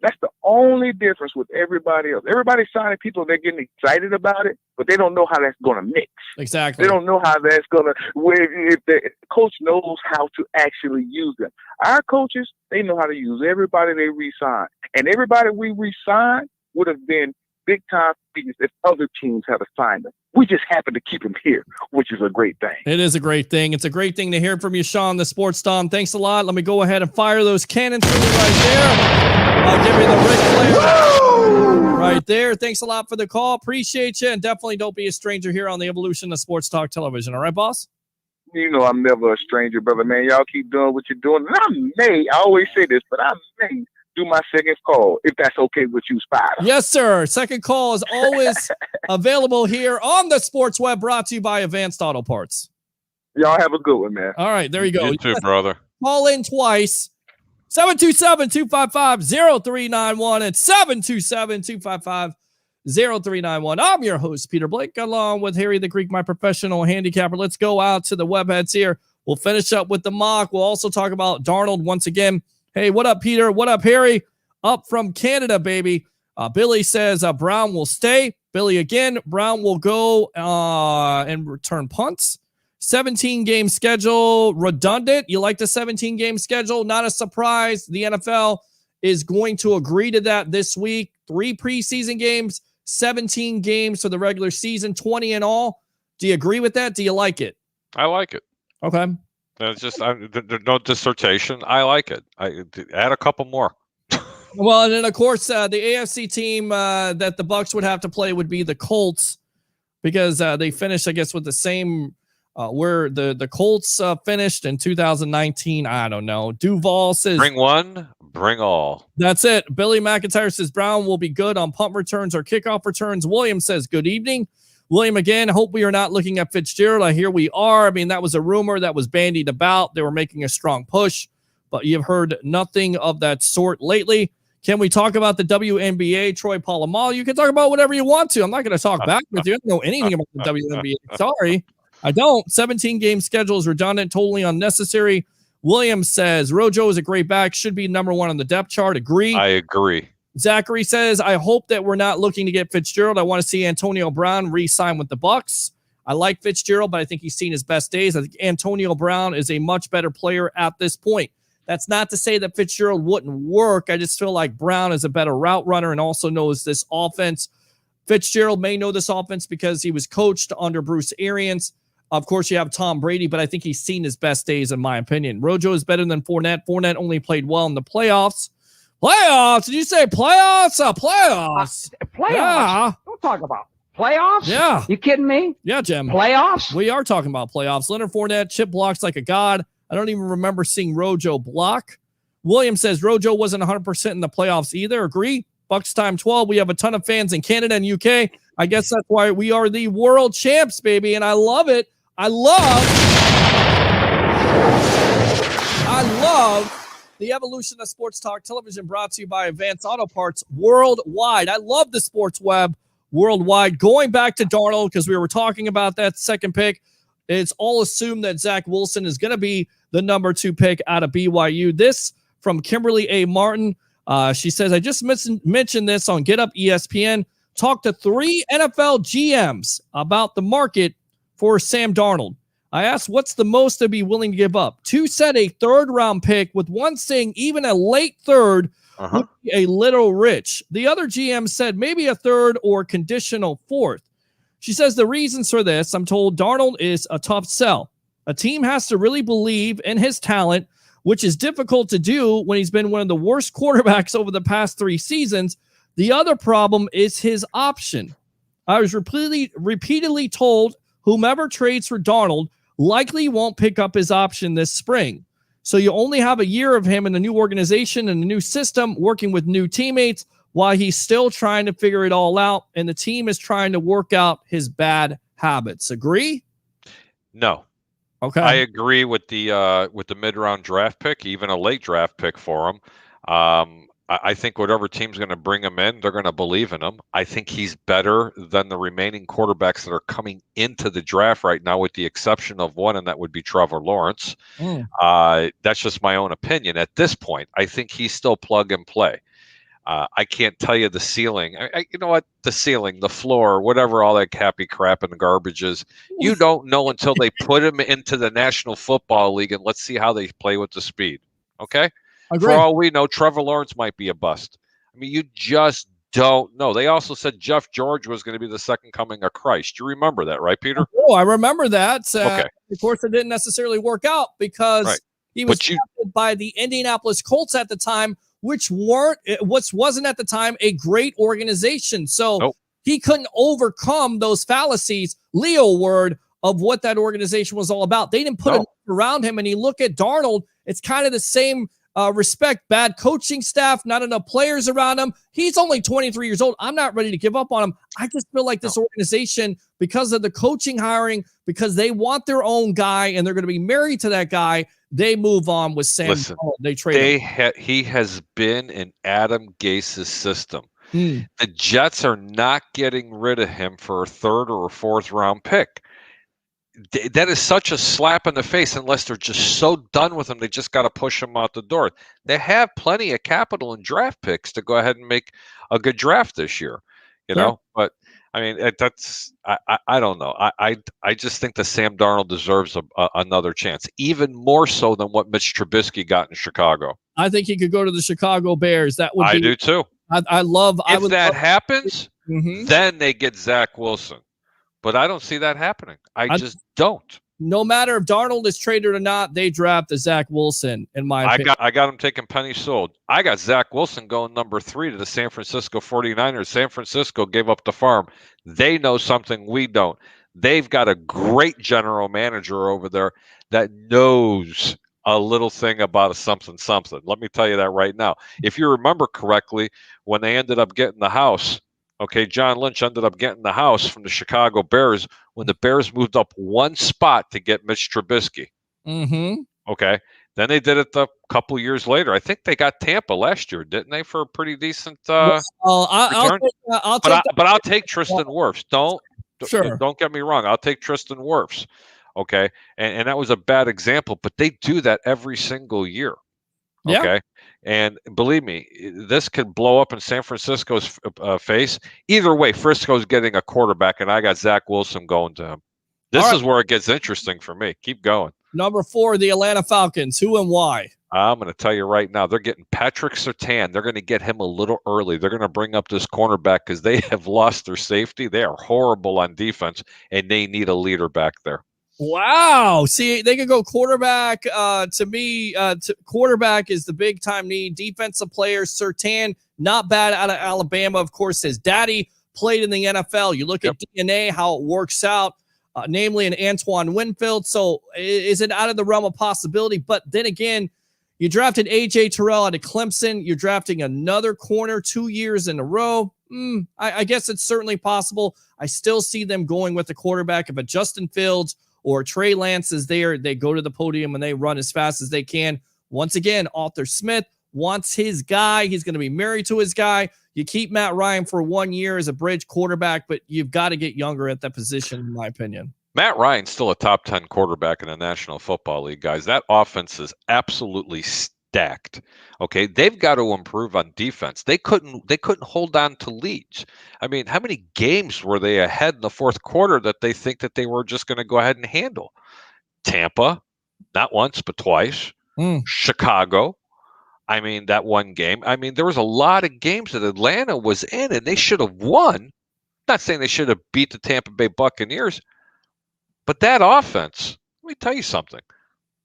that's the only difference with everybody else. Everybody's signing people, they're getting excited about it, but they don't know how that's going to mix. Exactly. They don't know how that's going to, if the coach knows how to actually use them. Our coaches, they know how to use everybody they re-sign. And everybody we re-sign would have been big-time fees if other teams had assigned them. We just happen to keep them here, which is a great thing. It is a great thing. It's a great thing to hear from you, Sean, the Sports Dom. Thanks a lot. Let me go ahead and fire those cannons for you right there. I'll give you the Ric Flair right there. Thanks a lot for the call. Appreciate you. And definitely don't be a stranger here on the Evolution of Sports Talk Television. All right, boss? You know I'm never a stranger, brother, man. Y'all keep doing what you're doing. And I always say this, but I may do my second call, if that's okay with you, Spider. Yes, sir. Second call is always available here on the Sports Web, brought to you by Advanced Auto Parts. Y'all have a good one, man. All right, there you go. You too, brother. Call in twice. 727-255-0391 and 727-255-0391. I'm your host, Peter Blake, along with Harry the Greek, my professional handicapper. Let's go out to the webheads here. We'll finish up with the mock. We'll also talk about Darnold once again. Hey, what up, Peter? What up, Harry? Up from Canada, baby. Billy says Brown will stay. Billy again. Brown will go and return punts. 17-game schedule, redundant. You like the 17-game schedule? Not a surprise. The NFL is going to agree to that this week. 3 preseason games, 17 games for the regular season, 20 in all. Do you agree with that? Do you like it? I like it. Okay. It's just there's no dissertation. I like it. I add a couple more. Well, and then of course the AFC team that the Bucs would have to play would be the Colts, because they finished, I guess, with the same where the Colts finished in 2019. I don't know. Duval says, "Bring one, bring all." That's it. Billy McIntyre says Brown will be good on punt returns or kickoff returns. William says, "Good evening." William again, hope we are not looking at Fitzgerald. I hear we are. I mean, that was a rumor that was bandied about. They were making a strong push, but you've heard nothing of that sort lately. Can we talk about the WNBA, Troy Polamalu? You can talk about whatever you want to. I'm not going to talk back with you. I don't know anything about the WNBA. Sorry, I don't. 17-game schedule is redundant, totally unnecessary. Williams says Rojo is a great back, should be number 1 on the depth chart. Agree. I agree. Zachary says, I hope that we're not looking to get Fitzgerald. I want to see Antonio Brown re-sign with the Bucs. I like Fitzgerald, but I think he's seen his best days. I think Antonio Brown is a much better player at this point. That's not to say that Fitzgerald wouldn't work. I just feel like Brown is a better route runner and also knows this offense. Fitzgerald may know this offense because he was coached under Bruce Arians. Of course, you have Tom Brady, but I think he's seen his best days, in my opinion. Rojo is better than Fournette. Fournette only played well in the playoffs. Playoffs? Did you say playoffs? Playoffs. Playoffs? Yeah. Don't talk about playoffs. Yeah. You kidding me? Yeah, Jim. Playoffs? We are talking about playoffs. Leonard Fournette chip blocks like a god. I don't even remember seeing Rojo block. William says Rojo wasn't 100% in the playoffs either. Agree? Bucks time 12. We have a ton of fans in Canada and UK. I guess that's why we are the world champs, baby. And I love it. I love the evolution of sports talk television, brought to you by Advanced Auto Parts worldwide. I love the sports web worldwide. Going back to Darnold, because we were talking about that second pick, it's all assumed that Zach Wilson is going to be the number 2 pick out of BYU. This from Kimberly A. Martin. She says, I just mentioned this on Get Up ESPN. Talked to 3 NFL GMs about the market for Sam Darnold. I asked, what's the most they'd be willing to give up? 2 said a 3rd-round pick, with one saying even a late 3rd would be a little rich. The other GM said maybe a 3rd or conditional 4th. She says the reasons for this, I'm told Darnold is a tough sell. A team has to really believe in his talent, which is difficult to do when he's been one of the worst quarterbacks over the past 3 seasons. The other problem is his option. I was repeatedly told whomever trades for Darnold likely won't pick up his option this spring. So you only have a year of him in the new organization and the new system, working with new teammates while he's still trying to figure it all out. And the team is trying to work out his bad habits. Agree? No. Okay. I agree with the mid-round draft pick, even a late draft pick for him. I think whatever team's going to bring him in, they're going to believe in him. I think he's better than the remaining quarterbacks that are coming into the draft right now, with the exception of one, and that would be Trevor Lawrence. That's just my own opinion. At this point, I think he's still plug and play. I can't tell you the ceiling. You know what? The ceiling, the floor, whatever all that happy crap and garbage is, you don't know until they put him into the National Football League, and let's see how they play with the speed. Okay? Agree. For all we know, Trevor Lawrence might be a bust. I mean, you just don't know. They also said Jeff George was going to be the second coming of Christ. You remember that, right, Peter? Oh, I remember that. Okay. Of course, it didn't necessarily work out because he was drafted by the Indianapolis Colts at the time, which wasn't at the time a great organization. So he couldn't overcome those fallacies, Leo word, of what that organization was all about. They didn't put enough around him. And you look at Darnold, it's kind of the same respect, bad coaching staff, not enough players around him. He's only 23 years old. I'm not ready to give up on him. I just feel like this organization, because of the coaching hiring, because they want their own guy and they're going to be married to that guy, they move on with Sam. Listen, they trade him. He has been in Adam Gase's system. The Jets are not getting rid of him for a third or a fourth round pick. That is such a slap in the face, unless they're just so done with him, they just got to push him out the door. They have plenty of capital and draft picks to go ahead and make a good draft this year, you know. But I mean, that's I don't know. I just think that Sam Darnold deserves another chance, even more so than what Mitch Trubisky got in Chicago. I think he could go to the Chicago Bears. That would I do too. If that happens, then they get Zach Wilson. But I don't see that happening. I just don't. No matter if Darnold is traded or not, they draft the Zach Wilson, in my opinion. I got him taking penny sold. I got Zach Wilson going number 3 to the San Francisco 49ers. San Francisco gave up the farm. They know something we don't. They've got a great general manager over there that knows a little thing about a something. Let me tell you that right now. If you remember correctly, when they ended up getting the house, John Lynch ended up getting the house from the Chicago Bears when the Bears moved up one spot to get Mitch Trubisky. Okay. Then they did it a couple years later. I think they got Tampa last year, didn't they, for a pretty decent return? I'll take Tristan Wirfs. Don't get me wrong. I'll take Tristan Wirfs. Okay. And that was a bad example, but they do that every single year. Okay. And believe me, this could blow up in San Francisco's face. Either way, Frisco's getting a quarterback, and I got Zach Wilson going to him. This is where it gets interesting for me. Keep going. Number 4, the Atlanta Falcons. Who and why? I'm going to tell you right now, they're getting Patrick Surtain. They're going to get him a little early. They're going to bring up this cornerback because they have lost their safety. They are horrible on defense, and they need a leader back there. Wow. See, they could go quarterback. To me, quarterback is the big time need. Defensive player, Surtain, not bad out of Alabama. Of course, his daddy played in the NFL. You look at DNA, how it works out, namely in Antoine Winfield. So is it out of the realm of possibility? But then again, you drafted A.J. Terrell out of Clemson. You're drafting another corner 2 years in a row. I guess it's certainly possible. I still see them going with the quarterback. If a Justin Fields or Trey Lance is there, they go to the podium and they run as fast as they can. Once again, Arthur Smith wants his guy. He's going to be married to his guy. You keep Matt Ryan for 1 year as a bridge quarterback, but you've got to get younger at that position, in my opinion. Matt Ryan's still a top 10 quarterback in the National Football League, guys. That offense is absolutely stacked. Okay, they've got to improve on defense. They couldn't hold on to leads. I mean, how many games were they ahead in the fourth quarter that they think that they were just going to go ahead and handle? Tampa, not once but twice. Chicago, I mean, that one game. I mean, there was a lot of games that Atlanta was in, and they should have won. Not saying they should have beat the Tampa Bay Buccaneers, but that offense, let me tell you something.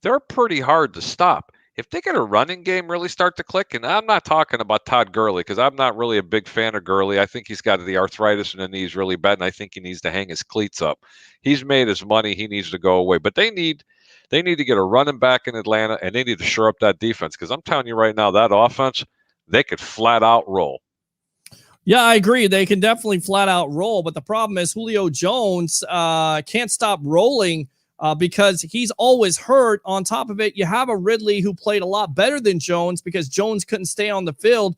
They're pretty hard to stop. if they get a running game really start to click, and I'm not talking about Todd Gurley because I'm not really a big fan of Gurley. I think he's got the arthritis in the knees really bad, and I think he needs to hang his cleats up. He's made his money. He needs to go away. But they need to get a running back in Atlanta, and they need to shore up that defense because I'm telling you right now, that offense, they could flat out roll. Yeah, I agree. They can definitely flat out roll, but the problem is Julio Jones can't stop rolling because he's always hurt. On top of it, you have a Ridley who played a lot better than Jones because Jones couldn't stay on the field.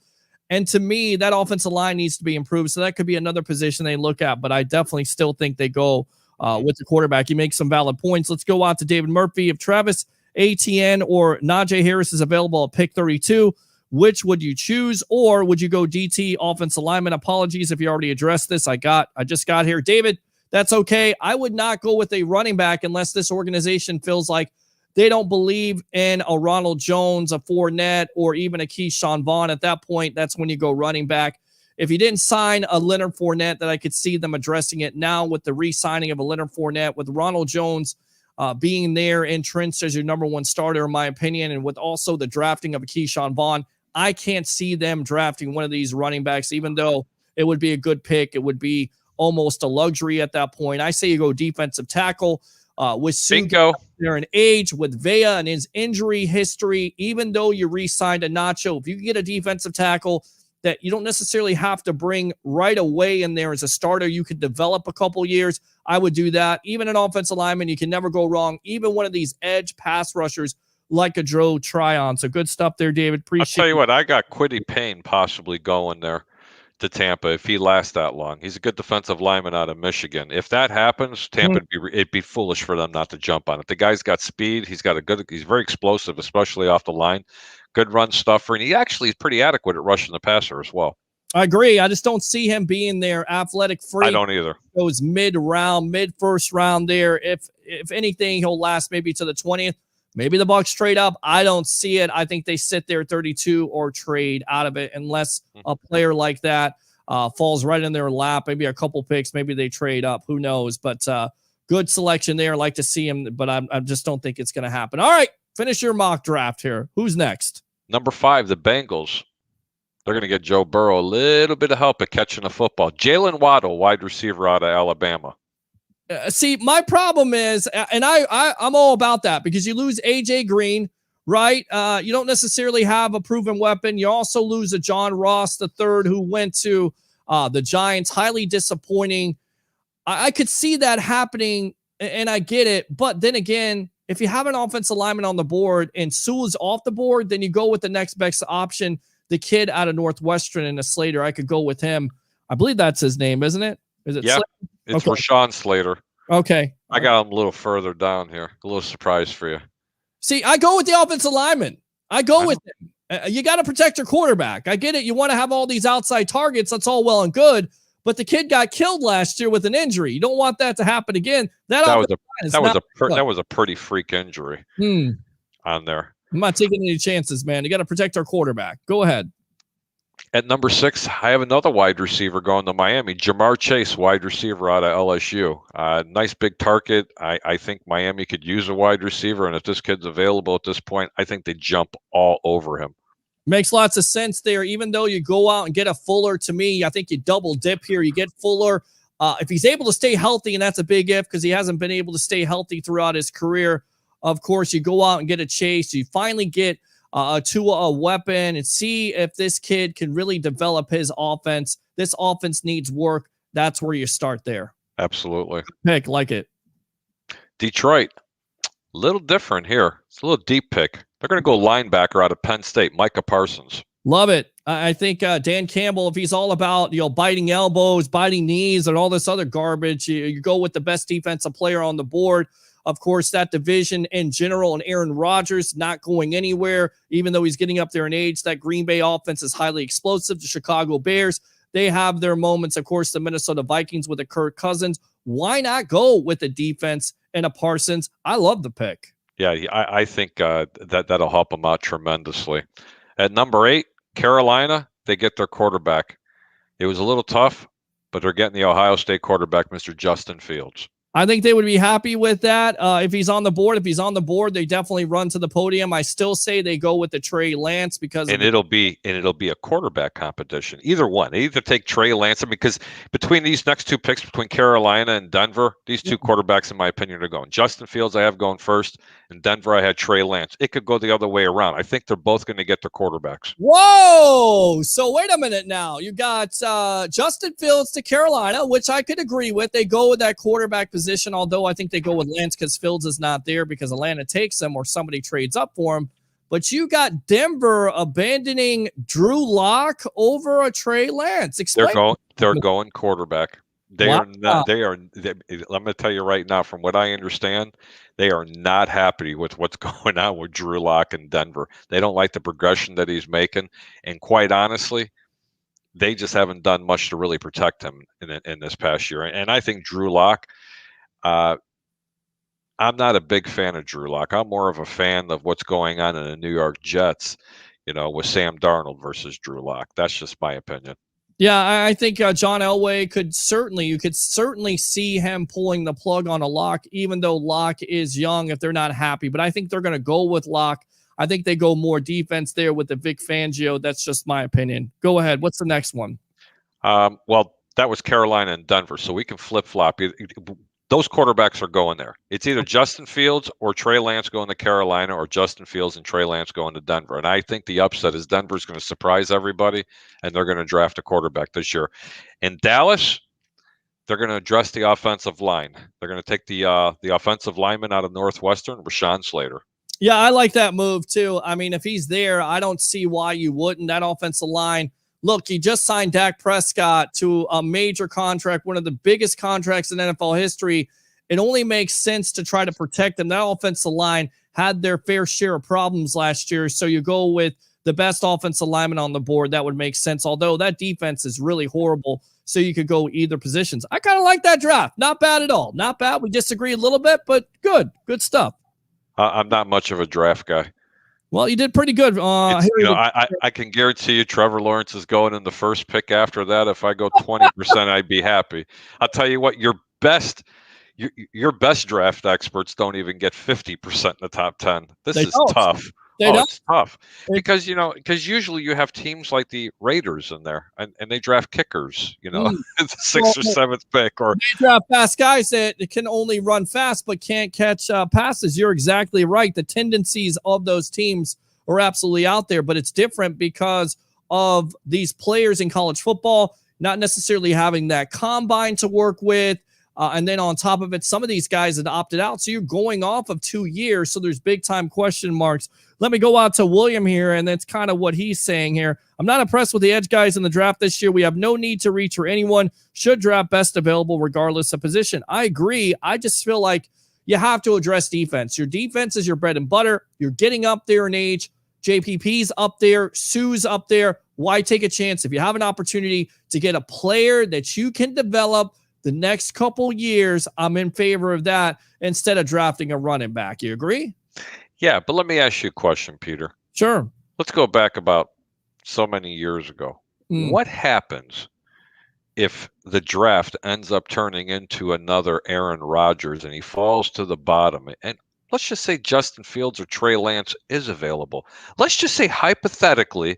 And to me, that offensive line needs to be improved. So that could be another position they look at, but I definitely still think they go with the quarterback. He makes some valid points. Let's go out to David Murphy. If Travis Etienne or Najee Harris is available at pick 32, which would you choose? Or would you go DT offensive lineman? Apologies if you already addressed this. I just got here. David, that's okay. I would not go with a running back unless this organization feels like they don't believe in a Ronald Jones, a Fournette, or even a Keyshawn Vaughn. At that point, that's when you go running back. If you didn't sign a Leonard Fournette, that I could see them addressing it now with the re-signing of a Leonard Fournette, with Ronald Jones being there entrenched as your number one starter, in my opinion, and with also the drafting of a Keyshawn Vaughn. I can't see them drafting one of these running backs, even though it would be a good pick. It would be almost a luxury at that point. I say you go defensive tackle with Sugo there in age, with Vea and his injury history. Even though you re-signed a Nacho, if you can get a defensive tackle that you don't necessarily have to bring right away in there as a starter, you could develop a couple years, I would do that. Even an offensive lineman, you can never go wrong. Even one of these edge pass rushers like a Joe Tryon. So good stuff there, David. Appreciate I'll tell you what, I got Quiddy Payne possibly going there to Tampa if he lasts that long. He's a good defensive lineman out of Michigan. If that happens, Tampa it'd be foolish for them not to jump on it. The guy's got speed. He's very explosive, especially off the line. Good run stuffer, and he actually is pretty adequate at rushing the passer as well. I agree. I just don't see him being their athletic freak. I don't either. Goes mid-first round there. If anything, he'll last maybe to the 20th. Maybe the Bucs trade up. I don't see it. I think they sit there 32 or trade out of it unless a player like that falls right in their lap. Maybe a couple picks. Maybe they trade up. Who knows? But good selection there. Like to see him, but I just don't think it's going to happen. All right, finish your mock draft here. Who's next? Number 5, the Bengals. They're going to get Joe Burrow a little bit of help at catching the football. Jalen Waddle, wide receiver out of Alabama. See, my problem is, and I'm all about that because you lose AJ Green, right? You don't necessarily have a proven weapon. You also lose a John Ross III who went to the Giants. Highly disappointing. I could see that happening, and I get it. But then again, if you have an offensive lineman on the board and Sewell's off the board, then you go with the next best option, the kid out of Northwestern and a Slater. I could go with him. I believe that's his name, isn't it? Is it? Yeah, Slater? It's Okay. Rashawn Slater. Okay. I got him a little further down here. A little surprise for you. See, I go with the offensive lineman. I go with him. You got to protect your quarterback. I get it. You want to have all these outside targets. That's all well and good. But the kid got killed last year with an injury. You don't want that to happen again. That was a pretty freak injury on there. I'm not taking any chances, man. You got to protect our quarterback. Go ahead. At number 6, I have another wide receiver going to Miami. Jamar Chase, wide receiver out of LSU. Nice big target. I think Miami could use a wide receiver, and if this kid's available at this point, I think they jump all over him. Makes lots of sense there. Even though you go out and get a Fuller, to me, I think you double dip here. You get Fuller. If he's able to stay healthy, and that's a big if because he hasn't been able to stay healthy throughout his career, of course, you go out and get a Chase. You finally get to a weapon and see if this kid can really develop his offense. This offense needs work. That's where you start there. Absolutely. Pick, like it. Detroit, a little different here. It's a little deep pick. They're going to go linebacker out of Penn State, Micah Parsons. Love it. I think Dan Campbell, if he's all about biting elbows, biting knees, and all this other garbage, you go with the best defensive player on the board. Of course, that division in general, and Aaron Rodgers not going anywhere, even though he's getting up there in age. That Green Bay offense is highly explosive. The Chicago Bears, they have their moments. Of course, the Minnesota Vikings with a Kirk Cousins. Why not go with a defense and a Parsons? I love the pick. Yeah, I think that'll help them out tremendously. At number 8, Carolina, they get their quarterback. It was a little tough, but they're getting the Ohio State quarterback, Mr. Justin Fields. I think they would be happy with that. If he's on the board, they definitely run to the podium. I still say they go with the Trey Lance because it'll be a quarterback competition. Either one. They either take Trey Lance, because between these next two picks, between Carolina and Denver, these two quarterbacks, in my opinion, are going. Justin Fields, I have going first, and Denver, I had Trey Lance. It could go the other way around. I think they're both going to get their quarterbacks. Whoa! So wait a minute now. You got Justin Fields to Carolina, which I could agree with. They go with that quarterback position, although I think they go with Lance because Fields is not there because Atlanta takes him or somebody trades up for him. But you got Denver abandoning Drew Lock over a Trey Lance. Explain. They're going quarterback. I'm going to tell you right now, from what I understand, they are not happy with what's going on with Drew Lock in Denver. They don't like the progression that he's making. And quite honestly, they just haven't done much to really protect him in this past year. And I think Drew Lock, I'm not a big fan of Drew Lock. I'm more of a fan of what's going on in the New York Jets, with Sam Darnold versus Drew Lock. That's just my opinion. Yeah, I think John Elway you could certainly see him pulling the plug on a Lock, even though Lock is young if they're not happy. But I think they're going to go with Lock. I think they go more defense there with the Vic Fangio. That's just my opinion. Go ahead. What's the next one? Well, that was Carolina and Denver, so we can flip-flop. Those quarterbacks are going there. It's either Justin Fields or Trey Lance going to Carolina, or Justin Fields and Trey Lance going to Denver. And I think the upset is Denver's going to surprise everybody, and they're going to draft a quarterback this year. In Dallas, they're going to address the offensive line. They're going to take the offensive lineman out of Northwestern, Rashawn Slater. Yeah, I like that move too. I mean, if he's there, I don't see why you wouldn't. That offensive line. Look, he just signed Dak Prescott to a major contract, one of the biggest contracts in NFL history. It only makes sense to try to protect them. That offensive line had their fair share of problems last year, so you go with the best offensive lineman on the board. That would make sense, although that defense is really horrible, so you could go either positions. I kind of like that draft. Not bad at all. Not bad. We disagree a little bit, but good. Good stuff. I'm not much of a draft guy. Well, you did pretty good. I can guarantee you Trevor Lawrence is going in the first pick after that. If I go 20%, I'd be happy. I'll tell you what, your best draft experts don't even get 50% in the top 10. This is tough. It's tough because usually you have teams like the Raiders in there and they draft kickers, the 6th or 7th pick, or they draft fast guys that can only run fast but can't catch passes. You're exactly right. The tendencies of those teams are absolutely out there, but it's different because of these players in college football not necessarily having that combine to work with. And then on top of it, some of these guys had opted out. So you're going off of 2 years. So there's big time question marks. Let me go out to William here. And that's kind of what he's saying here. I'm not impressed with the edge guys in the draft this year. We have no need to reach for anyone. Should draft best available regardless of position. I agree. I just feel like you have to address defense. Your defense is your bread and butter. You're getting up there in age. JPP's up there. Sue's up there. Why take a chance? If you have an opportunity to get a player that you can develop the next couple years, I'm in favor of that instead of drafting a running back. You agree? Yeah, but let me ask you a question, Peter. Sure. Let's go back about so many years ago. What happens if the draft ends up turning into another Aaron Rodgers and he falls to the bottom? And let's just say Justin Fields or Trey Lance is available. Let's just say hypothetically,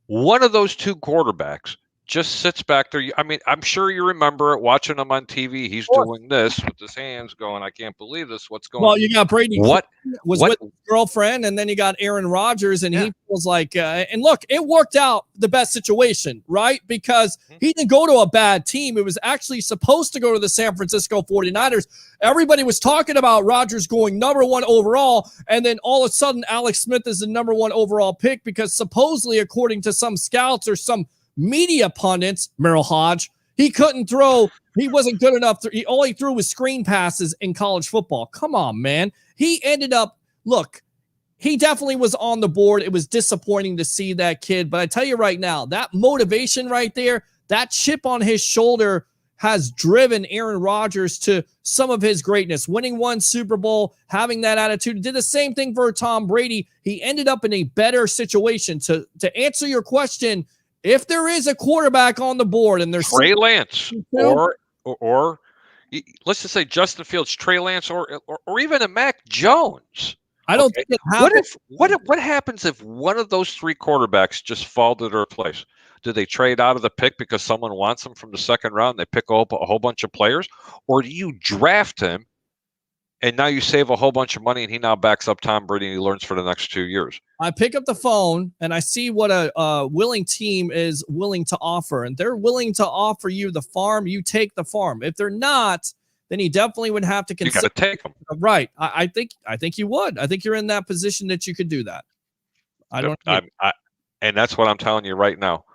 one of those two quarterbacks just sits back there. I mean, I'm sure you remember it, watching him on TV. He's doing this with his hands going, I can't believe this. What's going on? Well, you got Brady with his girlfriend, and then you got Aaron Rodgers, and he was like, and look, it worked out the best situation, right? Because he didn't go to a bad team. It was actually supposed to go to the San Francisco 49ers. Everybody was talking about Rodgers going number 1 overall, and then all of a sudden, Alex Smith is the number 1 overall pick because supposedly, according to some scouts or some media pundits, Merrill Hodge, he couldn't throw. He wasn't good enough. He only threw with screen passes in college football. Come on, man. He ended up, look, he definitely was on the board. It was disappointing to see that kid. But I tell you right now, that motivation right there, that chip on his shoulder has driven Aaron Rodgers to some of his greatness, winning 1 Super Bowl, having that attitude. Did the same thing for Tom Brady. He ended up in a better situation. To answer your question, if there is a quarterback on the board and there's Trey Lance or let's just say Justin Fields, Trey Lance, or even a Mac Jones. I don't think it happens. What happens if one of those three quarterbacks just fall to their place? Do they trade out of the pick because someone wants them from the second round? They pick up a whole bunch of players, or do you draft him and now you save a whole bunch of money and he now backs up Tom Brady and he learns for the next 2 years? I pick up the phone and I see what a willing team is willing to offer, and they're willing to offer you the farm. You take the farm. If they're not, then you definitely would have to consider. You got to take them, right? I think you would. I think you're in that position that you could do that. And that's what I'm telling you right now.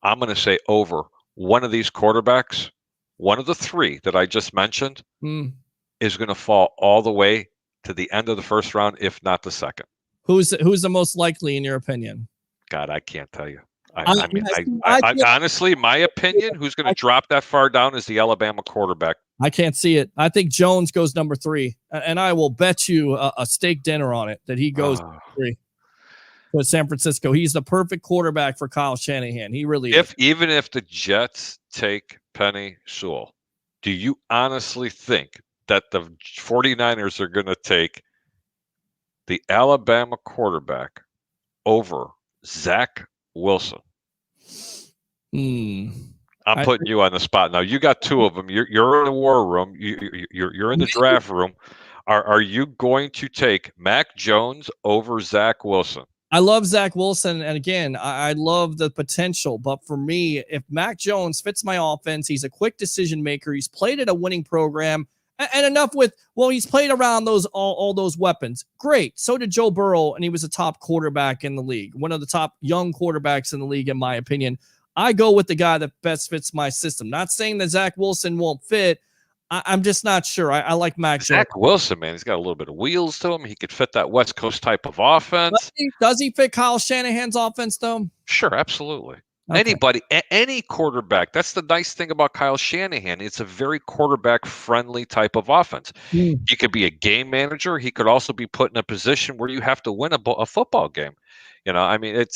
I'm going to say over one of these quarterbacks, one of the three that I just mentioned, is going to fall all the way to the end of the first round, if not the second. Who's the most likely in your opinion? God, I can't tell you. I honestly, my opinion, who's going to drop that far down is the Alabama quarterback. I can't see it. I think Jones goes number 3, and I will bet you a steak dinner on it that he goes number 3 to San Francisco. He's the perfect quarterback for Kyle Shanahan. He really is. Even if the Jets take Penny Sewell, do you honestly think that the 49ers are going to take the Alabama quarterback over Zach Wilson? I'm putting you on the spot now. You got two of them. You're in the war room. You're in the draft room. Are you going to take Mac Jones over Zach Wilson? I love Zach Wilson, and again, I love the potential. But for me, if Mac Jones fits my offense, he's a quick decision maker. He's played at a winning program, and enough with, well, he's played around those all those weapons. Great. So did Joe Burrow, and he was a top quarterback in the league, one of the top young quarterbacks in the league, in my opinion. I go with the guy that best fits my system. Not saying that Zach Wilson won't fit. I'm just not sure. I like Mac Jones. Zach Wilson, man, he's got a little bit of wheels to him. He could fit that West Coast type of offense. Does he fit Kyle Shanahan's offense, though? Sure, absolutely. Okay. Anybody, any quarterback. That's the nice thing about Kyle Shanahan. It's a very quarterback-friendly type of offense. He could be a game manager. He could also be put in a position where you have to win a football game. You know, I mean,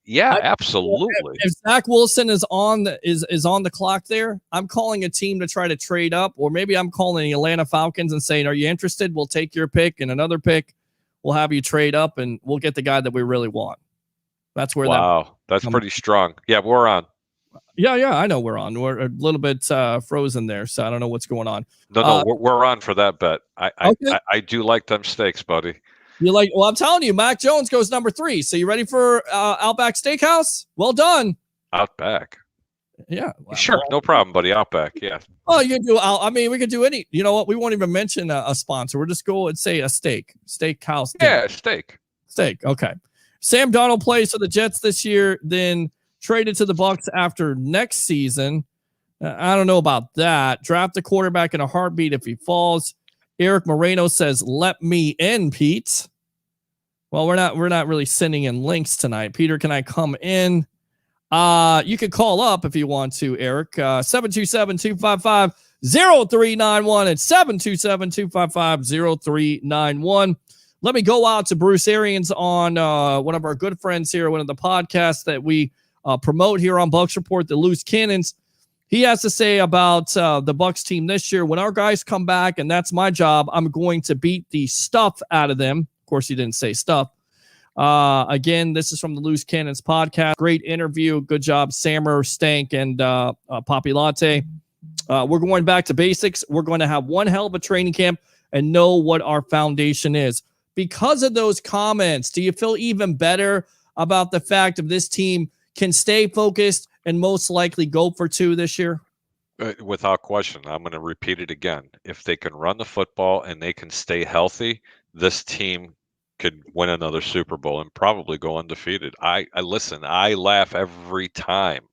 yeah, absolutely. If Zach Wilson is on the clock there, I'm calling a team to try to trade up, or maybe I'm calling the Atlanta Falcons and saying, "Are you interested? We'll take your pick and another pick. We'll have you trade up, and we'll get the guy that we really want." That's where. Wow, that's pretty strong. Yeah, we're on. Yeah, I know we're on. We're a little bit frozen there, so I don't know what's going on. No, we're on for that bet. I do like them steaks, buddy. You like? Well, I'm telling you, Mac Jones goes number 3. So you ready for Outback Steakhouse? Well done. Outback. Yeah. Sure, no problem, buddy. Outback. Yeah. Oh, you can do. I mean, we could do any. You know what? We won't even mention a sponsor. We'll just go and say a steakhouse. Yeah, steak. Okay. Sam Darnold plays for the Jets this year, then traded to the Bucs after next season. I don't know about that. Draft a quarterback in a heartbeat if he falls. Eric Moreno says, "Let me in, Pete." Well, we're not really sending in links tonight. Peter, can I come in? You could call up if you want to, Eric. 727-255-0391 and 727-255-0391. Let me go out to Bruce Arians on one of our good friends here, one of the podcasts that we promote here on Bucs Report, the Loose Cannons. He has to say about the Bucs team this year. When our guys come back, and that's my job, I'm going to beat the stuff out of them. Of course, he didn't say stuff. Again, this is from the Loose Cannons podcast. Great interview. Good job, Sammer, Stank, and Poppy Latte. We're going back to basics. We're going to have one hell of a training camp and know what our foundation is. Because of those comments, do you feel even better about the fact of this team can stay focused and most likely go for 2 this year? Without question. I'm going to repeat it again. If they can run the football and they can stay healthy, this team could win another Super Bowl and probably go undefeated. I listen, I laugh every time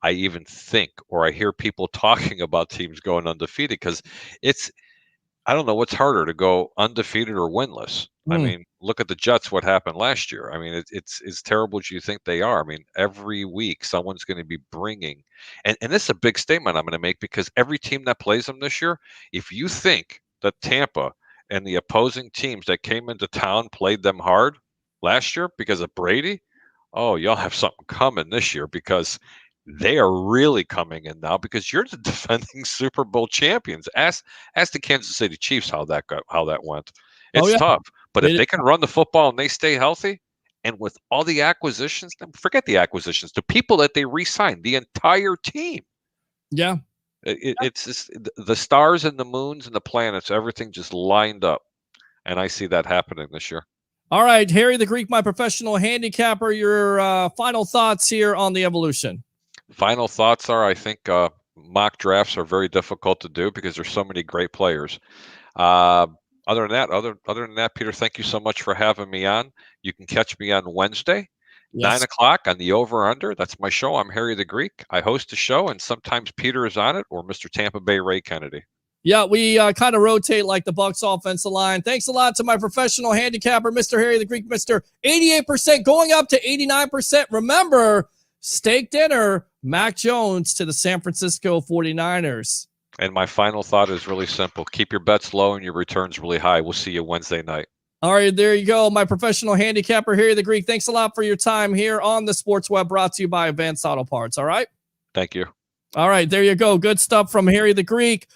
I even think or I hear people talking about teams going undefeated, because I don't know what's harder, to go undefeated or winless. I mean, look at the Jets, what happened last year. I mean, it's as terrible as you think they are. I mean, every week someone's going to be bringing, and this is a big statement I'm going to make, because every team that plays them this year, if you think that Tampa and the opposing teams that came into town played them hard last year because of Brady, oh, y'all have something coming this year, because they are really coming in now because you're the defending Super Bowl champions. Ask the Kansas City Chiefs how that went. It's tough, but if they can run the football and they stay healthy, and with all the acquisitions, forget the acquisitions, the people that they re-signed, the entire team. Yeah. It's just the stars and the moons and the planets, everything just lined up. And I see that happening this year. All right, Harry the Greek, my professional handicapper, your final thoughts here on the evolution. Final thoughts are, I think mock drafts are very difficult to do because there's so many great players. Other than that, Peter, thank you so much for having me on. You can catch me on Wednesday, 9 o'clock on the Over Under. That's my show. I'm Harry the Greek. I host a show, and sometimes Peter is on it or Mr. Tampa Bay Ray Kennedy. Yeah, we kind of rotate like the Bucs offensive line. Thanks a lot to my professional handicapper, Mr. Harry the Greek, Mr. 88%, going up to 89%. Remember, steak dinner, Mac Jones to the San Francisco 49ers. And my final thought is really simple. Keep your bets low and your returns really high. We'll see you Wednesday night. All right, there you go. My professional handicapper, Harry the Greek. Thanks a lot for your time here on the Sports Web, brought to you by Advanced Auto Parts. All right? Thank you. All right, there you go. Good stuff from Harry the Greek.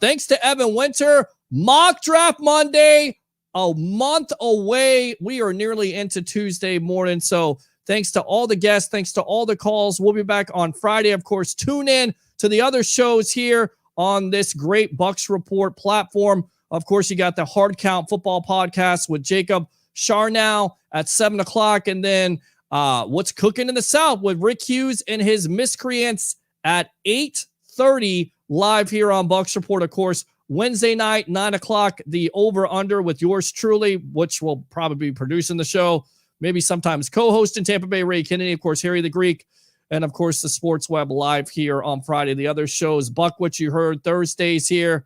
Thanks to Evan Winter. Mock Draft Monday, a month away. We are nearly into Tuesday morning. So thanks to all the guests. Thanks to all the calls. We'll be back on Friday. Of course, tune in to the other shows here on this great Bucs Report platform. Of course, you got the Hard Count Football Podcast with Jacob Charnow at 7 o'clock. And then What's Cooking in the South with Rick Hughes and his miscreants at 8:30 live here on Bucs Report. Of course, Wednesday night, 9 o'clock, the over-under with yours truly, which will probably be producing the show, maybe sometimes co-hosting Tampa Bay Ray Kennedy, of course, Harry the Greek, and of course, the Sports Web live here on Friday. The other shows, Buck What You Heard, Thursdays here.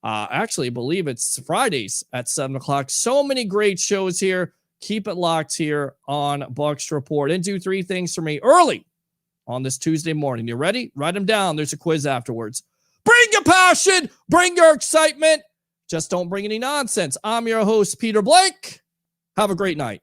Actually, I believe it's Fridays at 7 o'clock. So many great shows here. Keep it locked here on Bucs Report. And do three things for me early on this Tuesday morning. You ready? Write them down. There's a quiz afterwards. Bring your passion. Bring your excitement. Just don't bring any nonsense. I'm your host, Peter Blake. Have a great night.